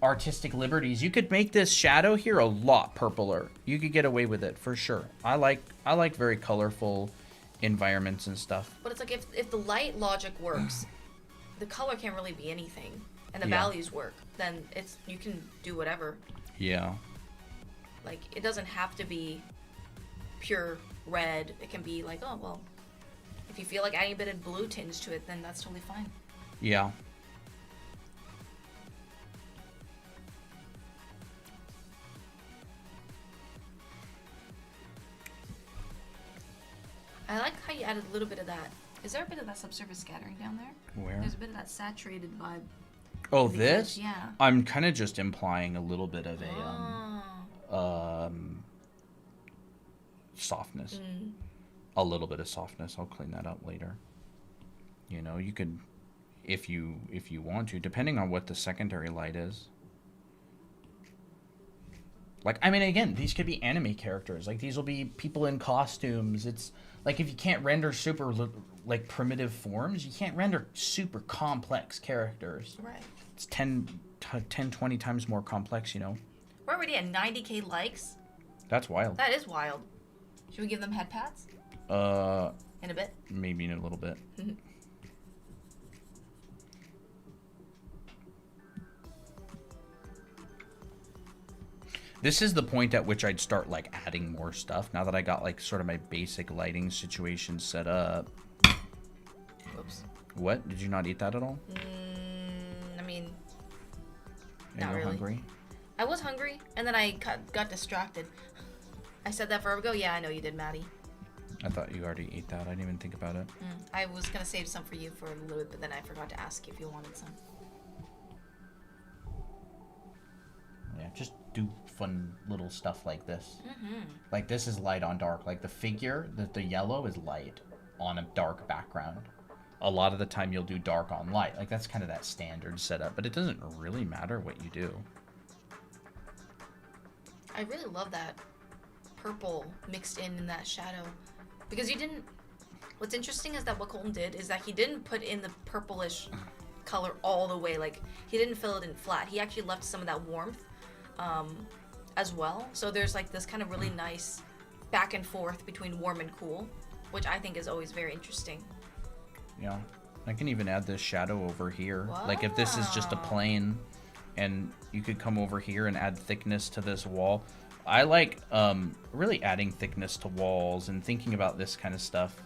artistic liberties. You could make this shadow here a lot purpler. You could get away with it for sure. I like very colorful environments and stuff. But it's like if the light logic works, the color can't really be anything, and the Yeah. values work, then you can do whatever. Yeah. Like, it doesn't have to be pure red. It can be like, oh well, if you feel like adding a bit of blue tinge to it, then that's totally fine. Yeah. I like how you added a little bit of that. Is there a bit of that subsurface scattering down there? Where? There's a bit of that saturated vibe. Oh, The this? edge, yeah. I'm kind of just implying a little bit of a Oh. softness. A little bit of softness. I'll clean that up later. You know, you could, if you want to, depending on what the secondary light is. Like, I mean, again, these could be anime characters. Like, these will be people in costumes. It's like, if you can't render super like primitive forms, you can't render super complex characters. Right. It's 10, 20 times more complex, you know. We're already at 90K likes. That's wild. That is wild. Should we give them head pats? In a bit? Maybe in a little bit. This is the point at which I'd start, like, adding more stuff. Now that I got, like, sort of my basic lighting situation set up. Whoops. What? Did you not eat that at all? I mean, Are not you really. hungry? I was hungry, and then I got distracted. I said that forever ago. Yeah, I know you did, Maddie. I thought you already ate that. I didn't even think about it. I was gonna save some for you for a little bit, but then I forgot to ask if you wanted some. Yeah, just do fun little stuff like this. Like, this is light on dark. Like, the figure, the yellow is light on a dark background. A lot of the time you'll do dark on light. Like, that's kind of that standard setup, but it doesn't really matter what you do. I really love that purple mixed in that shadow, because you didn't. What's interesting is that what Colton did is that he didn't put in the purplish color all the way. Like, he didn't fill it in flat. He actually left some of that warmth as well. So there's like this kind of really nice back and forth between warm and cool, which I think is always very interesting. Yeah. I can even add this shadow over here. Like, if this is just a Wow. plane, and you could come over here and add thickness to this wall. I like really adding thickness to walls and thinking about this kind of stuff.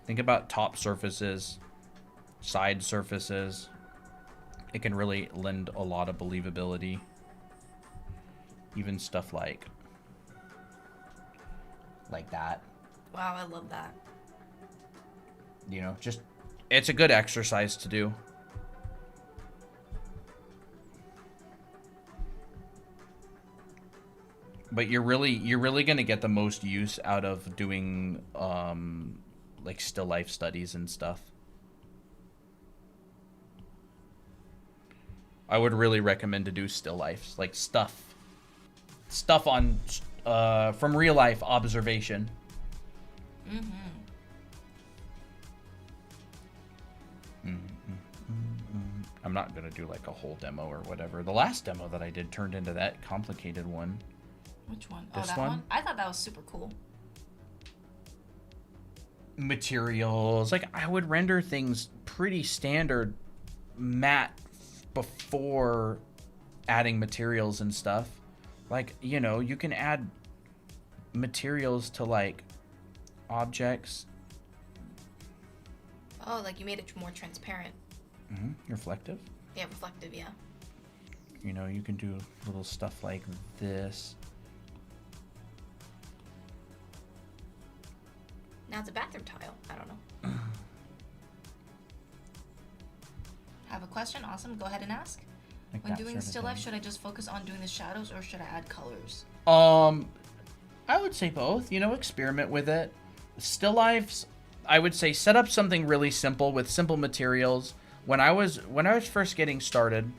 Think about top surfaces, side surfaces. it can really lend a lot of believability. Even stuff like that. Wow, I love that. You know, just it's a good exercise to do. But you're really gonna get the most use out of doing like still life studies and stuff. I would really recommend to do still lifes, like stuff on from real life observation. I'm not gonna do like a whole demo or whatever. The last demo that I did turned into that complicated one. Which one? This oh, that one? I thought that was super cool. Materials, like I would render things pretty standard matte before adding materials and stuff. Like, you know, you can add materials to like objects. Oh, like you made it more transparent. Reflective. Yeah, reflective, yeah. You know, you can do little stuff like this. Now it's a bathroom tile. I don't know. Have a question? Awesome. Go ahead and ask. Like When that doing sort of still life, thing. should I just focus on doing the shadows or should I add colors? I would say both. You know, experiment with it. Still lifes, I would say set up something really simple with simple materials. When I was first getting started,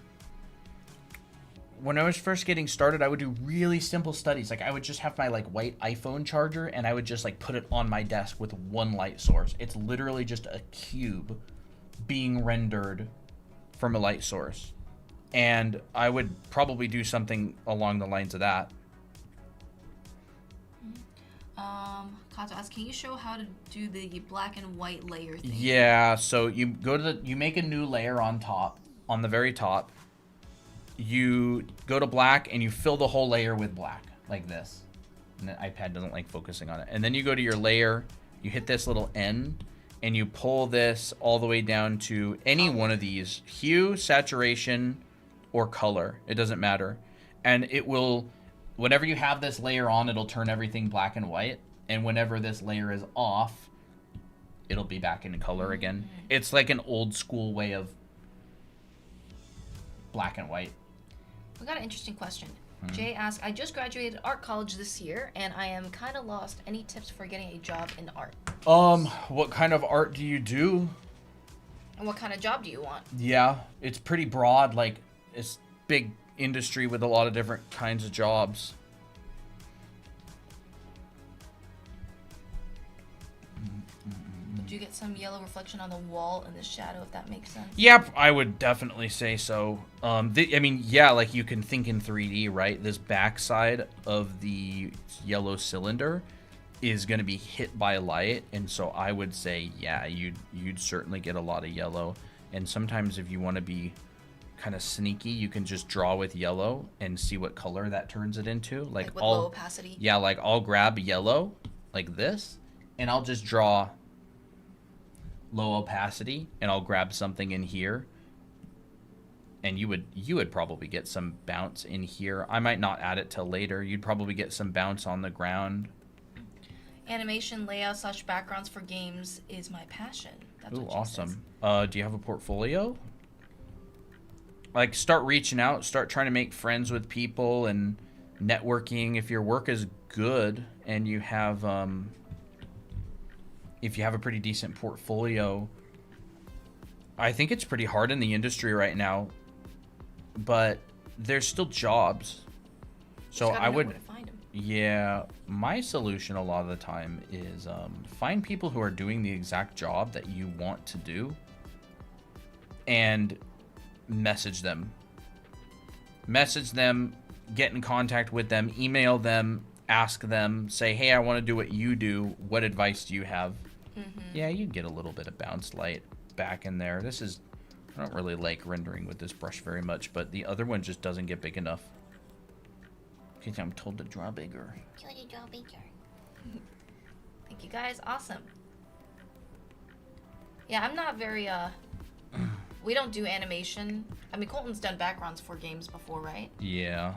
I would do really simple studies. Like I would just have my like white iPhone charger and I would just like put it on my desk with one light source. It's literally just a cube being rendered from a light source. And I would probably do something along the lines of that. Kato asks, can you show how to do the black and white layer thing? Yeah, so you make a new layer on top, on the very top. You go to black and you fill the whole layer with black, like this. And the iPad doesn't like focusing on it. And then you go to your layer, you hit this little N, and you pull this all the way down to any one of these. Hue, saturation, or color. It doesn't matter. And it will, whenever you have this layer on, it'll turn everything black and white. And whenever this layer is off, it'll be back in color again. It's like an old school way of black and white. We got an interesting question. Jay asked, I just graduated art college this year and I am kind of lost. Any tips for getting a job in art? What kind of art do you do? And what kind of job do you want? Yeah, it's pretty broad. Like, it's big industry with a lot of different kinds of jobs. Did you get some yellow reflection on the wall in the shadow, if that makes sense? Yeah, I would definitely say so. I mean, yeah, like you can think in 3D, right? This backside of the yellow cylinder is going to be hit by light, and so I would say, yeah, you'd certainly get a lot of yellow. And sometimes if you want to be kind of sneaky, you can just draw with yellow and see what color that turns it into. Like with low opacity? Yeah, like I'll grab yellow like this, and I'll just draw low opacity, and I'll grab something in here, and you would probably get some bounce in here. I might not add it till later. You'd probably get some bounce on the ground. Animation layout / backgrounds for games is my passion. That's Ooh, what she awesome. says. Do you have a portfolio? Like, start reaching out, start trying to make friends with people and networking. If your work is good and you have if you have a pretty decent portfolio, I think it's pretty hard in the industry right now, but there's still jobs. So Just gotta I know would, where to find 'em. yeah, my solution a lot of the time is find people who are doing the exact job that you want to do and message them. Get in contact with them, email them, ask them, say, hey, I want to do what you do. What advice do you have? Yeah, you'd get a little bit of bounce light back in there. I don't really like rendering with this brush very much, but the other one just doesn't get big enough. Because I'm told to draw bigger. Thank you guys. Awesome. Yeah, I'm not very We don't do animation. I mean, Colton's done backgrounds for games before, right? Yeah.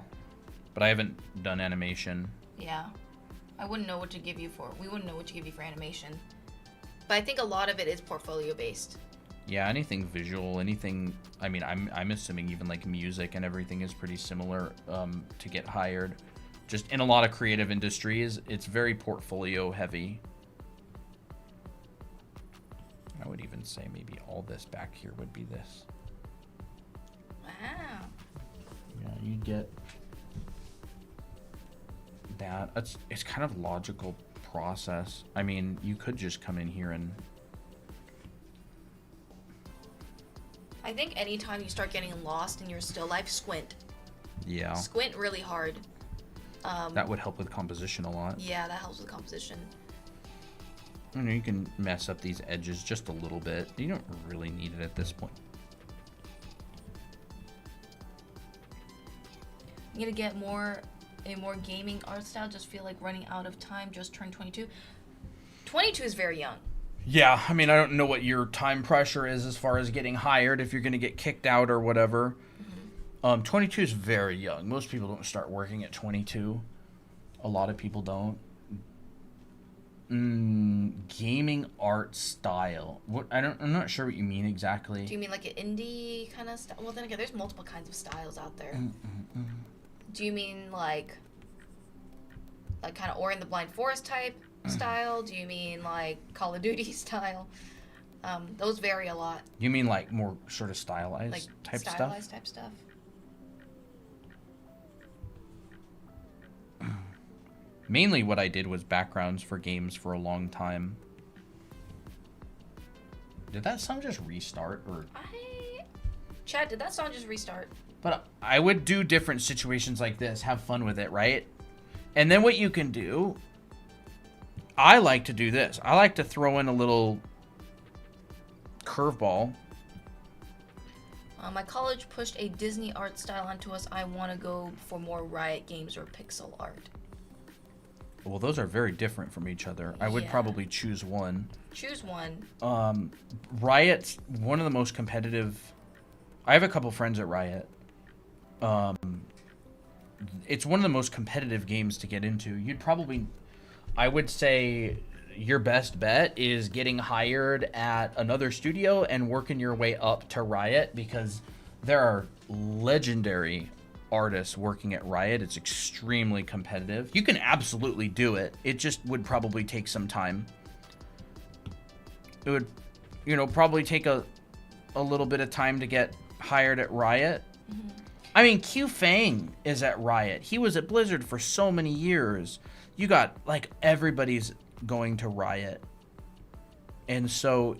But I haven't done animation. Yeah. I wouldn't know what to give you for. We wouldn't know what to give you for animation. But I think a lot of it is portfolio based. Yeah, anything visual, anything. I mean, I'm assuming even like music and everything is pretty similar to get hired. Just in a lot of creative industries, it's very portfolio heavy. I would even say maybe all this back here would be this. Wow. Yeah, you get that. It's kind of logical process. I mean, you could just come in here and. I think anytime you start getting lost in your still life, squint. Yeah. Squint really hard. That would help with composition a lot. Yeah, that helps with composition. I mean, you can mess up these edges just a little bit. You don't really need it at this point. I'm gonna get a more gaming art style. Just feel like running out of time. Just turned 22. 22 is very young. Yeah, I mean, I don't know what your time pressure is as far as getting hired, if you're going to get kicked out or whatever. 22 is very young. Most people don't start working at 22. A lot of people don't. Gaming art style. I'm not sure what you mean exactly. Do you mean like an indie kind of style? Well, then again, there's multiple kinds of styles out there. Do you mean like kind of Ori and the Blind Forest type style? Do you mean like Call of Duty style? Those vary a lot. You mean like more sort of stylized Like type stuff? stylized type stuff. Mainly what I did was backgrounds for games for a long time. Did that song just restart or? Chad, did that song just restart? But I would do different situations like this, have fun with it, right? And then what you can do, I like to do this. I like to throw in a little curveball. My college pushed a Disney art style onto us. I want to go for more Riot games or pixel art. Well, those are very different from each other. I would Yeah. probably choose one. Choose one. Riot's one of the most competitive. I have a couple friends at Riot. It's one of the most competitive games to get into. I would say your best bet is getting hired at another studio and working your way up to Riot, because there are legendary artists working at Riot. It's extremely competitive. You can absolutely do it. It just would probably take some time. It would, probably take a little bit of time to get hired at Riot. I mean, Q Fang is at Riot. He was at Blizzard for so many years. You got, everybody's going to Riot. And so,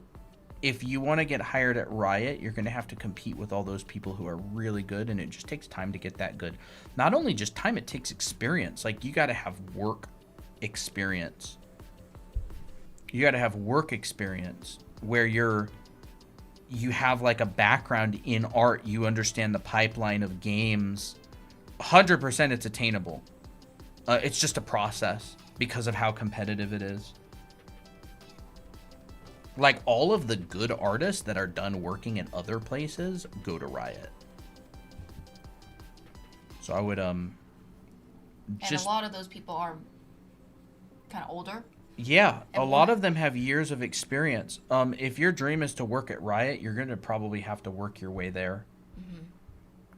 if you want to get hired at Riot, you're going to have to compete with all those people who are really good, and it just takes time to get that good. Not only just time, it takes experience. You got to have work experience. You got to have work experience where you have a background in art. You understand the pipeline of games. 100% it's attainable. It's just a process because of how competitive it is. All of the good artists that are done working in other places go to Riot. So I would And a lot of those people are kind of older. Yeah, And a lot of them have years of experience. If your dream is to work at Riot, you're going to probably have to work your way there.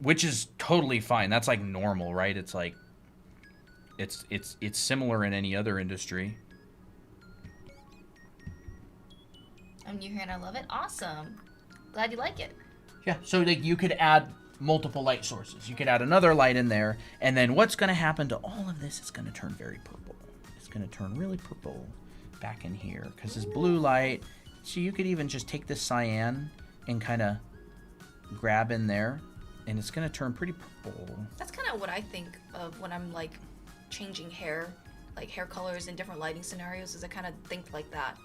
Which is totally fine. That's normal, right? It's it's similar in any other industry. I'm new here and I love it. Awesome. Glad you like it. Yeah, so you could add multiple light sources. You could add another light in there, and then what's going to happen to all of this is going to turn very purple. It's going to turn really purple back in here because this blue light. So you could even just take this cyan and kind of grab in there, and it's going to turn pretty purple. That's kind of what I think of when I'm changing hair, hair colors in different lighting scenarios, is I kind of think like that.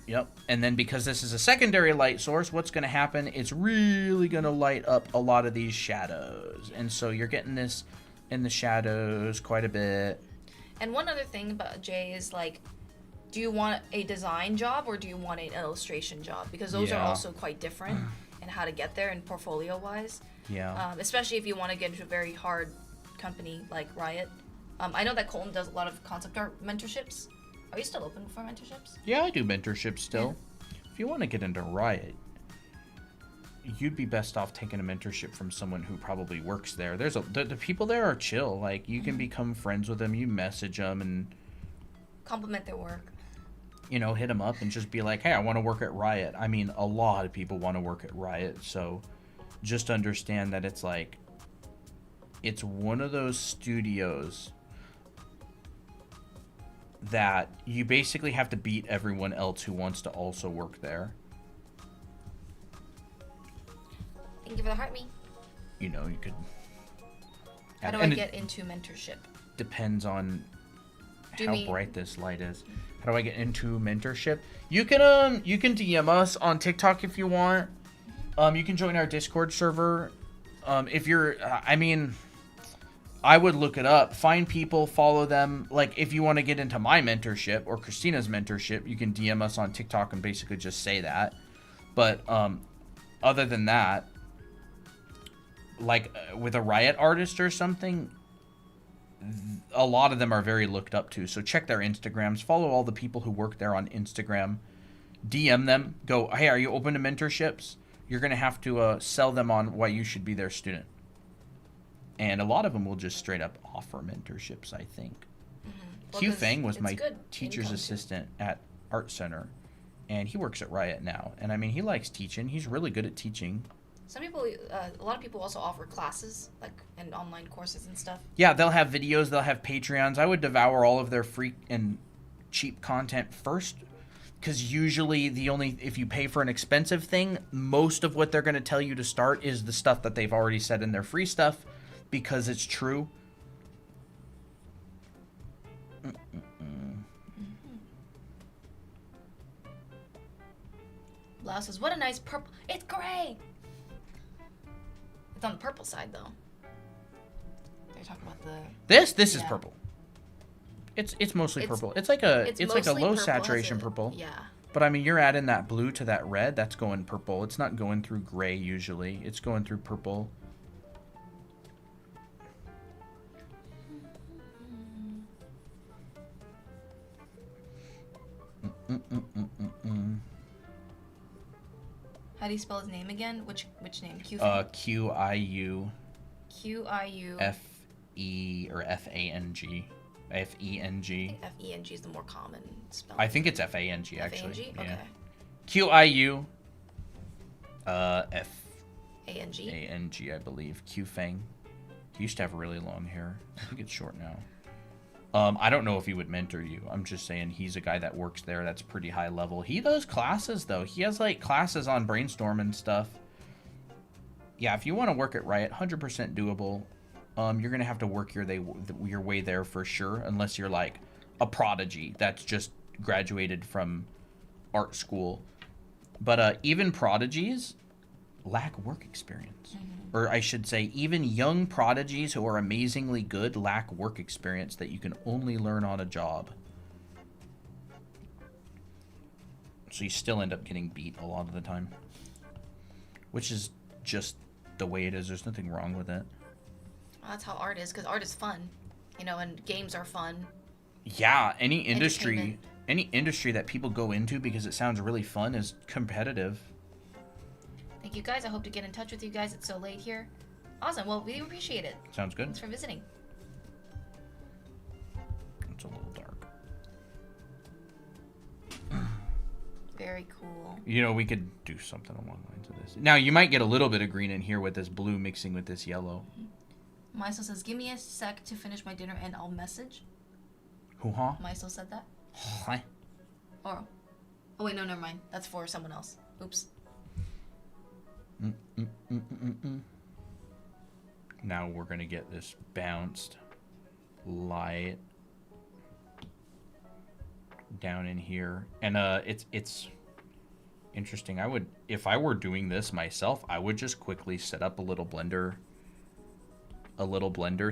Yep. And then because this is a secondary light source, what's going to happen? It's really going to light up a lot of these shadows. And so you're getting this in the shadows quite a bit. And one other thing about Jay is do you want a design job or do you want an illustration job? Because those are also quite different. And and how to get there and portfolio wise. Yeah. Especially if you want to get into a very hard company like Riot. I know that Colton does a lot of concept art mentorships. Are you still open for mentorships? Yeah, I do mentorship still. If you want to get into Riot, you'd be best off taking a mentorship from someone who probably works there. The people there are chill. Like, you can become friends with them. You message them and Compliment their work. hit them up and just be like, hey, I want to work at Riot. I mean, a lot of people want to work at Riot, so just understand that it's like, it's one of those studios that you basically have to beat everyone else who wants to also work there. Thank you for the heart me. You could... How do I get into mentorship? Depends on Do how me- bright this light is. How do I get into mentorship? You can DM us on TikTok if you want. You can join our Discord server. If you're, I would look it up, find people, follow them. Like, if you want to get into my mentorship or Christina's mentorship, you can DM us on TikTok and basically just say that. But other than that, like with a Riot artist or something, a lot of them are very looked up to. So check their Instagrams, follow all the people who work there on Instagram, DM them, go, hey, are you open to mentorships? You're going to have to sell them on why you should be their student. And a lot of them will just straight up offer mentorships, I think. Well, Q 'cause Fang was it's my good teacher's income, too. assistant at Art Center, and he works at Riot now. And I mean, he likes teaching. He's really good at teaching. Some people, a lot of people also offer classes, like, and online courses and stuff. Yeah, they'll have videos, they'll have Patreons. I would devour all of their free and cheap content first, because usually if you pay for an expensive thing, most of what they're going to tell you to start is the stuff that they've already said in their free stuff, because it's true. Lau says, what a nice purple. It's gray! It's on the purple side, though. They're talking about the... This is Yeah. purple. It's mostly It's- purple. It's like a It's like a mostly low purple, has saturation a- purple. Yeah. But I mean, you're adding that blue to that red, that's going purple. It's not going through gray usually. It's going through purple. How do you spell his name again? Which name? Q-I-U Q-I-U... F-E or F-A-N-G. F-E-N-G. F-E-N-G is the more common spelling. I think it's F-A-N-G actually. F-A-N-G? Yeah. Okay. Q-I-U F-A-N-G, A-N-G? I believe. Q Fang. He used to have really long hair. I think it's short now. I don't know if he would mentor you. I'm just saying he's a guy that works there that's pretty high level. He does classes, though. He has, like, classes on Brainstorm and stuff. Yeah, if you want to work at Riot, 100% doable. You're going to have to work your way there for sure, unless you're, like, a prodigy that's just graduated from art school. But even prodigies lack work experience. Or I should say, even young prodigies who are amazingly good lack work experience that you can only learn on a job. So you still end up getting beat a lot of the time. Which is just the way it is. There's nothing wrong with it. Well, that's how art is, because art is fun. You know, and games are fun. Yeah, any industry Entertainment. that people go into because it sounds really fun is competitive. Thank you, guys. I hope to get in touch with you guys. It's so late here. Awesome. Well, we appreciate it. Sounds good. Thanks for visiting. It's a little dark. Very cool. You know, we could do something along the lines of this. Now, you might get a little bit of green in here with this blue mixing with this yellow. Maiso says, give me a sec to finish my dinner and I'll message. Hoo-ha. Maiso said that. Hi. Or, oh wait, no, never mind. That's for someone else. Oops. Now we're gonna get this bounced light down in here, and it's interesting. If I were doing this myself, I would just quickly set up a little blender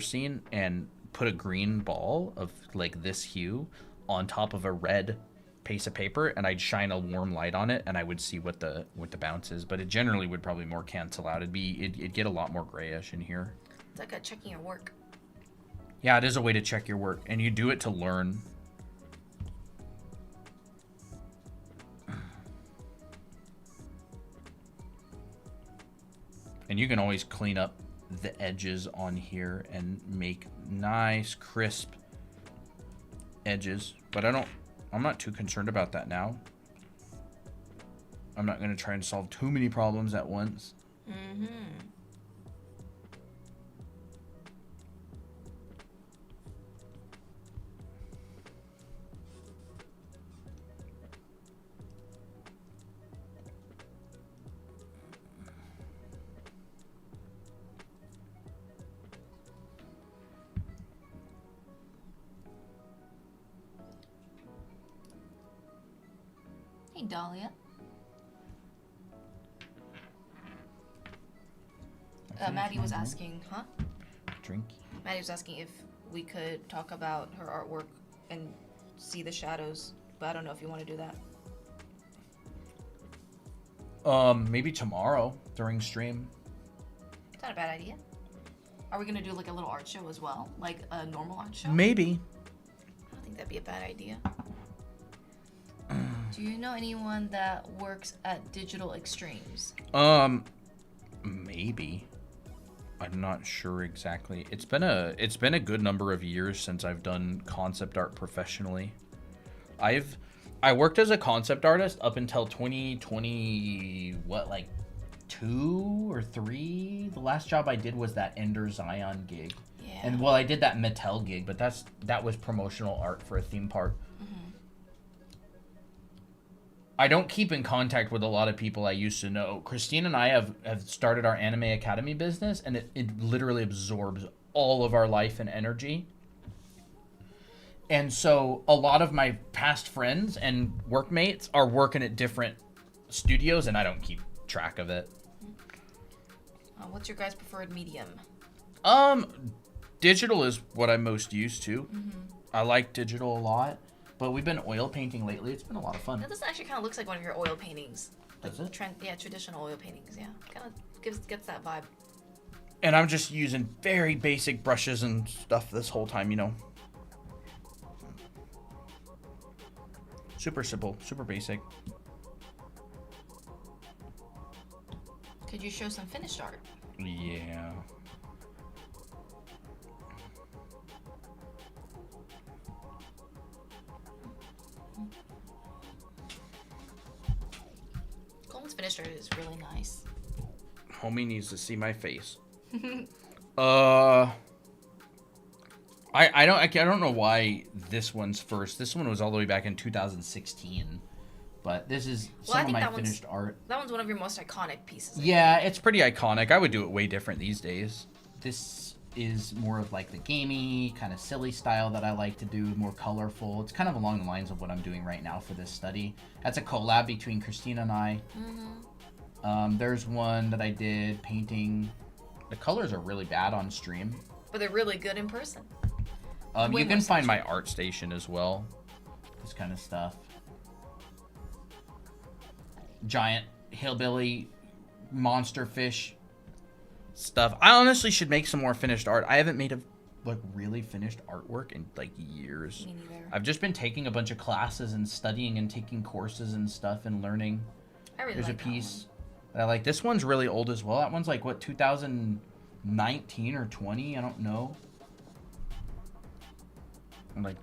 scene and put a green ball of like this hue on top of a red piece of paper and I'd shine a warm light on it and I would see what the bounce is. But it generally would probably more cancel out. It'd get a lot more grayish in here. It's like checking your work. Yeah, it is a way to check your work, and you do it to learn. And you can always clean up the edges on here and make nice, crisp edges. But I'm not too concerned about that now. I'm not going to try and solve too many problems at once. Mm-hmm. Hey, Dahlia. Maddie was asking, huh? Drink. Maddie was asking if we could talk about her artwork and see the shadows, but I don't know if you want to do that. Maybe tomorrow during stream. It's not a bad idea. Are we gonna do like a little art show as well, like a normal art show? Maybe. I don't think that'd be a bad idea. Do you know anyone that works at Digital Extremes? Maybe. I'm not sure exactly. It's been a good number of years since I've done concept art professionally. I worked as a concept artist up until 2020, like 2 or 3. The last job I did was that Ender Zion gig. Yeah. And well, I did that Mattel gig, but that was promotional art for a theme park. I don't keep in contact with a lot of people I used to know. Christine and I have started our Anime Academy business, and it literally absorbs all of our life and energy. And so a lot of my past friends and workmates are working at different studios, and I don't keep track of it. What's your guys' preferred medium? Digital is what I'm most used to. I like digital a lot. But we've been oil painting lately. It's been a lot of fun. That doesn't actually kind of looks like one of your oil paintings. Does like it? Traditional oil paintings. Yeah, kind of gets that vibe. And I'm just using very basic brushes and stuff this whole time, you know. Super simple, super basic. Could you show some finished art? Yeah. Coleman's finished art is really nice. Homie needs to see my face. I don't know why this one's first. This one was all the way back in 2016. But this is some of my finished art. That one's one of your most iconic pieces. Yeah, it's pretty iconic. I would do it way different these days. This is more of like the gamey, kind of silly style that I like to do, more colorful. It's kind of along the lines of what I'm doing right now for this study. That's a collab between Christina and I. There's one that I did painting. The colors are really bad on stream. But they're really good in person. You can find my art station as well. This kind of stuff. Giant hillbilly monster fish stuff. I honestly should make some more finished art. I haven't made a really finished artwork in like years. Me neither. I've just been taking a bunch of classes and studying and taking courses and stuff and learning. There's a piece that I like. This one's really old as well. That one's like what, 2019 or 20? I don't know. I'm like,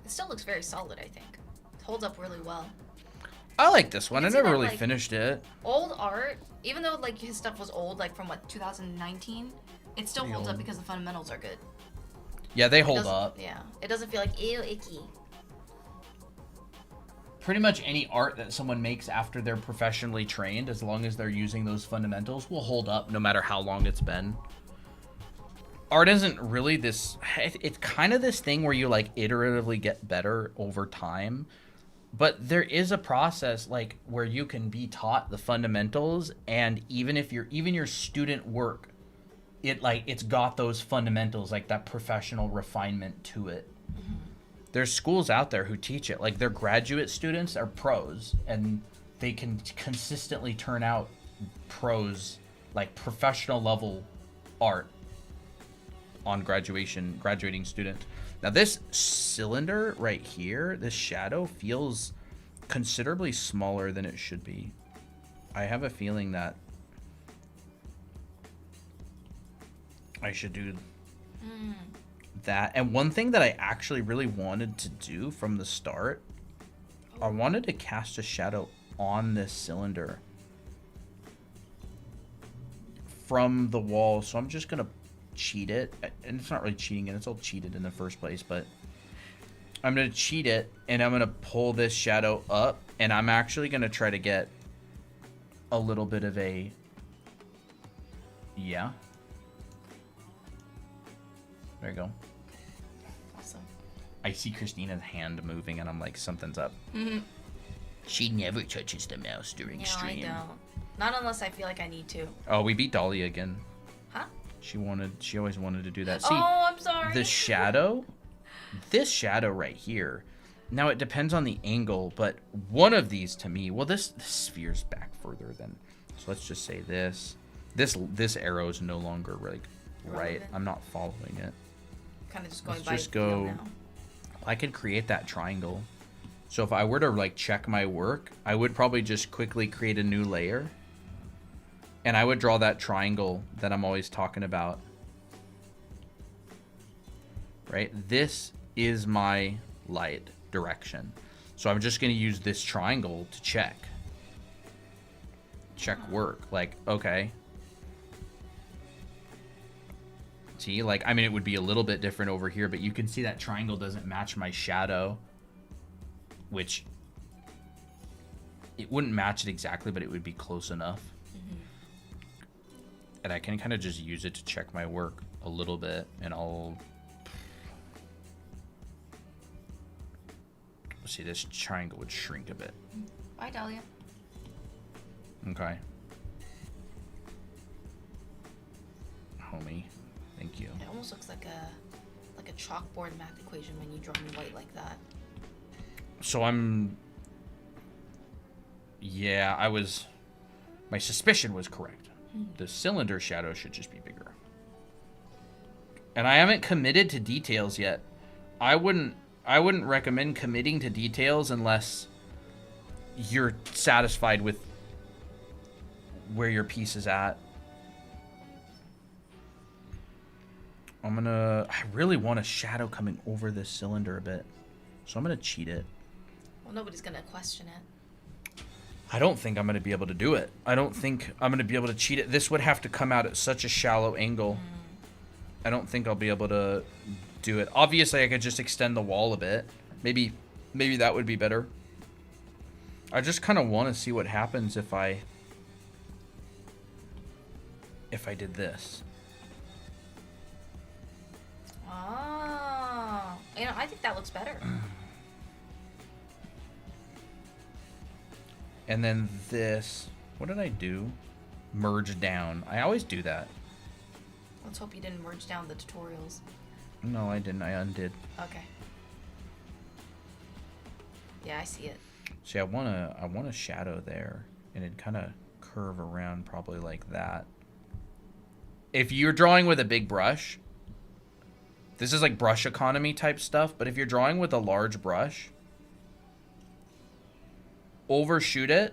it still looks very solid, I think. It holds up really well. I like this one. I see never that, really like, finished it. Old art, even though like his stuff was old, like from what, 2019, it still holds up because the fundamentals are good. Yeah, they hold up. Yeah, it doesn't feel like ew, icky. Pretty much any art that someone makes after they're professionally trained, as long as they're using those fundamentals, will hold up no matter how long it's been. Art isn't really this, it's kind of this thing where you like iteratively get better over time, but there is a process like where you can be taught the fundamentals, and even your student work, it's got those fundamentals, like that professional refinement to it. There's schools out there who teach it. Like their graduate students are pros, and they can consistently turn out pros, like professional level art on graduating students. Now this cylinder right here, this shadow feels considerably smaller than it should be. I have a feeling that I should do that. And one thing that I actually really wanted to do from the start, I wanted to cast a shadow on this cylinder from the wall. So I'm just gonna cheat it, and it's not really cheating it, it's all cheated in the first place, but I'm gonna cheat it, and I'm gonna pull this shadow up, and I'm actually gonna try to get a little bit of a, yeah, there you go. Awesome. I see Christina's hand moving, and I'm like, something's up. She never touches the mouse during No, stream. I don't. Not unless I feel like I need to. Oh, we beat Dahlia again. Huh? She always wanted to do that. See, Oh, I'm sorry. the shadow, this shadow right here, now it depends on the angle, but one of these to me, well, this sphere's back further than, so let's just say this arrow is no longer like right. Relevant. I'm not following it. Kind of just going Let's by just feel go, now. I could create that triangle. So if I were to like check my work, I would probably just quickly create a new layer. And I would draw that triangle that I'm always talking about. Right? This is my light direction. So I'm just going to use this triangle to check work. Like, okay. See, like, I mean, it would be a little bit different over here, but you can see that triangle doesn't match my shadow, which it wouldn't match it exactly, but it would be close enough. And I can kind of just use it to check my work a little bit, and I'll see, this triangle would shrink a bit. Bye, Dahlia. Okay. Homie, thank you. It almost looks like a chalkboard math equation when you draw in white like that. So my suspicion was correct. The cylinder shadow should just be bigger. And I haven't committed to details yet. I wouldn't recommend committing to details unless you're satisfied with where your piece is at. I really want a shadow coming over this cylinder a bit. So I'm gonna cheat it. Well, nobody's gonna question it. I don't think I'm going to be able to do it. I don't think I'm going to be able to cheat it. This would have to come out at such a shallow angle. I don't think I'll be able to do it. Obviously, I could just extend the wall a bit. Maybe that would be better. I just kind of want to see what happens if I did this. Oh, I think that looks better. And then this, what did I do? Merge down. I always do that. Let's hope you didn't merge down the tutorials. No, I didn't. I undid. Okay. Yeah, I see it. See, I want a shadow there, and it'd kind of curve around probably like that. If you're drawing with a big brush, this is like brush economy type stuff, but if you're drawing with a large brush, overshoot it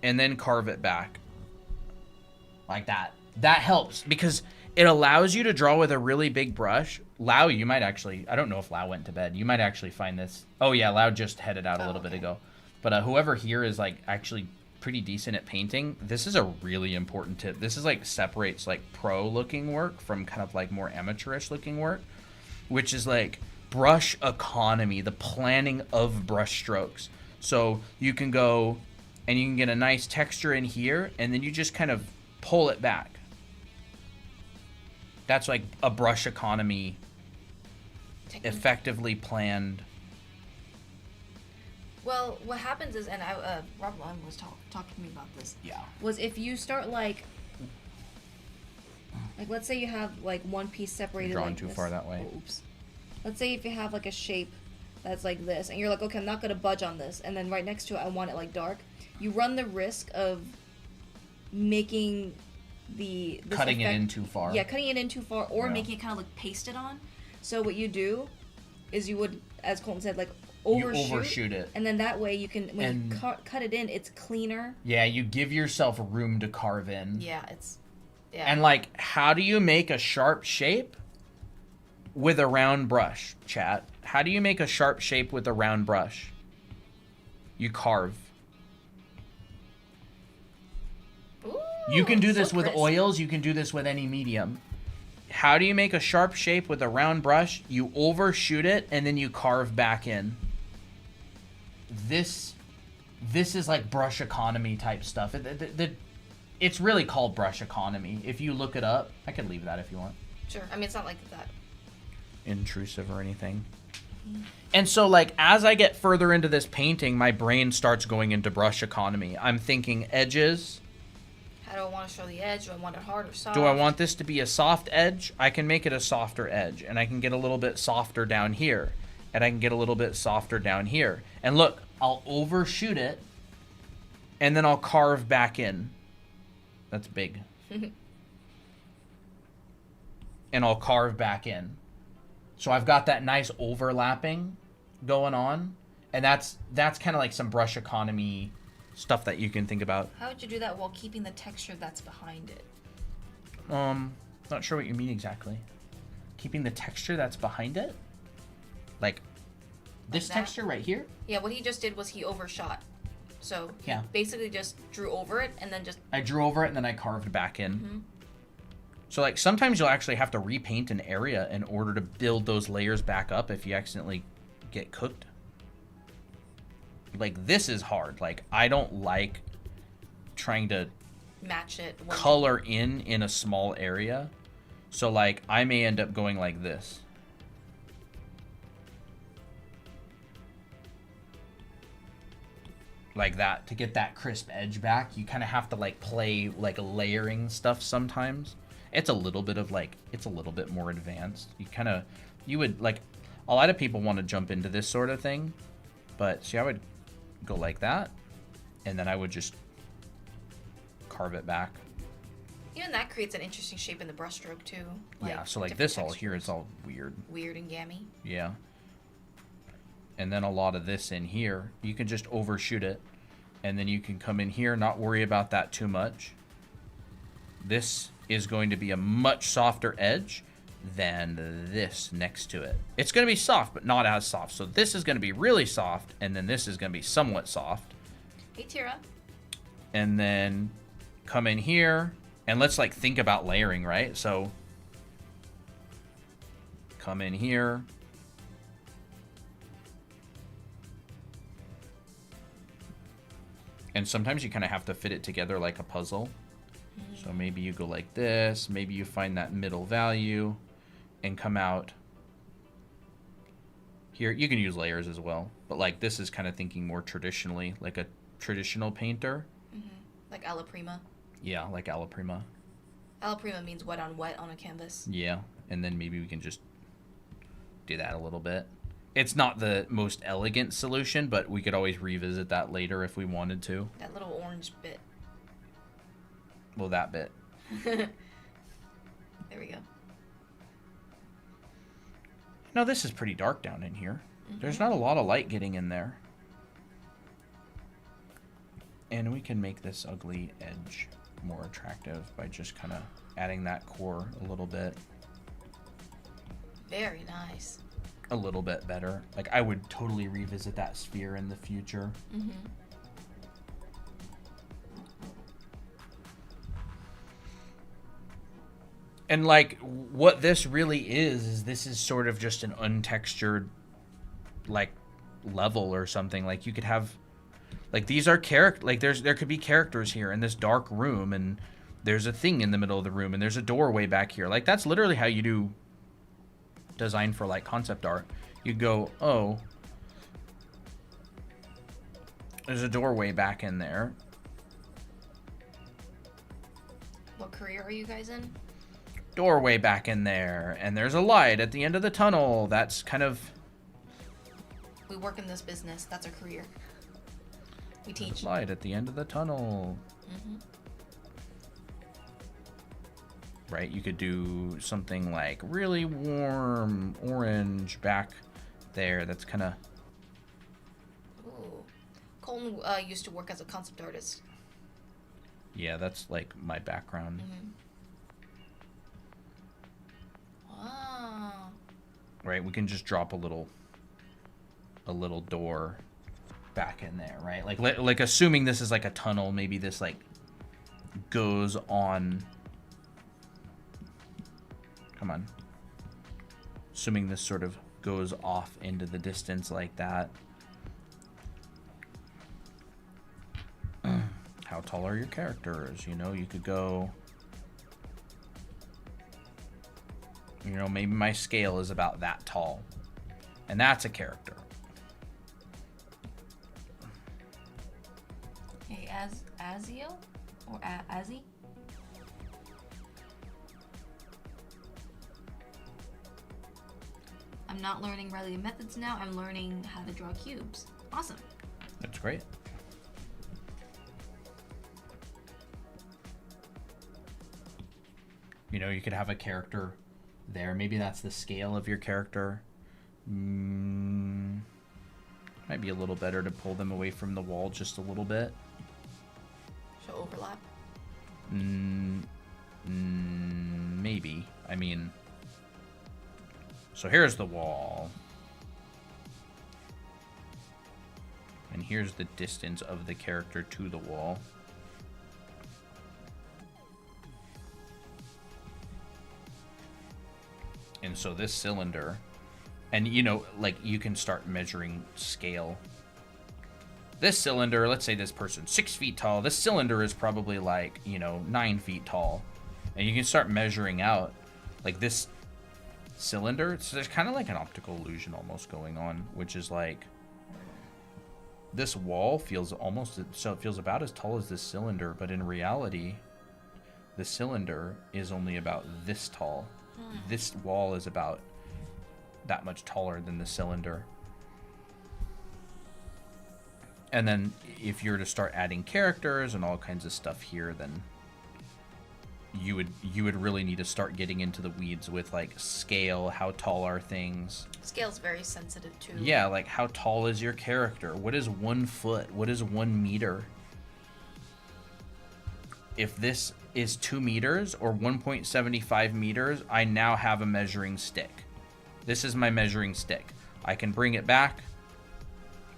and then carve it back like that. That helps because it allows you to draw with a really big brush. Lau, you might actually, I don't know if Lau went to bed. You might actually find this. Oh yeah, Lau just headed out a little bit ago. But whoever here is like actually pretty decent at painting, this is a really important tip. This is like separates like pro looking work from kind of like more amateurish looking work, which is like brush economy, the planning of brush strokes. So you can go and you can get a nice texture in here, and then you just kind of pull it back. That's like a brush economy, effectively planned. Well, what happens is, and Rob Lund was talking to me about this. Yeah. Was if you start like let's say you have like one piece separated. You're drawing like too this. far that way. Oh, oops. let's say if you have like a shape that's like this, and you're like, okay, I'm not gonna budge on this, and then right next to it, I want it like dark. You run the risk of making this Cutting it effect- in too far. Yeah, cutting it in too far, or Yeah. making it kind of like pasted on. So what you do is you would, as Colton said, like You overshoot it. and then that way you can, when And- you cut it in, it's cleaner. Yeah, you give yourself room to carve in. Yeah, it's yeah. And like, how do you make a sharp shape with a round brush, chat? How do you make a sharp shape with a round brush? You carve. Ooh, You can do so this with crisp. oils, you can do this with any medium. How do you make a sharp shape with a round brush? You overshoot it and then you carve back in. This is like brush economy type stuff. It's really called brush economy. If you look it up, I could leave that if you want. Sure. I mean, it's not like that. Intrusive or anything. And so like as I get further into this painting, my brain starts going into brush economy. I'm thinking edges. How do I want to show the edge? Do I want it hard or soft? Do I want this to be a soft edge? I can make it a softer edge, and I can get a little bit softer down here, and I can get a little bit softer down here. And look, I'll overshoot it, and then I'll carve back in. That's big. And I'll carve back in. So I've got that nice overlapping going on, and that's kind of like some brush economy stuff that you can think about. How would you do that while keeping the texture that's behind it? Not sure what you mean exactly. Keeping the texture that's behind it? Like this that? texture right here? Yeah, what he just did was he overshot. So he Yeah. basically just drew over it and then just... I drew over it and then I carved back in. Mhm. So like sometimes you'll actually have to repaint an area in order to build those layers back up if you accidentally get cooked. Like this is hard. Like I don't like trying to match it. color in a small area. So like I may end up going like this. Like that to get that crisp edge back. You kind of have to like play like layering stuff sometimes. It's a little bit of like, it's a little bit more advanced. You would like, a lot of people want to jump into this sort of thing, but see, I would go like that, and then I would just carve it back. Even that creates an interesting shape in the brushstroke too. Yeah, so like different this all here textures. is all weird. Weird and gammy. Yeah. And then a lot of this in here, you can just overshoot it, and then you can come in here, not worry about that too much. This is going to be a much softer edge than this next to it. It's going to be soft, but not as soft. So this is going to be really soft, and then this is going to be somewhat soft. Hey, Tira. And then come in here, and let's like think about layering, right? So come in here. And sometimes you kind of have to fit it together like a puzzle. So maybe you go like this, maybe you find that middle value and come out here. You can use layers as well, but like this is kind of thinking more traditionally, like a traditional painter. Like alla prima. Yeah, like alla prima. Alla prima means wet on a canvas. Yeah, and then maybe we can just do that a little bit. It's not the most elegant solution, but we could always revisit that later if we wanted to. That little orange bit. Well, that bit. There we go. No, this is pretty dark down in here. There's not a lot of light getting in there. And we can make this ugly edge more attractive by just kind of adding that core a little bit. Very nice. A little bit better. Like, I would totally revisit that sphere in the future. And like what this really is this is sort of just an untextured like level or something. Like you could have like these are like there could be characters here in this dark room, and there's a thing in the middle of the room, and there's a doorway back here. Like that's literally how you do design for like concept art. You go, oh, there's a doorway back in there. What career are you guys in? doorway back in there, and there's a light at the end of the tunnel. That's kind of... We work in this business. That's our career. We teach. Light at the end of the tunnel. Right, you could do something like really warm orange back there. That's kind of... Ooh. Colton used to work as a concept artist. Yeah, that's like my background. Wow. Right, we can just drop a little door back in there, right? Like assuming this is like a tunnel, maybe this like goes on. Come on. Assuming this sort of goes off into the distance like that. How tall are your characters? You know, you could go... You know, maybe my scale is about that tall. And that's a character. Hey, Azio? Or Azzy? I'm not learning Riley methods now. I'm learning how to draw cubes. Awesome. That's great. You know, you could have a character there. Maybe that's the scale of your character. Might be a little better to pull them away from the wall just a little bit. Show overlap. Maybe. I mean... So here's the wall. And here's the distance of the character to the wall. And so this cylinder, and you know, like you can start measuring scale. This cylinder, let's say this person's 6 feet tall. This cylinder is probably like, you know, 9 feet tall. And you can start measuring out like this cylinder. So there's kind of like an optical illusion almost going on, which is like this wall feels almost, so it feels about as tall as this cylinder, but in reality, the cylinder is only about this tall. This wall is about that much taller than the cylinder. And then if you were to start adding characters and all kinds of stuff here, then you would really need to start getting into the weeds with like scale. How tall are things? Scale's very sensitive too. Yeah, like how tall is your character? What is 1 foot? What is 1 meter? If this is 2 meters or 1.75 meters, I now have a measuring stick. This is my measuring stick. I can bring it back.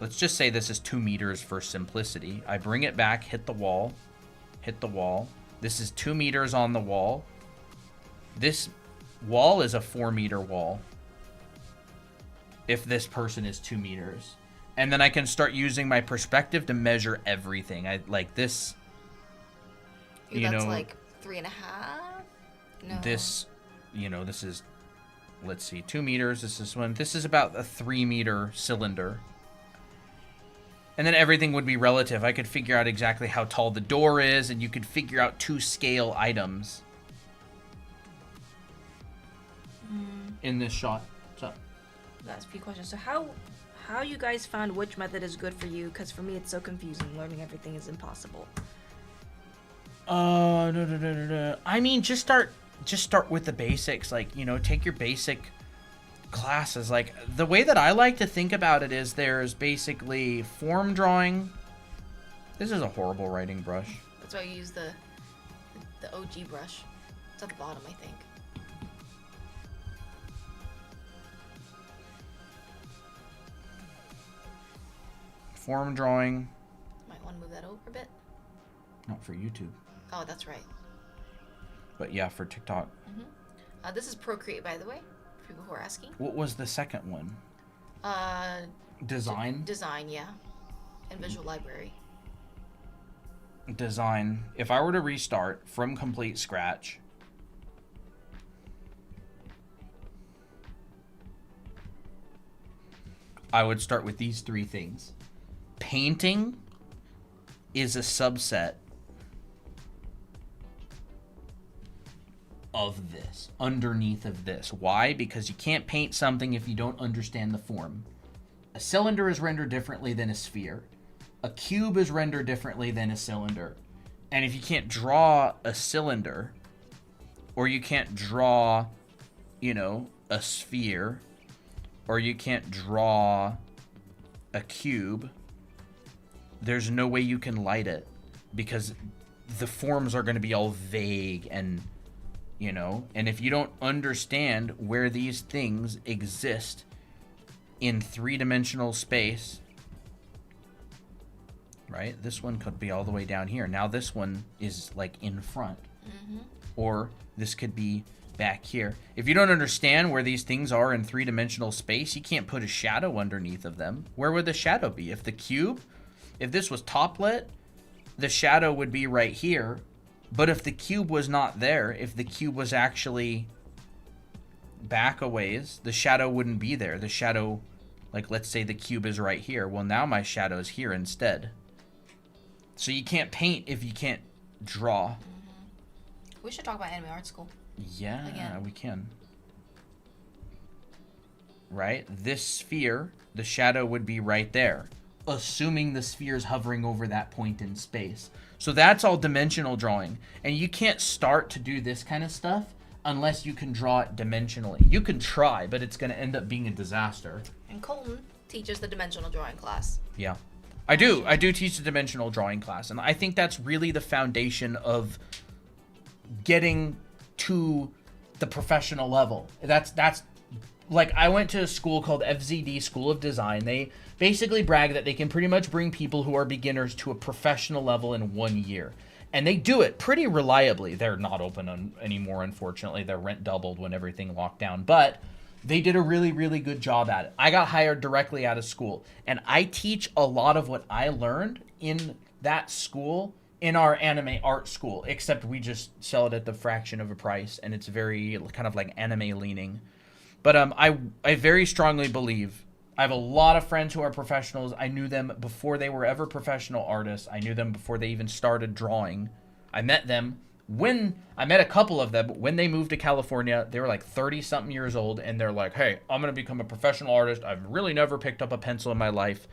Let's just say this is 2 meters for simplicity. I bring it back, hit the wall, hit the wall. This is 2 meters on the wall. This wall is a 4-meter wall. If this person is 2 meters. And then I can start using my perspective to measure everything. I like this. Ooh, you that's know, like 3.5? No. This, you know, this is, let's see, 2 meters. This is one. This is about a 3-meter cylinder. And then everything would be relative. I could figure out exactly how tall the door is, and you could figure out 2 scale items in this shot. So, That's a few questions. So how you guys found which method is good for you? Because for me, it's so confusing. Learning everything is impossible. I mean, just start with the basics. Like, you know, take your basic classes. Like, the way that I like to think about it is there's basically form drawing. This is a horrible writing brush. That's why I use the OG brush. It's at the bottom, I think. Form drawing. Might want to move that over a bit. Not for YouTube. Oh, that's right. But yeah, for TikTok. This is Procreate, by the way, for people who are asking. What was the second one? Design? Design, yeah. And Visual Library. Design. If I were to restart from complete scratch, I would start with these 3 things. Painting is a subset of this, underneath of this. Why? Because you can't paint something if you don't understand the form. A cylinder is rendered differently than a sphere. A cube is rendered differently than a cylinder. And if you can't draw a cylinder, or you can't draw, you know, a sphere, or you can't draw a cube, there's no way you can light it, because the forms are going to be all vague and, you know, and if you don't understand where these things exist in three-dimensional space, right? This one could be all the way down here. Now this one is like in front. Or this could be back here. If you don't understand where these things are in three-dimensional space, you can't put a shadow underneath of them. Where would the shadow be? If the cube, if this was top lit, the shadow would be right here. But if the cube was not there, if the cube was actually back a ways, the shadow wouldn't be there. The shadow, like let's say the cube is right here. Well, now my shadow is here instead. So you can't paint if you can't draw. We should talk about anime art school. Yeah, Again. we can. Right? This sphere, the shadow would be right there, assuming the sphere is hovering over that point in space. So that's all dimensional drawing. And you can't start to do this kind of stuff unless you can draw it dimensionally. You can try, but it's going to end up being a disaster. And Colton teaches the dimensional drawing class. Yeah. I do teach the dimensional drawing class, and I think that's really the foundation of getting to the professional level. That's like, I went to a school called FZD, School of Design. They basically brag that they can pretty much bring people who are beginners to a professional level in 1 year. And they do it pretty reliably. They're not open anymore, unfortunately. Their rent doubled when everything locked down. But they did a really, really good job at it. I got hired directly out of school. And I teach a lot of what I learned in that school in our anime art school. Except we just sell it at the fraction of a price. And it's very kind of like anime leaning. But I very strongly believe, I have a lot of friends who are professionals. I knew them before they were ever professional artists. I knew them before they even started drawing. I met them I met a couple of them when they moved to California. They were like 30-something years old, and they're like, hey, I'm going to become a professional artist. I've really never picked up a pencil in my life.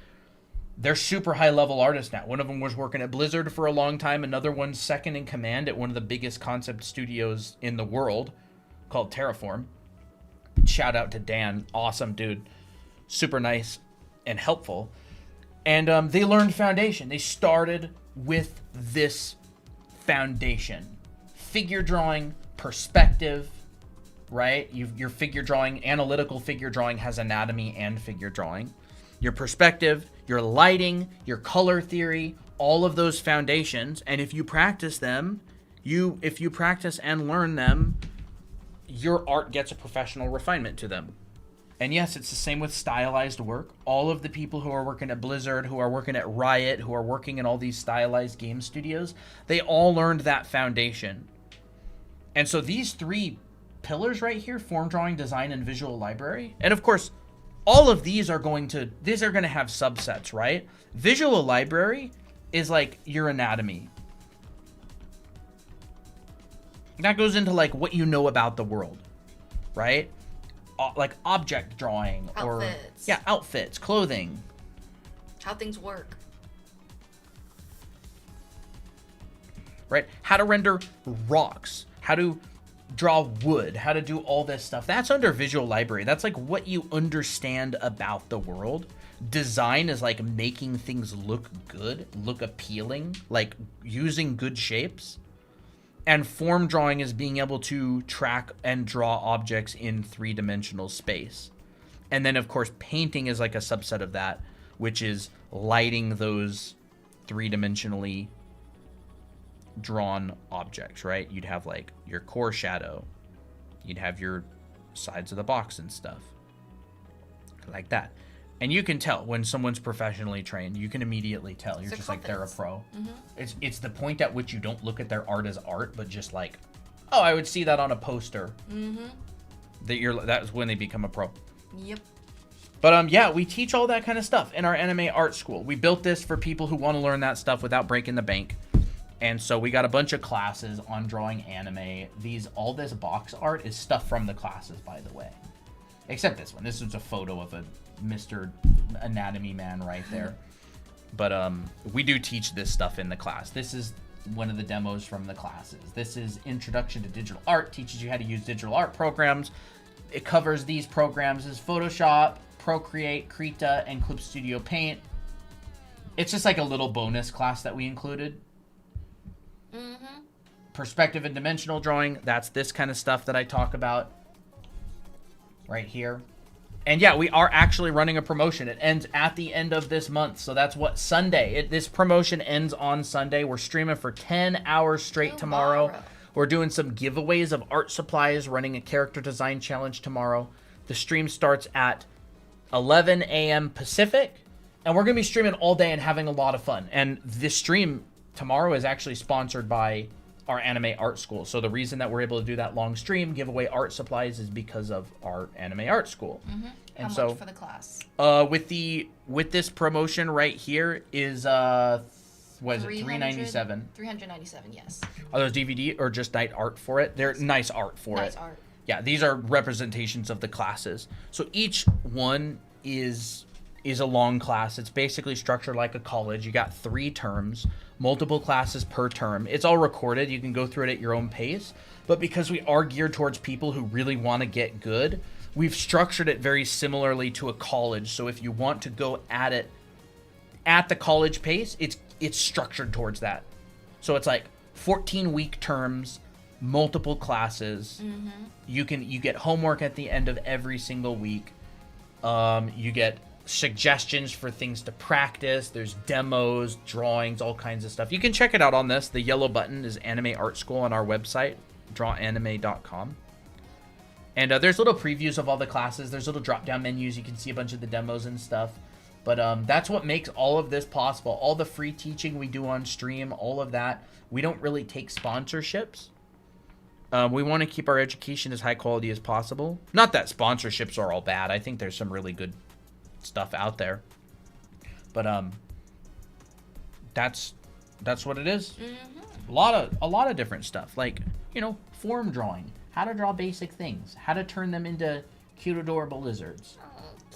They're super high-level artists now. One of them was working at Blizzard for a long time. Another one's second in command at one of the biggest concept studios in the world called Terraform. Shout out to Dan. Awesome dude. Super nice and helpful. And they learned foundation. They started with this foundation. Figure drawing, perspective, right? Your figure drawing, analytical figure drawing has anatomy and figure drawing. Your perspective, your lighting, your color theory, all of those foundations. And if you practice them, if you practice and learn them, your art gets a professional refinement to them. And yes, it's the same with stylized work. All of the people who are working at Blizzard, who are working at Riot, who are working in all these stylized game studios, they all learned that foundation. And so these three pillars right here, form drawing, design, and visual library, and of course, all of these are going to have subsets, right? Visual library is like your anatomy. That goes into like what you know about the world, right? Like object drawing or outfits, clothing, how things work, right? How to render rocks, how to draw wood, how to do all this stuff. That's under visual library. That's like what you understand about the world. Design is like making things look good, look appealing, like using good shapes. And form drawing is being able to track and draw objects in three-dimensional space. And then, of course, painting is like a subset of that, which is lighting those three-dimensionally drawn objects, right? You'd have like your core shadow. You'd have your sides of the box and stuff. Like that. And you can tell when someone's professionally trained. You can immediately tell. You're just like, they're a pro. Mm-hmm. It's the point at which you don't look at their art as art, but just like, oh, I would see that on a poster. Mm-hmm. That's when they become a pro. Yep. But yeah, we teach all that kind of stuff in our anime art school. We built this for people who want to learn that stuff without breaking the bank. And so we got a bunch of classes on drawing anime. All this box art is stuff from the classes, by the way. Except this one. This is a photo of a Mr. Anatomy Man right there. But we do teach this stuff in the class. This is one of the demos from the classes. This is Introduction to Digital Art. Teaches you how to use digital art programs. It covers these programs as Photoshop, Procreate, Krita, and Clip Studio Paint. It's just like a little bonus class that we included. Mm-hmm. Perspective and dimensional drawing. That's this kind of stuff that I talk about right here. And yeah, we are actually running a promotion. It ends at the end of this month. So that's what, Sunday. This promotion ends on Sunday. We're streaming for 10 hours straight tomorrow. We're doing some giveaways of art supplies, running a character design challenge tomorrow. The stream starts at 11 a.m. Pacific. And we're going to be streaming all day and having a lot of fun. And this stream tomorrow is actually sponsored by our anime art school. So the reason that we're able to do that long stream, give away art supplies, is because of our anime art school. Mm-hmm. And How so, much for the class? with this promotion right here is what is it? $397. $397, yes. Are those DVD or just night art for it? They're nice art for it. Nice art. Yeah, these are representations of the classes. So each one is a long class. It's basically structured like a college. You got 3 terms, multiple classes per term. It's all recorded. You can go through it at your own pace. But because we are geared towards people who really want to get good, we've structured it very similarly to a college. So if you want to go at it at the college pace, it's structured towards that. So it's like 14-week terms, multiple classes. Mm-hmm. You get homework at the end of every single week. You get suggestions for things to practice. There's demos, drawings, all kinds of stuff. You can check it out on this. The yellow button is Anime Art School on our website, drawanime.com. And there's little previews of all the classes. There's little drop-down menus. You can see a bunch of the demos and stuff. But that's what makes all of this possible. All the free teaching we do on stream, all of that. We don't really take sponsorships. We want to keep our education as high quality as possible. Not that sponsorships are all bad. I think there's some really good stuff out there. But that's what it is. Mm-hmm. A lot of different stuff. Like, form drawing. How to draw basic things. How to turn them into cute, adorable lizards.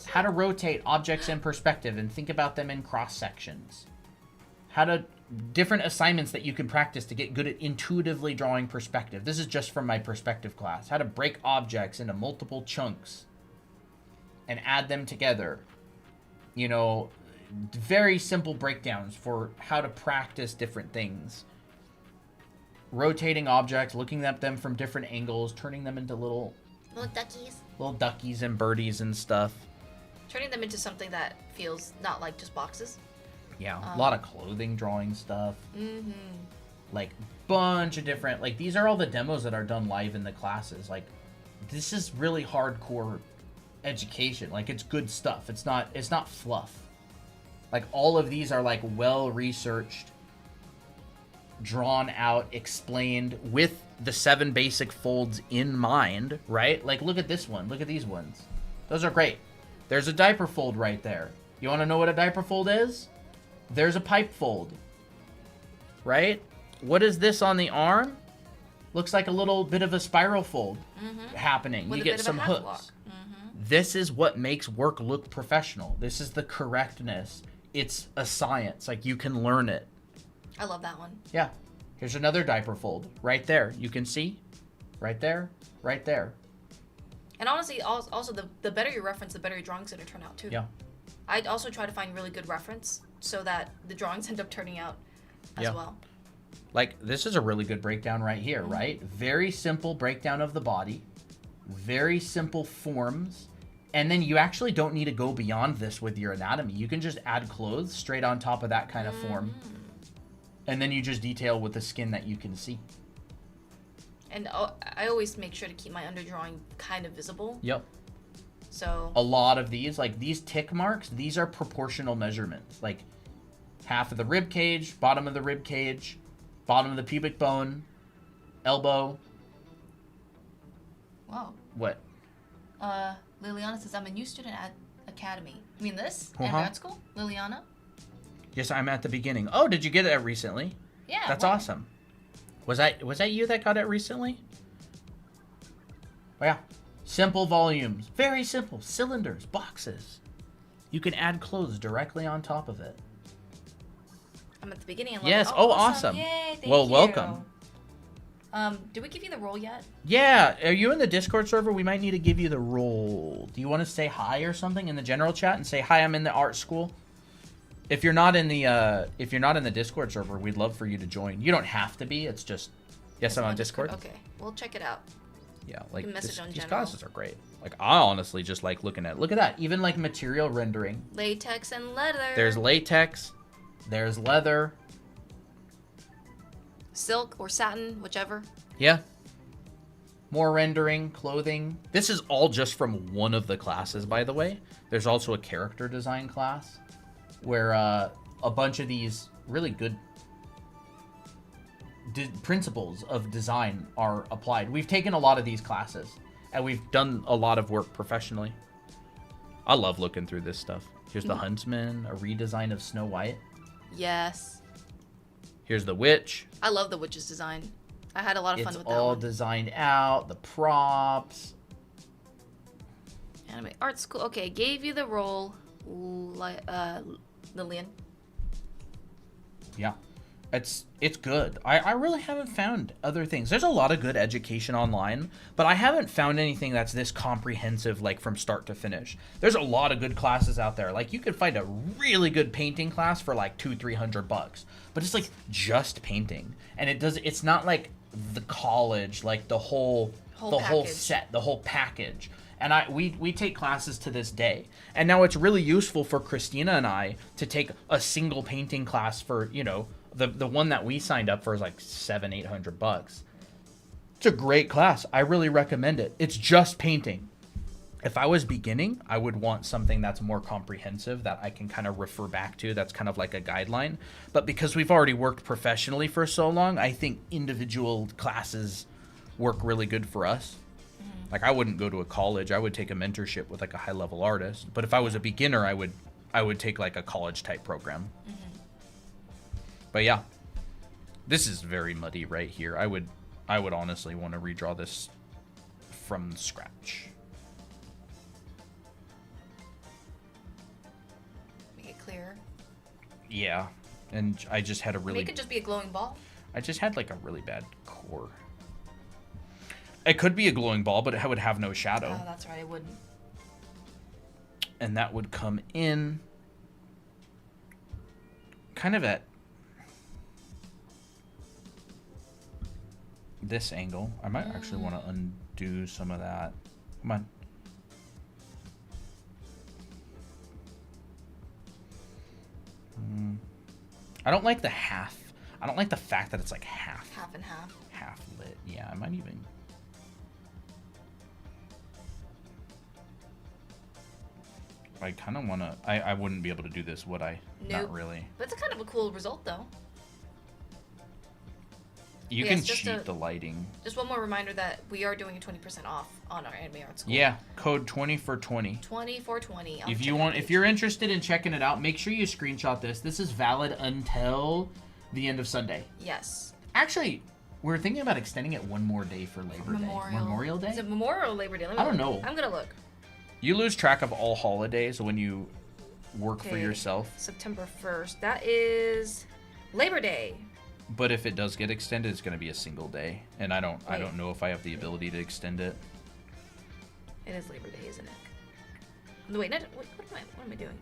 How to rotate objects in perspective and think about them in cross sections. Different assignments that you can practice to get good at intuitively drawing perspective. This is just from my perspective class. How to break objects into multiple chunks and add them together. Very simple breakdowns for how to practice different things. Rotating objects, looking at them from different angles, turning them into little duckies and birdies and stuff. Turning them into something that feels not like just boxes. Yeah, a lot of clothing drawing stuff. Mm-hmm. Like, bunch of different... Like, these are all the demos that are done live in the classes. Like, this is really hardcore education. Like, it's good stuff. It's not fluff. Like, all of these are, like, well-researched, drawn out, explained, with the 7 basic folds in mind, right? Like, look at this one. Look at these ones. Those are great. There's a diaper fold right there. You want to know what a diaper fold is? There's a pipe fold, right? What is this on the arm? Looks like a little bit of a spiral fold happening. With you a get bit of some a half hooks. walk. Mm-hmm. This is what makes work look professional. This is the correctness. It's a science. Like, you can learn it. I love that one. Yeah. Here's another diaper fold right there. You can see right there, right there. And honestly, also the better you reference, the better your drawing's going to turn out too. Yeah. I'd also try to find really good reference so that the drawings end up turning out as well. Like, this is a really good breakdown right here, right? Very simple breakdown of the body. Very simple forms. And then you actually don't need to go beyond this with your anatomy. You can just add clothes straight on top of that kind of form. And then you just detail with the skin that you can see. And I always make sure to keep my underdrawing kind of visible. Yep. So a lot of these, like these tick marks, these are proportional measurements. Like half of the rib cage, bottom of the rib cage, bottom of the pubic bone, elbow. Wow. What? Liliana says, I'm a new student at Academy. You mean this? In grad school? Liliana? Yes, I'm at the beginning. Oh, did you get it recently? Yeah. That's wow. awesome. Was that you that got it recently? Oh, yeah. Simple volumes. Very simple. Cylinders, boxes. You can add clothes directly on top of it. I'm at the beginning. I love Yes. it. Oh, awesome. Yay, thank Well, you. welcome. Did we give you the role yet? Yeah. Are you in the Discord server? We might need to give you the role. Do you want to say hi or something in the general chat and say hi? I'm in the art school. If you're not in the Discord server, we'd love for you to join. You don't have to be. It's just yes, I'm on Discord. Okay, we'll check it out. Yeah, like can message on these general. classes are great. Like I honestly just like looking at. Look at that. Even like material rendering. Latex and leather. There's latex. There's leather. Silk or satin, whichever. Yeah. More rendering, clothing. This is all just from one of the classes, by the way. There's also a character design class where a bunch of these really good principles of design are applied. We've taken a lot of these classes and we've done a lot of work professionally. I love looking through this stuff. Here's the Huntsman, a redesign of Snow White. Yes. Here's the Witch. I love the witch's design. I had a lot of fun It's with that all one. designed out, the props. Anime art school. Okay, gave you the role, Lillian. Yeah. It's good. I really haven't found other things. There's a lot of good education online, but I haven't found anything that's this comprehensive, like from start to finish. There's a lot of good classes out there. Like you could find a really good painting class for like $200-300, but it's like just painting, and it's not like the college, like the whole package. set, the whole package. And we take classes to this day. And now it's really useful for Christina and I to take a single painting class for, the one that we signed up for is like $700-800. It's a great class. I really recommend it. It's just painting. If I was beginning, I would want something that's more comprehensive that I can kind of refer back to. That's kind of like a guideline. But because we've already worked professionally for so long, I think individual classes work really good for us. Like I wouldn't go to a college. I would take a mentorship with like a high level artist. But if I was a beginner, I would take like a college type program. But yeah, this is very muddy right here. I would honestly want to redraw this from scratch. Make it clearer. Yeah, and I just had a really. Make it just be a glowing ball. I just had like a really bad core. It could be a glowing ball, but it would have no shadow. Oh, that's right. It wouldn't. And that would come in kind of at this angle. I might actually want to undo some of that. Come on. I don't like the half. I don't like the fact that it's like half. Half and half. Half lit. Yeah, I might even. I kind of want to. I wouldn't be able to do this, would I? Nope. Not really. But it's a kind of a cool result, though. You Yes, can just cheat the lighting. Just one more reminder that we are doing a 20% off on our anime art school. Yeah, code 20 for 20. 20 If you're interested in checking it out, make sure you screenshot this. This is valid until the end of Sunday. Yes. Actually, we're thinking about extending it one more day for Labor Day. Memorial Day? Is it Memorial or Labor Day? Let me I don't look. know. I'm gonna look. You lose track of all holidays when you work for Okay. yourself. September 1st. That is Labor Day. But if it does get extended, it's going to be a single day, and I don't Wait. know if I have the ability to extend it. It is Labor Day, isn't it? No, wait, what am I doing?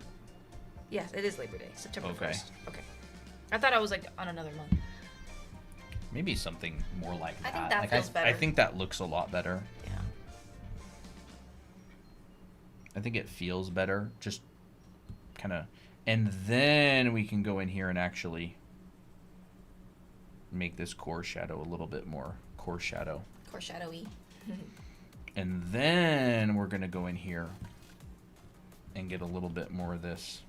Yes, it is Labor Day, September Okay. 1st. Okay. I thought I was like on another month. Maybe something more like I that. think that Like, feels I better. think that looks a lot better. Yeah. I think it feels better. Just kind of, and then we can go in here and actually make this core shadow a little bit more core shadow. Core shadowy. And then we're going to go in here and get a little bit more of this.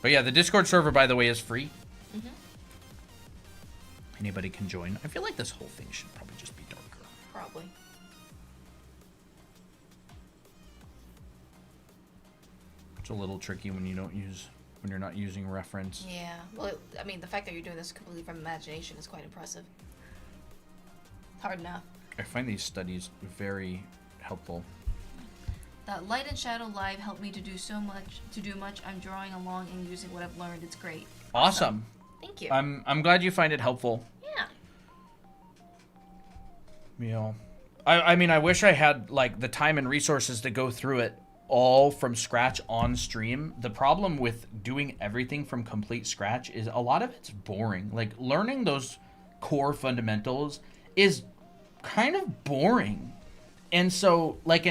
But yeah, the Discord server, by the way, is free. Mm-hmm. Anybody can join. I feel like this whole thing should probably just be darker. Probably. It's a little tricky when you're not using reference. Yeah. Well, I mean, the fact that you're doing this completely from imagination is quite impressive. Hard enough. I find these studies very helpful. That Light and Shadow Live helped me to do much. I'm drawing along and using what I've learned. It's great. Awesome. Thank you. I'm glad you find it helpful. Yeah. You know, I mean, I wish I had like the time and resources to go through it all from scratch on stream. The problem with doing everything from complete scratch is a lot of it's boring. Like learning those core fundamentals is kind of boring. And so, like,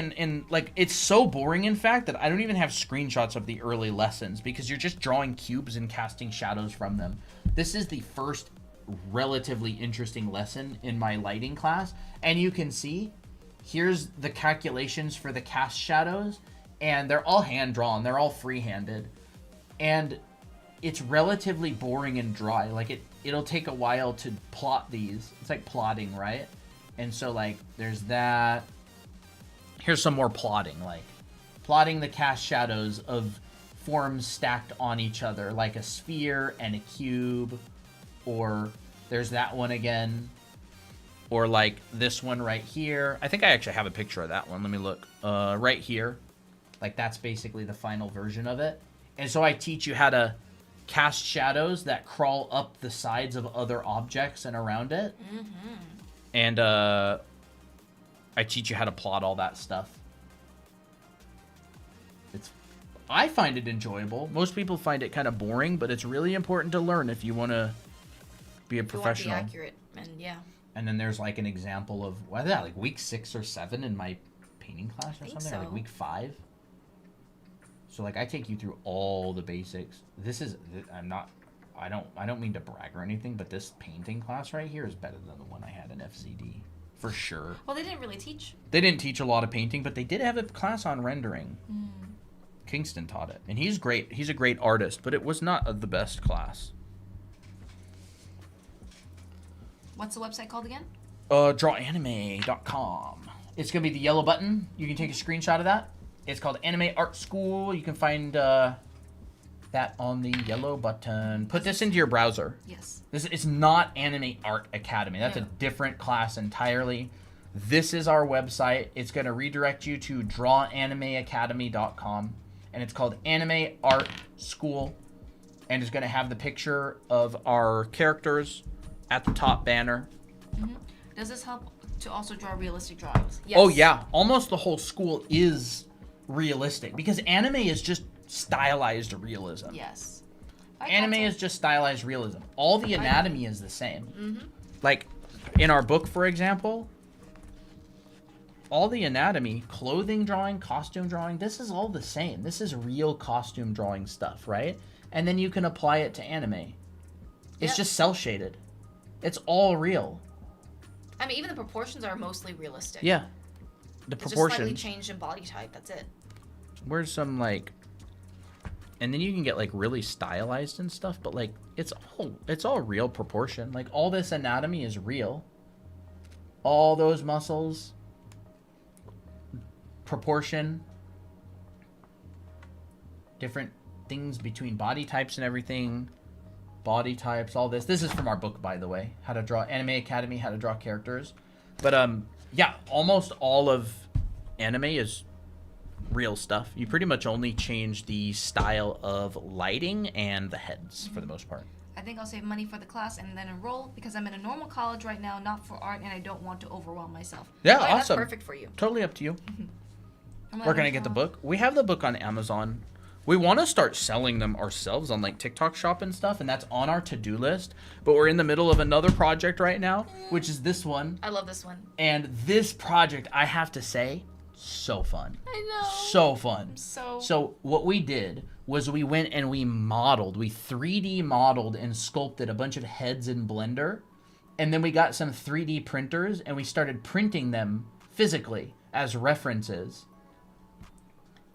it's so boring, in fact, that I don't even have screenshots of the early lessons because you're just drawing cubes and casting shadows from them. This is the first relatively interesting lesson in my lighting class. And you can see, here's the calculations for the cast shadows. And they're all hand-drawn. They're all free-handed. And it's relatively boring and dry. Like, it'll take a while to plot these. It's like plotting, right? And so, like, there's that. Here's some more plotting, like plotting the cast shadows of forms stacked on each other, like a sphere and a cube, or there's that one again, or like this one right here. I think I actually have a picture of that one. Let me look. Right here. Like that's basically the final version of it. And so I teach you how to cast shadows that crawl up the sides of other objects and around it. Mm-hmm. And I teach you how to plot all that stuff. I find it enjoyable. Most people find it kind of boring, but it's really important to learn if you want to be a professional. You want to be accurate, and yeah. And then there's like an example of what is that, like week 6 or 7 in my painting class or something, so. or like week 5. So like I take you through all the basics. I don't mean to brag or anything, but this painting class right here is better than the one I had in FCD. For sure. Well, they didn't really teach. They didn't teach a lot of painting, but they did have a class on rendering. Mm. Kingston taught it. And he's great. He's a great artist, but it was not the best class. What's the website called again? Drawanime.com. It's going to be the yellow button. You can take a screenshot of that. It's called Anime Art School. You can find that on the yellow button. Put this into your browser. Yes. This is not Anime Art Academy. That's a different class entirely. This is our website. It's going to redirect you to drawanimeacademy.com. And it's called Anime Art School. And it's going to have the picture of our characters at the top banner. Mm-hmm. Does this help to also draw realistic drawings? Yes. Oh, yeah. Almost the whole school is realistic. Because anime is just stylized realism. Yes. Anime is just stylized realism. All the anatomy is the same. Mm-hmm. Like, in our book, for example, all the anatomy, clothing drawing, costume drawing, this is all the same. This is real costume drawing stuff, right? And then you can apply it to anime. It's just cel-shaded. It's all real. I mean, even the proportions are mostly realistic. Yeah. The it's proportions. just slightly changed in body type. That's it. Where's some, like... And then you can get like really stylized and stuff, but like it's all real proportion. Like all this anatomy is real. All those muscles, proportion, different things between body types and everything. Body types, all this. This is from our book, by the way. How to Draw Anime Academy, how to draw characters. But yeah, almost all of anime is real stuff. You pretty much only change the style of lighting and the heads for the most part. I think I'll save money for the class and then enroll because I'm in a normal college right now, not for art, and I don't want to overwhelm myself. Yeah, awesome. That's perfect for you. Totally up to you. Where can I get the book? We have the book on Amazon. We want to start selling them ourselves on like TikTok Shop and stuff, and that's on our to-do list. But we're in the middle of another project right now, which is this one. I love this one. And this project, I have to say, so fun. I know. So fun. So what we did was we went and we 3D modeled and sculpted a bunch of heads in Blender. And then we got some 3D printers and we started printing them physically as references.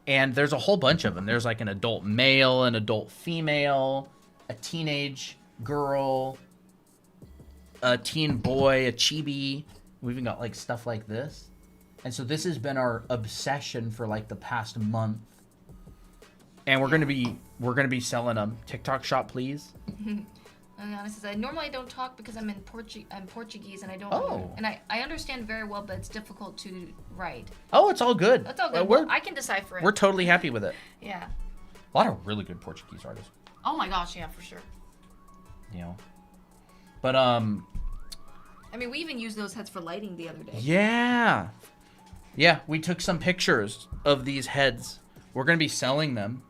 And there's a whole bunch of them. There's like an adult male, an adult female, a teenage girl, a teen boy, a chibi. We even got like stuff like this. And so this has been our obsession for like the past month. And we're gonna be selling them. TikTok shop, please. And honestly, says, normally I don't talk because I'm Portuguese and I don't. Oh. And I understand very well, but it's difficult to write. Oh, it's all good. That's all good. Well, I can decipher it. We're totally happy with it. Yeah. A lot of really good Portuguese artists. Oh my gosh, yeah, for sure. You know. But I mean, we even used those heads for lighting the other day. Yeah. Yeah, we took some pictures of these heads. We're gonna be selling them.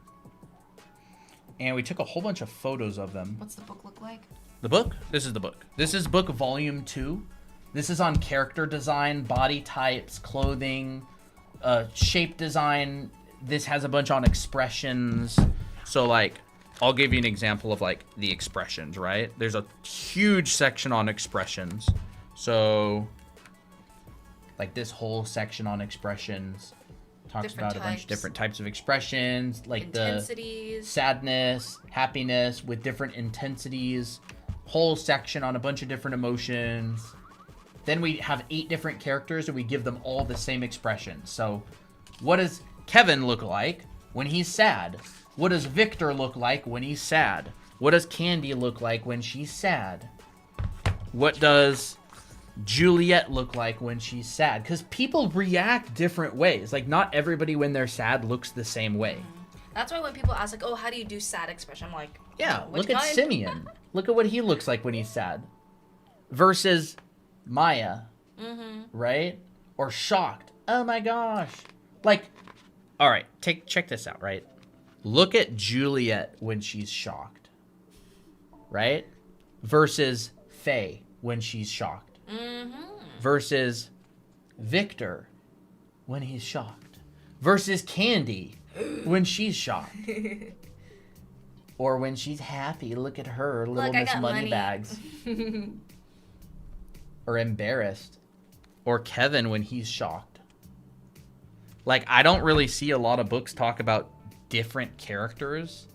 And we took a whole bunch of photos of them. What's the book look like? The book? This is the book. This is book volume 2. This is on character design, body types, clothing, shape design. This has a bunch on expressions. So, like, I'll give you an example of, like, the expressions, right? There's a huge section on expressions. So, like, this whole section on expressions talks Different about a bunch of types. different types of expressions, like Intensities. the sadness, happiness with different intensities, whole section on a bunch of different emotions. Then we have 8 different characters and we give them all the same expression. So what does Kevin look like when he's sad? What does Victor look like when he's sad? What does Candy look like when she's sad? What does Juliet look like when she's sad? Because people react different ways. Like, not everybody when they're sad looks the same way. That's why when people ask, like, oh, how do you do sad expression? I'm like, Yeah, which look at kind? Simeon. Look at what he looks like when he's sad. Versus Maya, right? Or shocked. Oh my gosh. Like, all right, check this out, right? Look at Juliet when she's shocked, right? Versus Faye when she's shocked. Versus Victor when he's shocked. Versus Candy when she's shocked. Or when she's happy. Look at her, little Look, I Miss got money. Moneybags. Or embarrassed. Or Kevin when he's shocked. Like, I don't really see a lot of books talk about different characters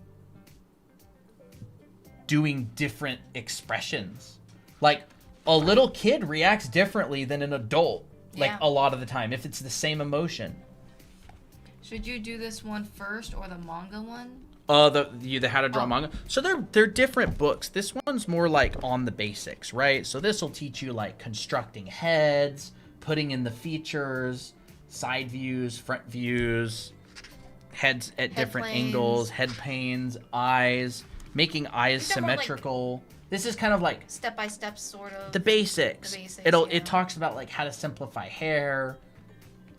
doing different expressions. Like, a little kid reacts differently than an adult, like, Yeah. a lot of the time, if it's the same emotion. Should you do this one first or the manga one? The How to Draw Oh. Manga. So they're different books. This one's more like on the basics, right? So this will teach you like constructing heads, putting in the features, side views, front views, heads at different planes. angles, head planes, eyes, making eyes These are more like- symmetrical. This is kind of like Step by step, sort of. the basics. The basics, It yeah. talks about like how to simplify hair,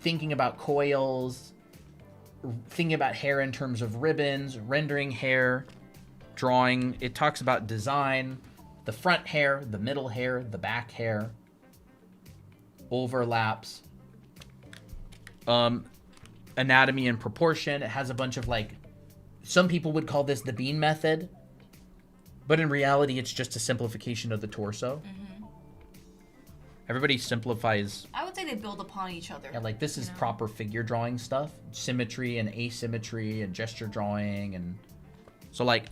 thinking about coils, thinking about hair in terms of ribbons, rendering hair, drawing. It talks about design, the front hair, the middle hair, the back hair, overlaps, anatomy and proportion. It has a bunch of like, some people would call this the bean method, but in reality, it's just a simplification of the torso. Everybody simplifies. I would say they build upon each other. Yeah, like this is know? proper figure drawing stuff, symmetry and asymmetry and gesture drawing, and so like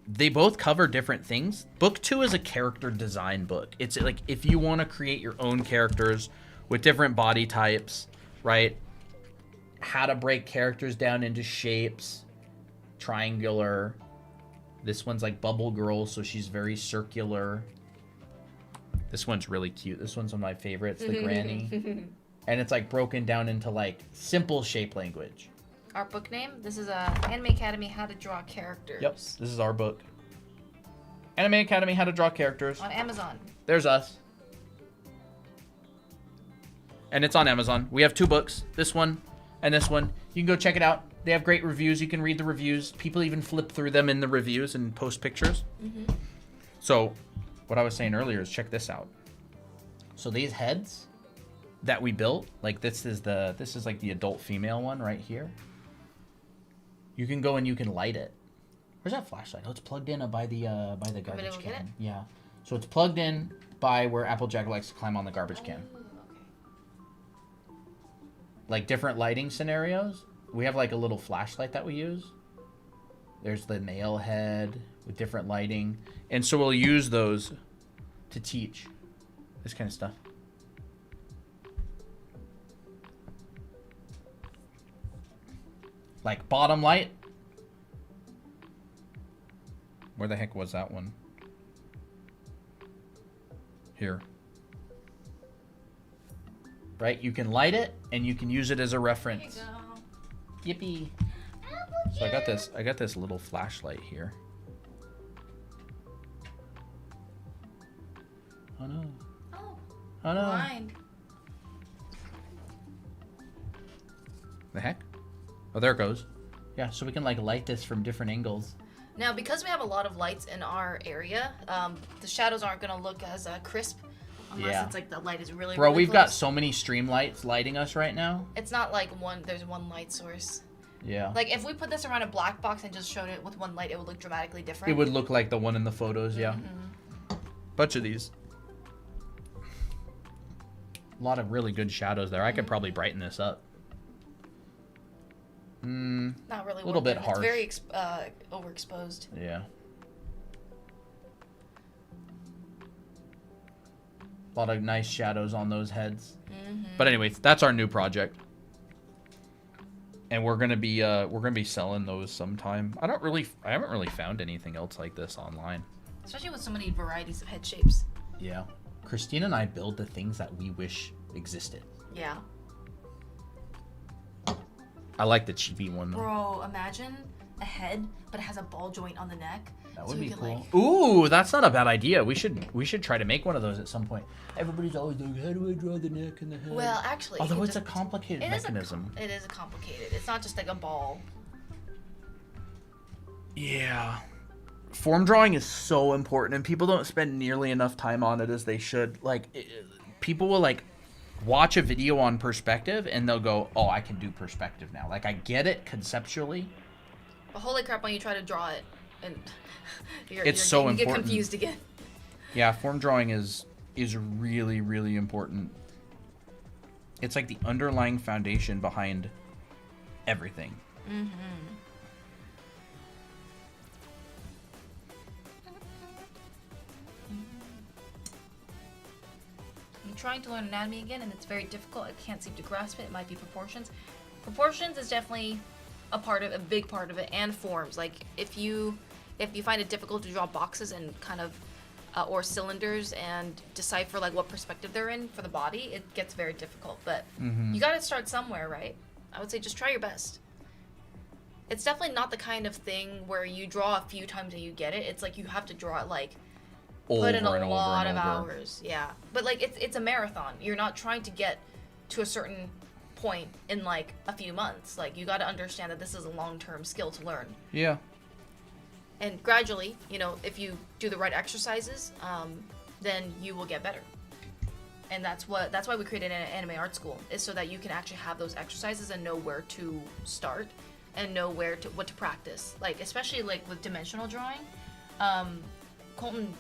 they both cover different things. Book 2 is a character design book. It's like if you want to create your own characters with different body types, right? How to break characters down into shapes, triangular. This one's like Bubble Girl, so she's very circular. This one's really cute. This one's one of my favorites, the granny. And it's like broken down into like simple shape language. Our book name? This is Anime Academy How to Draw Characters. Yep, this is our book. Anime Academy, How to Draw Characters. On Amazon. There's us. And it's on Amazon. We have 2 books, this one and this one. You can go check it out. They have great reviews. You can read the reviews. People even flip through them in the reviews and post pictures. So what I was saying earlier is check this out. So these heads that we built, like this is like the adult female one right here. You can go and you can light it. Where's that flashlight? Oh, it's plugged in by the garbage go get it? can. Yeah. So it's plugged in by where Applejack likes to climb on the garbage can. Oh, okay. Like different lighting scenarios. we have like a little flashlight that we use. There's the nail head with different lighting. And so we'll use those to teach this kind of stuff. Like bottom light. Where the heck was that one? Here. Right? You can light it and you can use it as a reference. There you go. Yippee. So I got this little flashlight here. Oh no. Oh. Oh no. Blind. The heck? Oh, there it goes. Yeah, so we can like light this from different angles. Now, because we have a lot of lights in our area, the shadows aren't gonna look as crisp unless it's like the light is really. Bro, really we've close. got so many stream lights lighting us right now. It's not like there's one light source. Yeah. Like if we put this around a black box and just showed it with one light, it would look dramatically different. It would look like the one in the photos, yeah. Bunch of these. A lot of really good shadows there. I could probably brighten this up. Not really. A little bit worth it. harsh. It's very overexposed. Yeah. A lot of nice shadows on those heads. But anyways, that's our new project. And we're gonna be selling those sometime. I haven't really found anything else like this online. Especially with so many varieties of head shapes. Yeah. Christina and I build the things that we wish existed. Yeah. I like the chibi one though. Bro, imagine a head, but it has a ball joint on the neck. That so would you be could, cool. like- Ooh, that's not a bad idea. We should try to make one of those at some point. Everybody's always like, how do I draw the neck and the head? Well, actually, although you it's a just- complicated it mechanism. It is a complicated. It's not just like a ball. Yeah. Form drawing is so important, and people don't spend nearly enough time on it as they should. Like, people will like watch a video on perspective, and they'll go, "Oh, I can do perspective now." Like, I get it conceptually. But holy crap, when you try to draw it, and It's so you get important. confused again. Yeah, form drawing is really, really important. It's like the underlying foundation behind everything. I'm trying to learn anatomy again, and it's very difficult. I can't seem to grasp it. It might be proportions. Proportions is definitely a big part of it, and forms. Like if you find it difficult to draw boxes and kind of or cylinders and decipher like what perspective they're in for the body, it gets very difficult. But you got to start somewhere, right? I would say just try your best. It's definitely not the kind of thing where you draw a few times and you get it. It's like you have to draw it like Over put in and a over lot and of over. hours. Yeah. But like it's a marathon. You're not trying to get to a certain point in like a few months. Like you got to understand that this is a long-term skill to learn. Yeah. And gradually, if you do the right exercises, then you will get better. And that's why we created an anime art school, is so that you can actually have those exercises and know where to start and know what to practice. Like especially like with dimensional drawing, Colton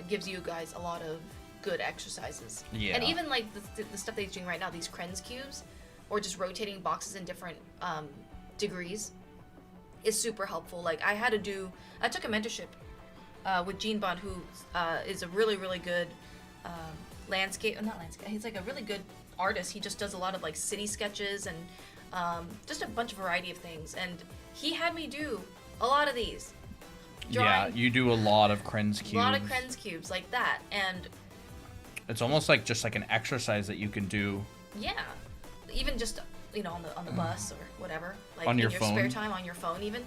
gives you guys a lot of good exercises. Yeah. And even like the stuff that he's doing right now, these Krenz cubes, or just rotating boxes in different degrees, is super helpful. Like I took a mentorship with Gene Bond, who is a really, really good he's like a really good artist. He just does a lot of like city sketches and just a bunch of variety of things. And he had me do a lot of these. Yeah, you do a lot of Krenz cubes. A lot of Krenz cubes like that. And it's almost like just like an exercise that you can do. yeah, even just on the bus or whatever, like On in your your phone? spare time on your phone even.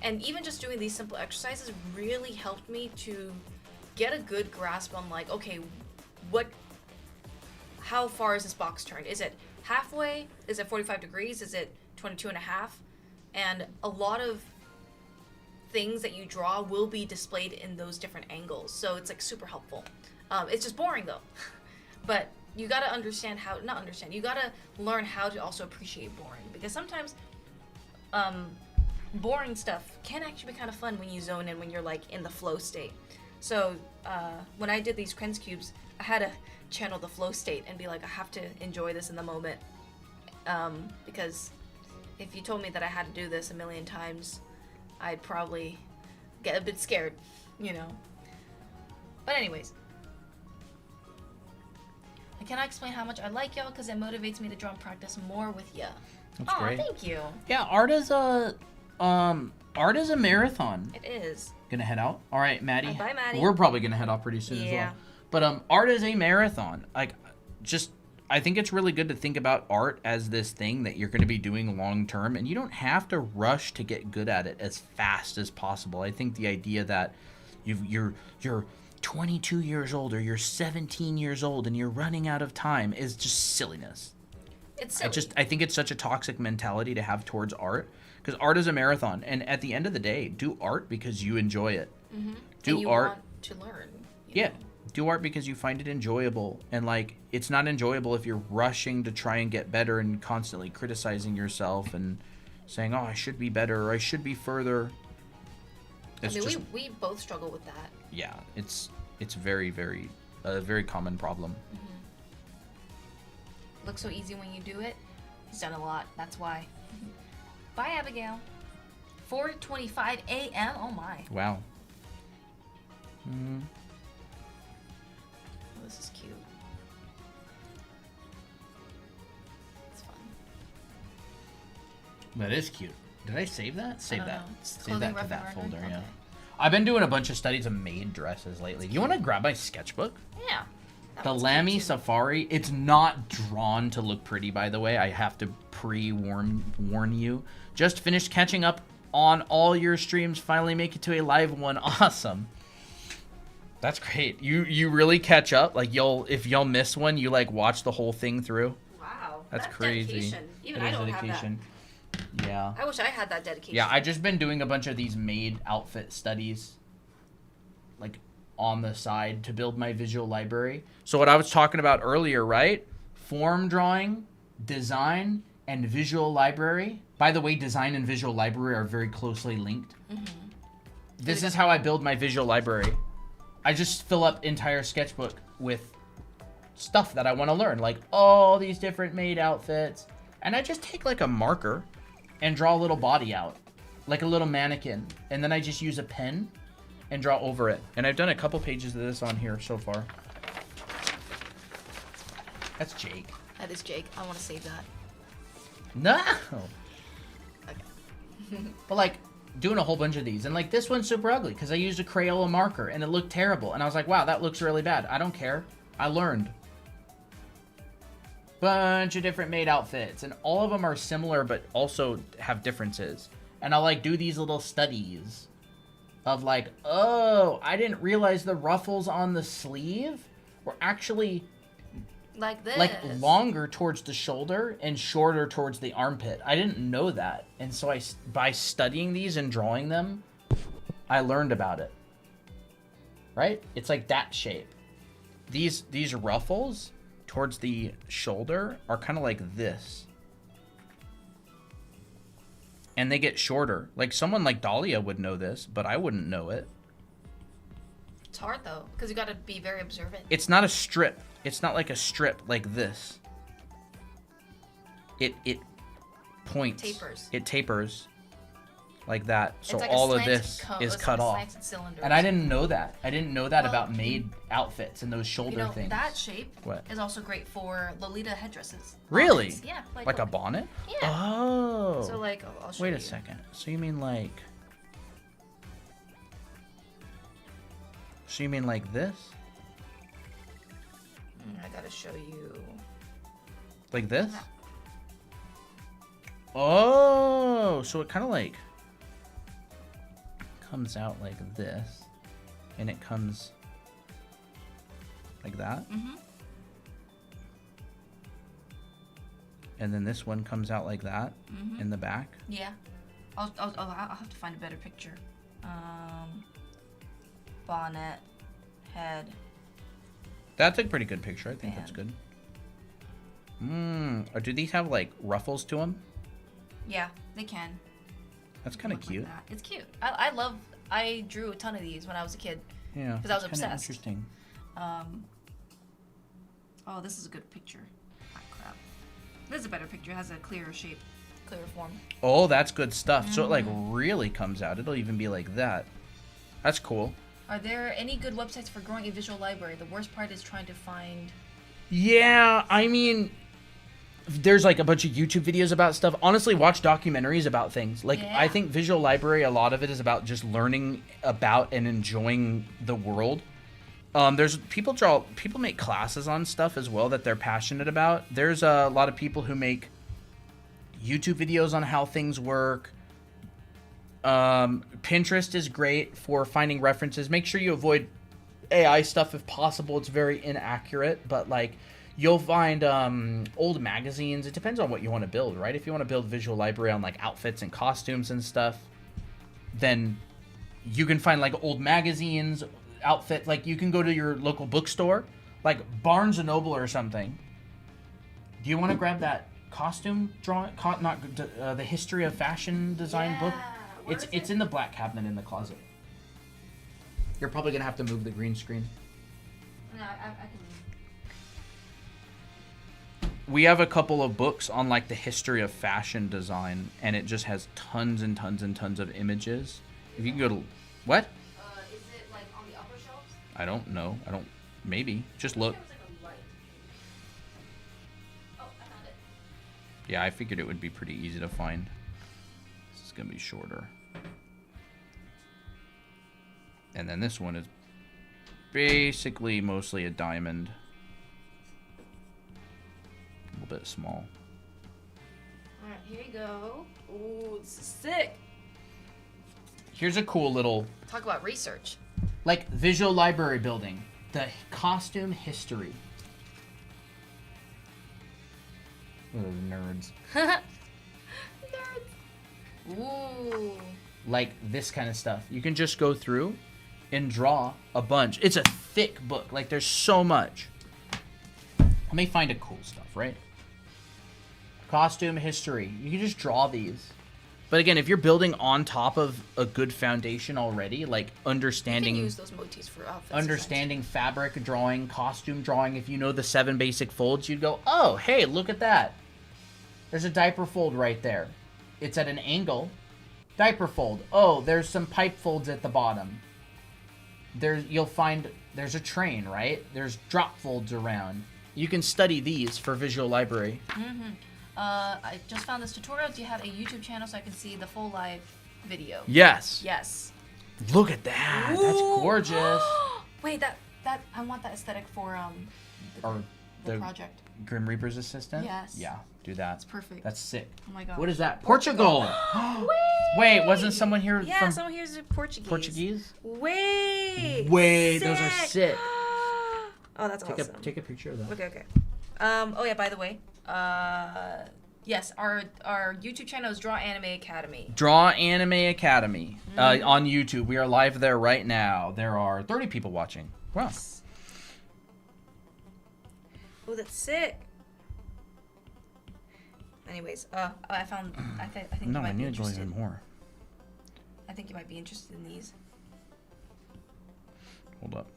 And even just doing these simple exercises really helped me to get a good grasp on like, okay, how far is this box turned? Is it halfway? Is it 45 degrees? Is it 22 and a half? And a lot of things that you draw will be displayed in those different angles. So it's like super helpful. It's just boring though. But you gotta you gotta learn how to also appreciate boring. Because sometimes boring stuff can actually be kind of fun when you zone in, when you're like in the flow state. So when I did these Krenz cubes, I had to channel the flow state and be like, I have to enjoy this in the moment, because if you told me that I had to do this a million times, I'd probably get a bit scared, you know. But anyways. I cannot explain how much I like y'all because it motivates me to draw and practice more with ya. That's great. Thank you. Yeah, art is a marathon. It is. Gonna head out. All right, Maddie. Bye, Maddie. We're probably gonna head off pretty soon as well. But art is a marathon. Like, just I think it's really good to think about art as this thing that you're going to be doing long term, and you don't have to rush to get good at it as fast as possible. I think the idea that you're 22 years old or you're 17 years old and you're running out of time is just silliness. It's silly. I think it's such a toxic mentality to have towards art, because art is a marathon, and at the end of the day, do art because you enjoy it. Mm-hmm. Do and you art want to learn. Yeah. Do art because you find it enjoyable, and like it's not enjoyable if you're rushing to try and get better and constantly criticizing yourself and saying, "Oh, I should be better," or "I should be further." I mean, we both struggle with that. Yeah, it's very a very common problem. Mm-hmm. Looks so easy when you do it. He's done a lot. That's why. Bye, Abigail. 4:25 a.m. Oh my. Wow. Mm. Oh, this is cute. It's fun. That is cute. Did I save that? Save that. Save that to that folder. Okay. Yeah. I've been doing a bunch of studies of maid dresses lately. Do you want to grab my sketchbook? Yeah. The Lamy Safari, it's not drawn to look pretty, by the way. I have to warn you. Just finished catching up on all your streams. Finally make it to a live one. Awesome. That's great. You really catch up. Like if y'all miss one, you like watch the whole thing through. Wow. That's crazy. Dedication. Even I don't have that. Yeah. I wish I had that dedication. Yeah, I just been doing a bunch of these maid outfit studies, like on the side to build my visual library. So what I was talking about earlier, right? Form drawing, design, and visual library. By the way, design and visual library are very closely linked. Mm-hmm. This is how I build my visual library. I just fill up entire sketchbook with stuff that I want to learn, like all these different maid outfits. And I just take like a marker and draw a little body out, like a little mannequin. And then I just use a pen and draw over it. And I've done a couple pages of this on here so far. That's Jake. That is Jake. I want to save that. No! Okay. But like, doing a whole bunch of these. And like, this one's super ugly because I used a Crayola marker and it looked terrible. And I was like, wow, that looks really bad. I don't care. I learned. Bunch of different maid outfits. And all of them are similar but also have differences. And I'll like do these little studies of like, oh, I didn't realize the ruffles on the sleeve were actually like this, like longer towards the shoulder and shorter towards the armpit. I didn't know that, and so by studying these and drawing them, I learned about it. Right? It's like that shape. These ruffles towards the shoulder are kind of like this, and they get shorter. Like someone like Dahlia would know this, but I wouldn't know it. It's hard though, because you got to be very observant. It's not a strip. It's not like a strip like this. It points. Tapers. It tapers like that. So like all of this is cut off. And I didn't know that. I didn't know that about maid outfits and those shoulder things. That shape What? is also great for Lolita headdresses. Really? Bonnets. Yeah. Like a bonnet? Yeah. Oh. So like, I'll show you. Wait a second. So you mean like... So you mean like this? I gotta show you. Like this? Oh, so it kind of like comes out like this, and it comes like that. Mm-hmm. And then this one comes out like that in the back. Yeah. I'll have to find a better picture. Bonnet, head. That's a pretty good picture. I think that's good. Or do these have like ruffles to them? Yeah, they can. That's kind of cute. Like it's cute. I drew a ton of these when I was a kid. Yeah. Because I was obsessed. Interesting. Oh, this is a good picture. Ah, crap. This is a better picture. It has a clearer shape. clear form. Oh, that's good stuff. So it like really comes out. It'll even be like that. That's cool. Are there any good websites for growing a visual library? The worst part is trying to find... Yeah, I mean, there's like a bunch of YouTube videos about stuff. Honestly, watch documentaries about things. Like, Yeah. I think visual library, a lot of it is about just learning about and enjoying the world. There's people make classes on stuff as well that they're passionate about. There's a lot of people who make YouTube videos on how things work. Pinterest is great for finding references. Make sure you avoid AI stuff if possible. It's very inaccurate, but like you'll find old magazines. It depends on what you want to build, right? If you want to build visual library on like outfits and costumes and stuff, then you can find like old magazines, outfit. Like you can go to your local bookstore, like Barnes and Noble or something. Do you want to grab that costume drawing? The history of fashion design book. It's in the black cabinet in the closet. You're probably gonna have to move the green screen. No, I can... We have a couple of books on like the history of fashion design, and it just has tons and tons and tons of images. If you can go to what? Is it like on the upper shelves? I don't know. Maybe. Just look. There was like a light. Oh, I found it. Yeah, I figured it would be pretty easy to find. This is gonna be shorter. And then this one is basically mostly a diamond. A little bit small. Alright, here you go. Ooh, this is sick. Here's a cool little, Talk about research. like, visual library building. The costume history. Oh, nerds. Nerds. Ooh. Like this kind of stuff. You can just go through and draw a bunch. It's a thick book. Like, there's so much. Let me find a cool stuff, right? Costume history. You can just draw these. But again, if you're building on top of a good foundation already, like understanding... You can use those motifs for outfits. Understanding fabric drawing, costume drawing. If you know the 7 basic folds, you'd go, oh, hey, look at that. There's a diaper fold right there. It's at an angle. Diaper fold. Oh, there's some pipe folds at the bottom. You'll find there's a train, right? There's drop folds around. You can study these for visual library. Mm-hmm. I just found this tutorial. Do you have a YouTube channel so I can see the full live video? Yes. Yes. Look at that. Ooh. That's gorgeous. Wait, that I want that aesthetic for Or the project. Grim Reaper's assistant? Yes. Yeah, do that. That's perfect. That's sick. Oh my god. What is that? Portugal. Wait, wasn't someone here Yeah, from someone here's Portuguese. Portuguese? Wait, those are sick. Oh, that's awesome. Take a picture of that. Okay. Oh yeah, by the way, yes, our YouTube channel is Draw Anime Academy. Draw Anime Academy on YouTube. We are live there right now. There are 30 people watching. Wow. Oh, that's sick. Anyways, I found. I think No, you might I be need to go interested. even more. I think you might be interested in these. Hold up.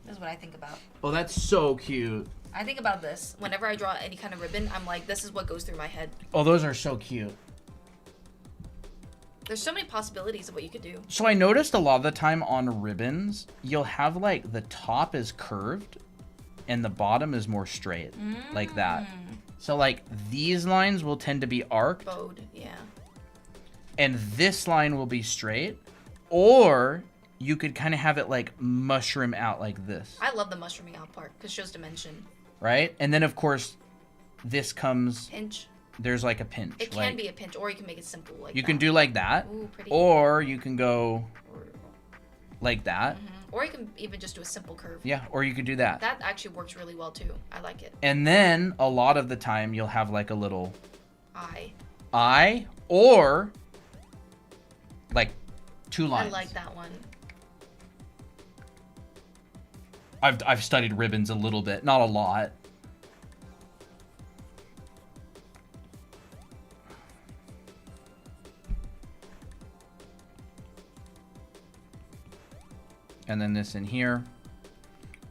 This is what I think about. Oh, that's so cute. I think about this whenever I draw any kind of ribbon. I'm like, this is what goes through my head. Oh, those are so cute. There's so many possibilities of what you could do. So I noticed a lot of the time on ribbons, you'll have like the top is curved and the bottom is more straight, like that. So like these lines will tend to be arced. Bowed, yeah. And this line will be straight, or you could kind of have it like mushroom out like this. I love the mushrooming out part because it shows dimension. Right? And then of course, this comes, Pinch. there's like a pinch. It can be a pinch, or you can make it simple like You that. can do like that, Ooh, pretty. or you can go like that. Or you can even just do a simple curve. Yeah, or you could do that. That actually works really well too. I like it. And then a lot of the time you'll have like a little eye, or like 2 lines. I like that one. I've studied ribbons a little bit, not a lot. And then this in here,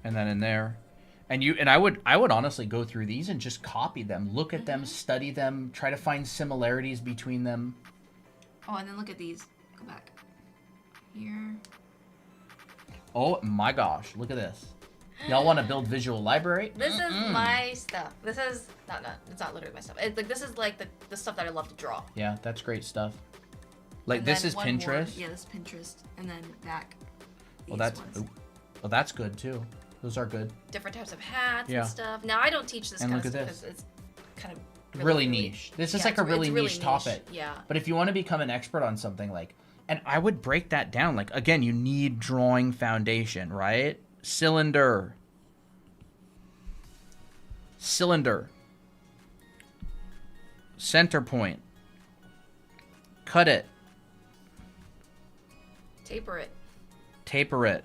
and then in there. And I would honestly go through these and just copy them, look at them, study them, try to find similarities between them. Oh, and then look at these. Go back. Here. Oh my gosh, look at this. Y'all want to build visual library? This is my stuff. This is it's not literally my stuff. It's like this is like the stuff that I love to draw. Yeah, that's great stuff. Like And this then is one Pinterest. more. Yeah, this is Pinterest, and then back. Well, These that's ones. well, that's good too. Those are good. Different types of hats Yeah. and stuff. Now I don't teach this And kind look of at stuff this. because it's kind of Really niche. This is yeah, like a it's really really niche topic. Yeah. But if you want to become an expert on something, like, and I would break that down. Like, again, you need drawing foundation, right? Cylinder. Center point. Cut it. Taper it. Taper it.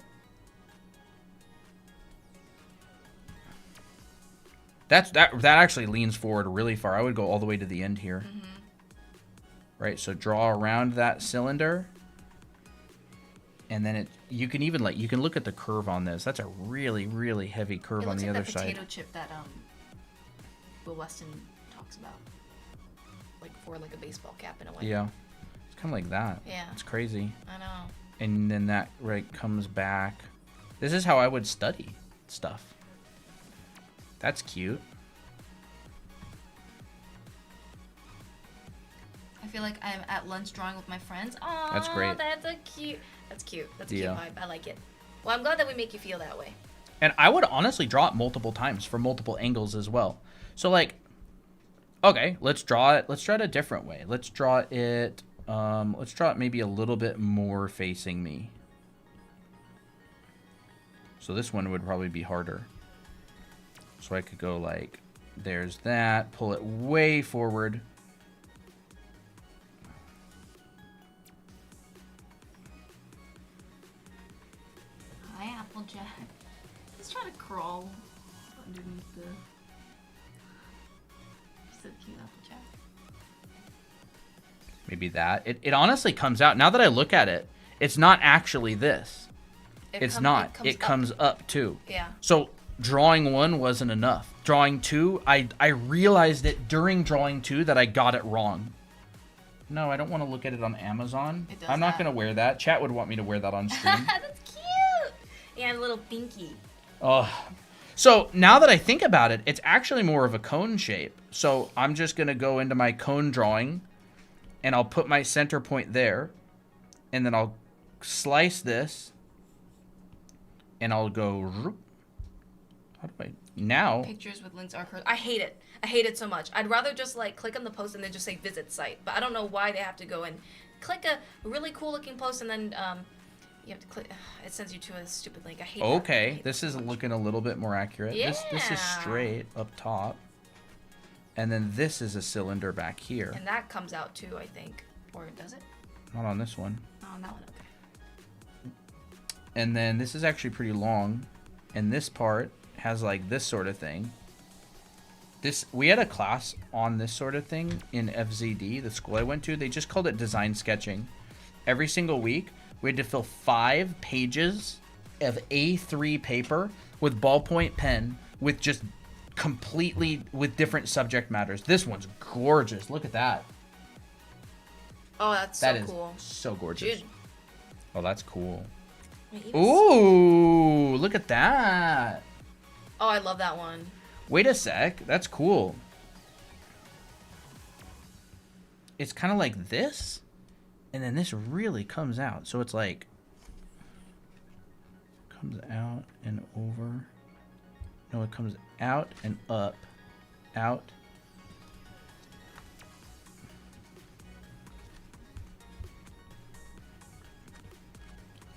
That actually leans forward really far. I would go all the way to the end here. Right, so draw around that cylinder. And then you can even you can look at the curve on this. That's a really, really heavy curve It on looks the like other that side. potato chip that Will Weston talks about, like for like a baseball cap in a way. Yeah, it's kind of like that. Yeah. It's crazy. I know. And then that comes back. This is how I would study stuff. That's cute. I feel like I'm at lunch drawing with my friends. Oh, That's great. That's cute. That's cute. That's a Yeah. cute vibe. I like it. Well, I'm glad that we make you feel that way. And I would honestly draw it multiple times for multiple angles as well. So like, okay, let's draw it. Let's draw it a different way. Let's draw it. Let's draw it maybe a little bit more facing me. So this one would probably be harder. So I could go like, there's that. Pull it way forward. Hi, Applejack. He's trying to crawl underneath the. So cute, Applejack. Maybe that. It honestly comes out. Now that I look at it, it's not actually this. It's not. It comes up too. Yeah. So drawing one wasn't enough. Drawing two, I realized it during drawing two that I got it wrong. No, I don't want to look at it on Amazon. It does I'm not that. going to wear that. Chat would want me to wear that on stream. That's cute. Yeah, a little pinky. Oh. So now that I think about it, it's actually more of a cone shape. So I'm just going to go into my cone drawing and I'll put my center point there and then I'll slice this and I'll go. How do I now? Pictures with links are cursed. I hate it. I hate it so much. I'd rather just like click on the post and then just say visit site. But I don't know why they have to go and click a really cool looking post and then you have to click. It sends you to a stupid link. I hate that. I Okay, hate this that is so much. looking a little bit more accurate. This is Yeah. straight up top. And then this is a cylinder back here. And that comes out too, I think. Or does it? Not on this one. Oh, on that one, okay. And then this is actually pretty long. And this part has like this sort of thing. We had a class on this sort of thing in FZD, the school I went to. They just called it design sketching. Every single week, we had to fill 5 pages of A3 paper with ballpoint pen with just completely with different subject matters. This one's gorgeous. Look at that. Oh, that's That so is cool. so gorgeous. Dude. Oh, that's cool. Wait, he was- Ooh, look at that. Oh, I love that one. Wait a sec. That's cool. It's kind of like this. And then this really comes out. So it's like comes out and over. No, it comes out and up. Out.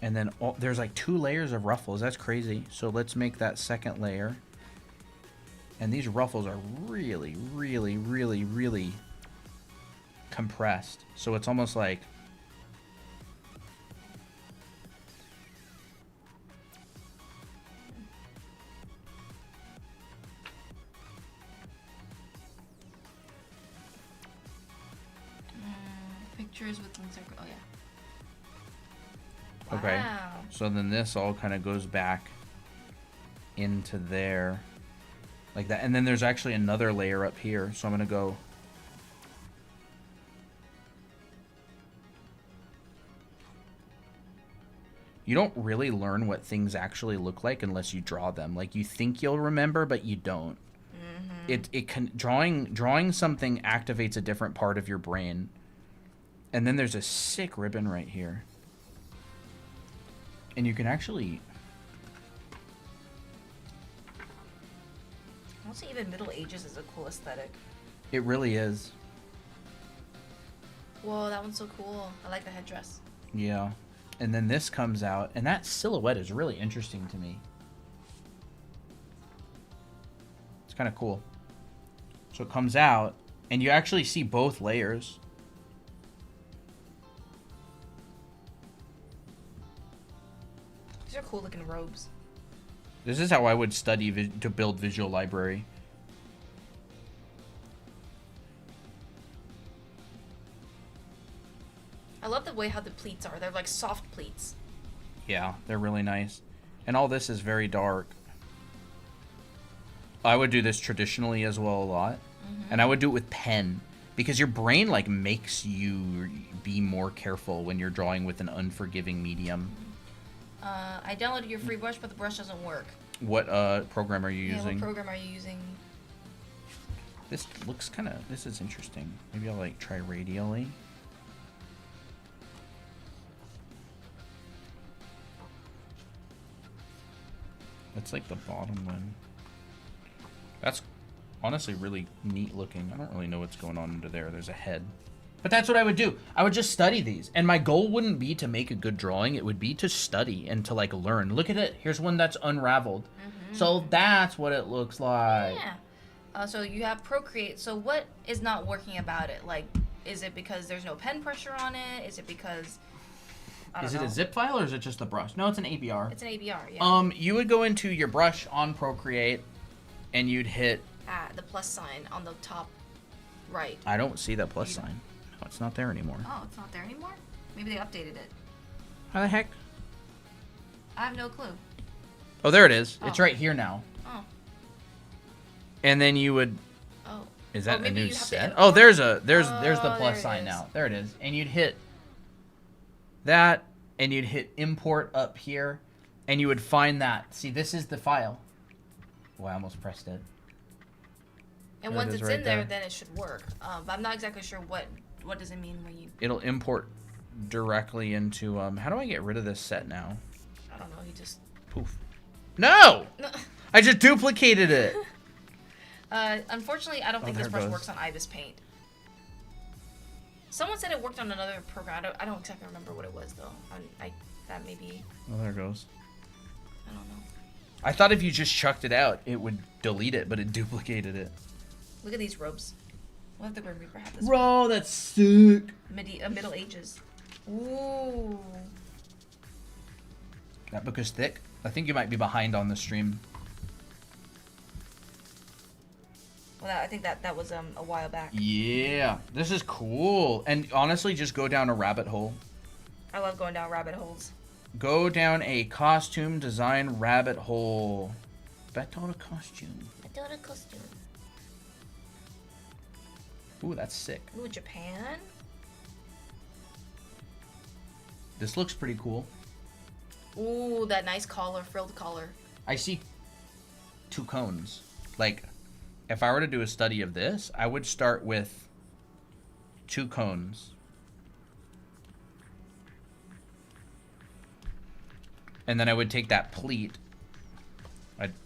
And then there's like 2 layers of ruffles. That's crazy. So let's make that second layer. And these ruffles are really, really, really, really compressed. So it's almost like Pictures with links are. Oh, yeah. okay. Wow. So then this all kind of goes back into there. Like that. And then there's actually another layer up here. So I'm going to go... You don't really learn what things actually look like unless you draw them. Like, you think you'll remember, but you don't. Drawing something activates a different part of your brain. And then there's a sick ribbon right here. And you can actually... Also, even Middle Ages is a cool aesthetic. It really is. Whoa, that one's so cool. I like the headdress. Yeah. And then this comes out, and that silhouette is really interesting to me. It's kind of cool. So it comes out, and you actually see both layers. These are cool looking robes. This is how I would study to build visual library. I love the way how the pleats are. They're like soft pleats. Yeah, they're really nice. And all this is very dark. I would do this traditionally as well a lot. And I would do it with pen. Because your brain, like, makes you be more careful when you're drawing with an unforgiving medium. I downloaded your free brush, but the brush doesn't work. What program are you using? What program are you using? This looks kind of... This is interesting. Maybe I'll, like, try radially. That's, like, the bottom one. That's honestly really neat looking. I don't really know what's going on under there. There's a head. But that's what I would do. I would just study these. And my goal wouldn't be to make a good drawing. It would be to study and to, like, learn. Look at it. Here's one that's unraveled. So that's what it looks like. Yeah. So you have Procreate. So what is not working about it? Like, is it because there's no pen pressure on it? Is it because... Is it a zip file or is it just the brush? No, it's an ABR. It's an ABR, yeah. You would go into your brush on Procreate and you'd hit... the plus sign on the top right. I don't see that plus sign. No, it's not there anymore. Oh, it's not there anymore? Maybe they updated it. How the heck? I have no clue. Oh, there it is. Oh. It's right here now. Oh. And then you would... Oh. Is that a maybe new you have to set? edit Oh, more? there's the Oh, plus there it sign is. now. There it is. And you'd hit that, and you'd hit import up here, and you would find that. See, this is the file. Oh, I almost pressed it. And There it once is it's right in there, there. then it should work. But I'm not exactly sure what does it mean when you... It'll import directly into... how do I get rid of this set now? I don't know, you just... Poof. No! I just duplicated it. Unfortunately, I don't think there this it brush goes. works on Ibis Paint. Someone said it worked on another program. I don't exactly remember what it was, though. That may be... Oh, there it goes. I don't know. I thought if you just chucked it out, it would delete it, but it duplicated it. Look at these robes. We'll have the Grim Reaper have this. Bro, that's sick. Middle Ages. Ooh. That book is thick. I think you might be behind on the stream. Well, I think that was a while back. Yeah, this is cool. And honestly, just go down a rabbit hole. I love going down rabbit holes. Go down a costume design rabbit hole. Bet on a costume. I don't a costume. Ooh, that's sick. Ooh, Japan? This looks pretty cool. Ooh, that nice collar, frilled collar. I see 2 cones. Like, if I were to do a study of this, I would start with 2 cones. And then I would take that pleat.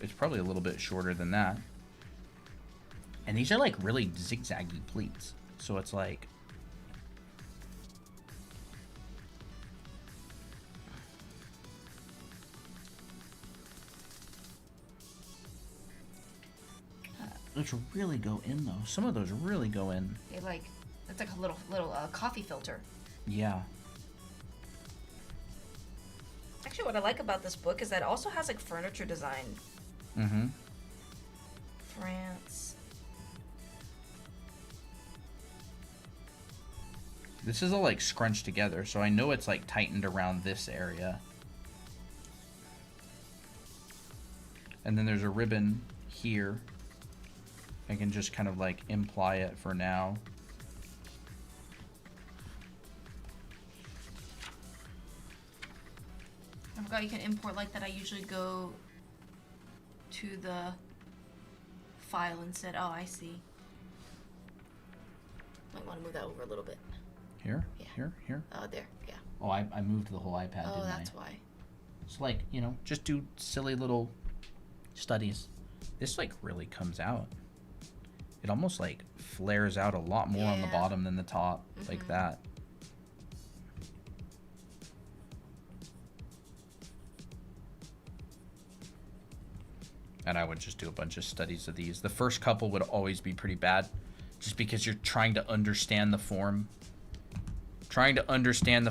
It's probably a little bit shorter than that. And these are like really zigzaggy pleats. So it's like... Those really go in though. Some of those really go in. It's like a little coffee filter. Yeah. Actually, what I like about this book is that it also has like furniture design. Mm-hmm. France. This is all like scrunched together, so I know it's like tightened around this area. And then there's a ribbon here. I can just kind of like imply it for now. I forgot you can import like that. I usually go to the file instead. Oh, I see. Might want to move that over a little bit. Here? Yeah. Here? Oh, there. Yeah. Oh, I moved the whole iPad, Oh, didn't that's I? why. It's like, you know, just do silly little studies. This like really comes out. It almost like flares out a lot more on the Yeah. bottom than the top, like that. And I would just do a bunch of studies of these. The first couple would always be pretty bad, just because you're trying to understand the form. Trying to understand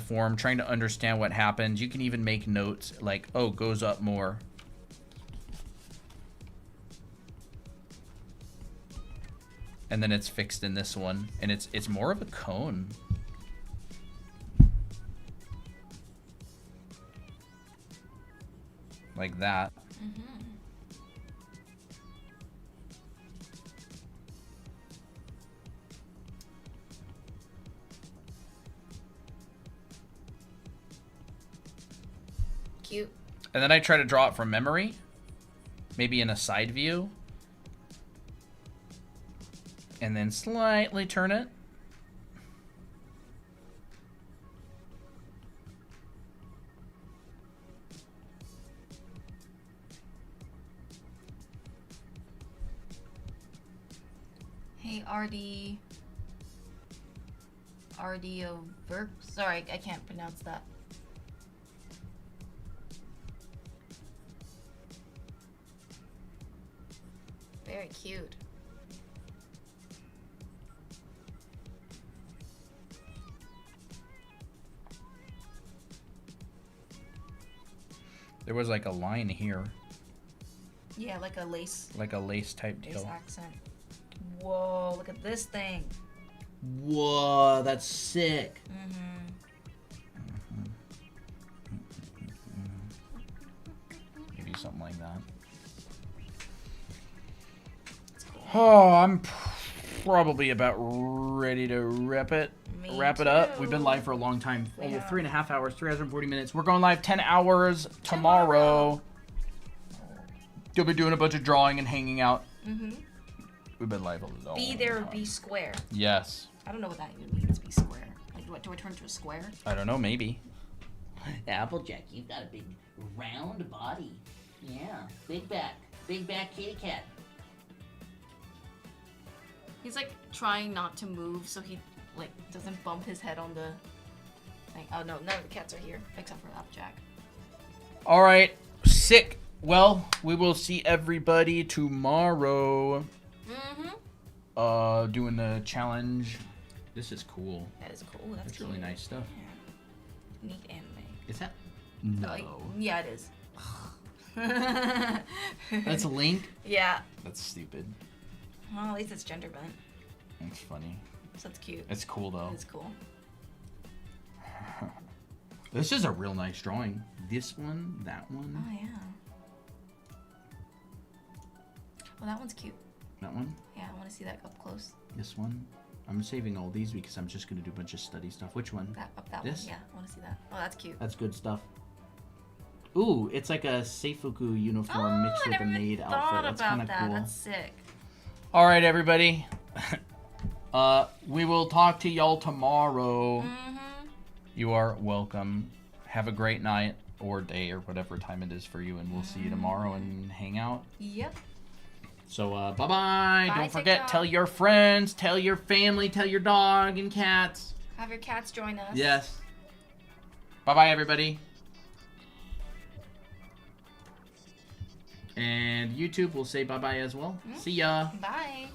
what happens. You can even make notes like, oh, goes up more. And then it's fixed in this one, and it's more of a cone. Like that. Cute. And then I try to draw it from memory, maybe in a side view, and then slightly turn it. Hey, RDO Sorry, I can't pronounce that. Very cute. There was like a line here, Yeah, like a lace. like a lace type Lace deal. accent. Whoa, look at this thing. Whoa, that's sick. Maybe something like that. Oh, I'm probably about ready to wrap it. Me Wrap it up. too. We've been live for a long time. We Over have. 3.5 hours, 3 hours and 40 minutes. We're going live 10 hours tomorrow. You'll be doing a bunch of drawing and hanging out. We've been live a long Be there, time. be square. Yes. I don't know what that even means, be square. Like, do I turn into a square? I don't know, maybe. Applejack, you've got a big round body. Yeah, big back kitty cat. He's like trying not to move so he like doesn't bump his head on the thing. Oh no, none of the cats are here except for Applejack. All right. Sick. Well, we will see everybody tomorrow. Doing the challenge. This is cool. That is cool. That's That's cute. really nice stuff. Yeah. Neat anime. Is that? No. Like, yeah, it is. That's a link? Yeah. That's stupid. Well, at least it's gender bent, That's funny. so it's cute. It's cool though. It's cool. This is a real nice drawing. This one, that one, Oh yeah. Well, that one's cute. that one, Yeah, I want to see that up close. this one. I'm saving all these because I'm just gonna do a bunch of study stuff. Which one? That This? one. Yeah, I want to see that. Oh, that's cute. That's good stuff. Ooh, it's like a Seifuku uniform mixed I with a never maid even outfit. thought That's about kind of that. cool. That's sick. All right, everybody. We will talk to y'all tomorrow. You are welcome. Have a great night or day or whatever time it is for you, and we'll see you tomorrow and hang out. Yep. So, bye-bye. Don't forget, TikTok. tell your friends, tell your family, tell your dog and cats. Have your cats join us. Yes. Bye-bye, everybody. And YouTube will say bye-bye as well. See ya. Bye.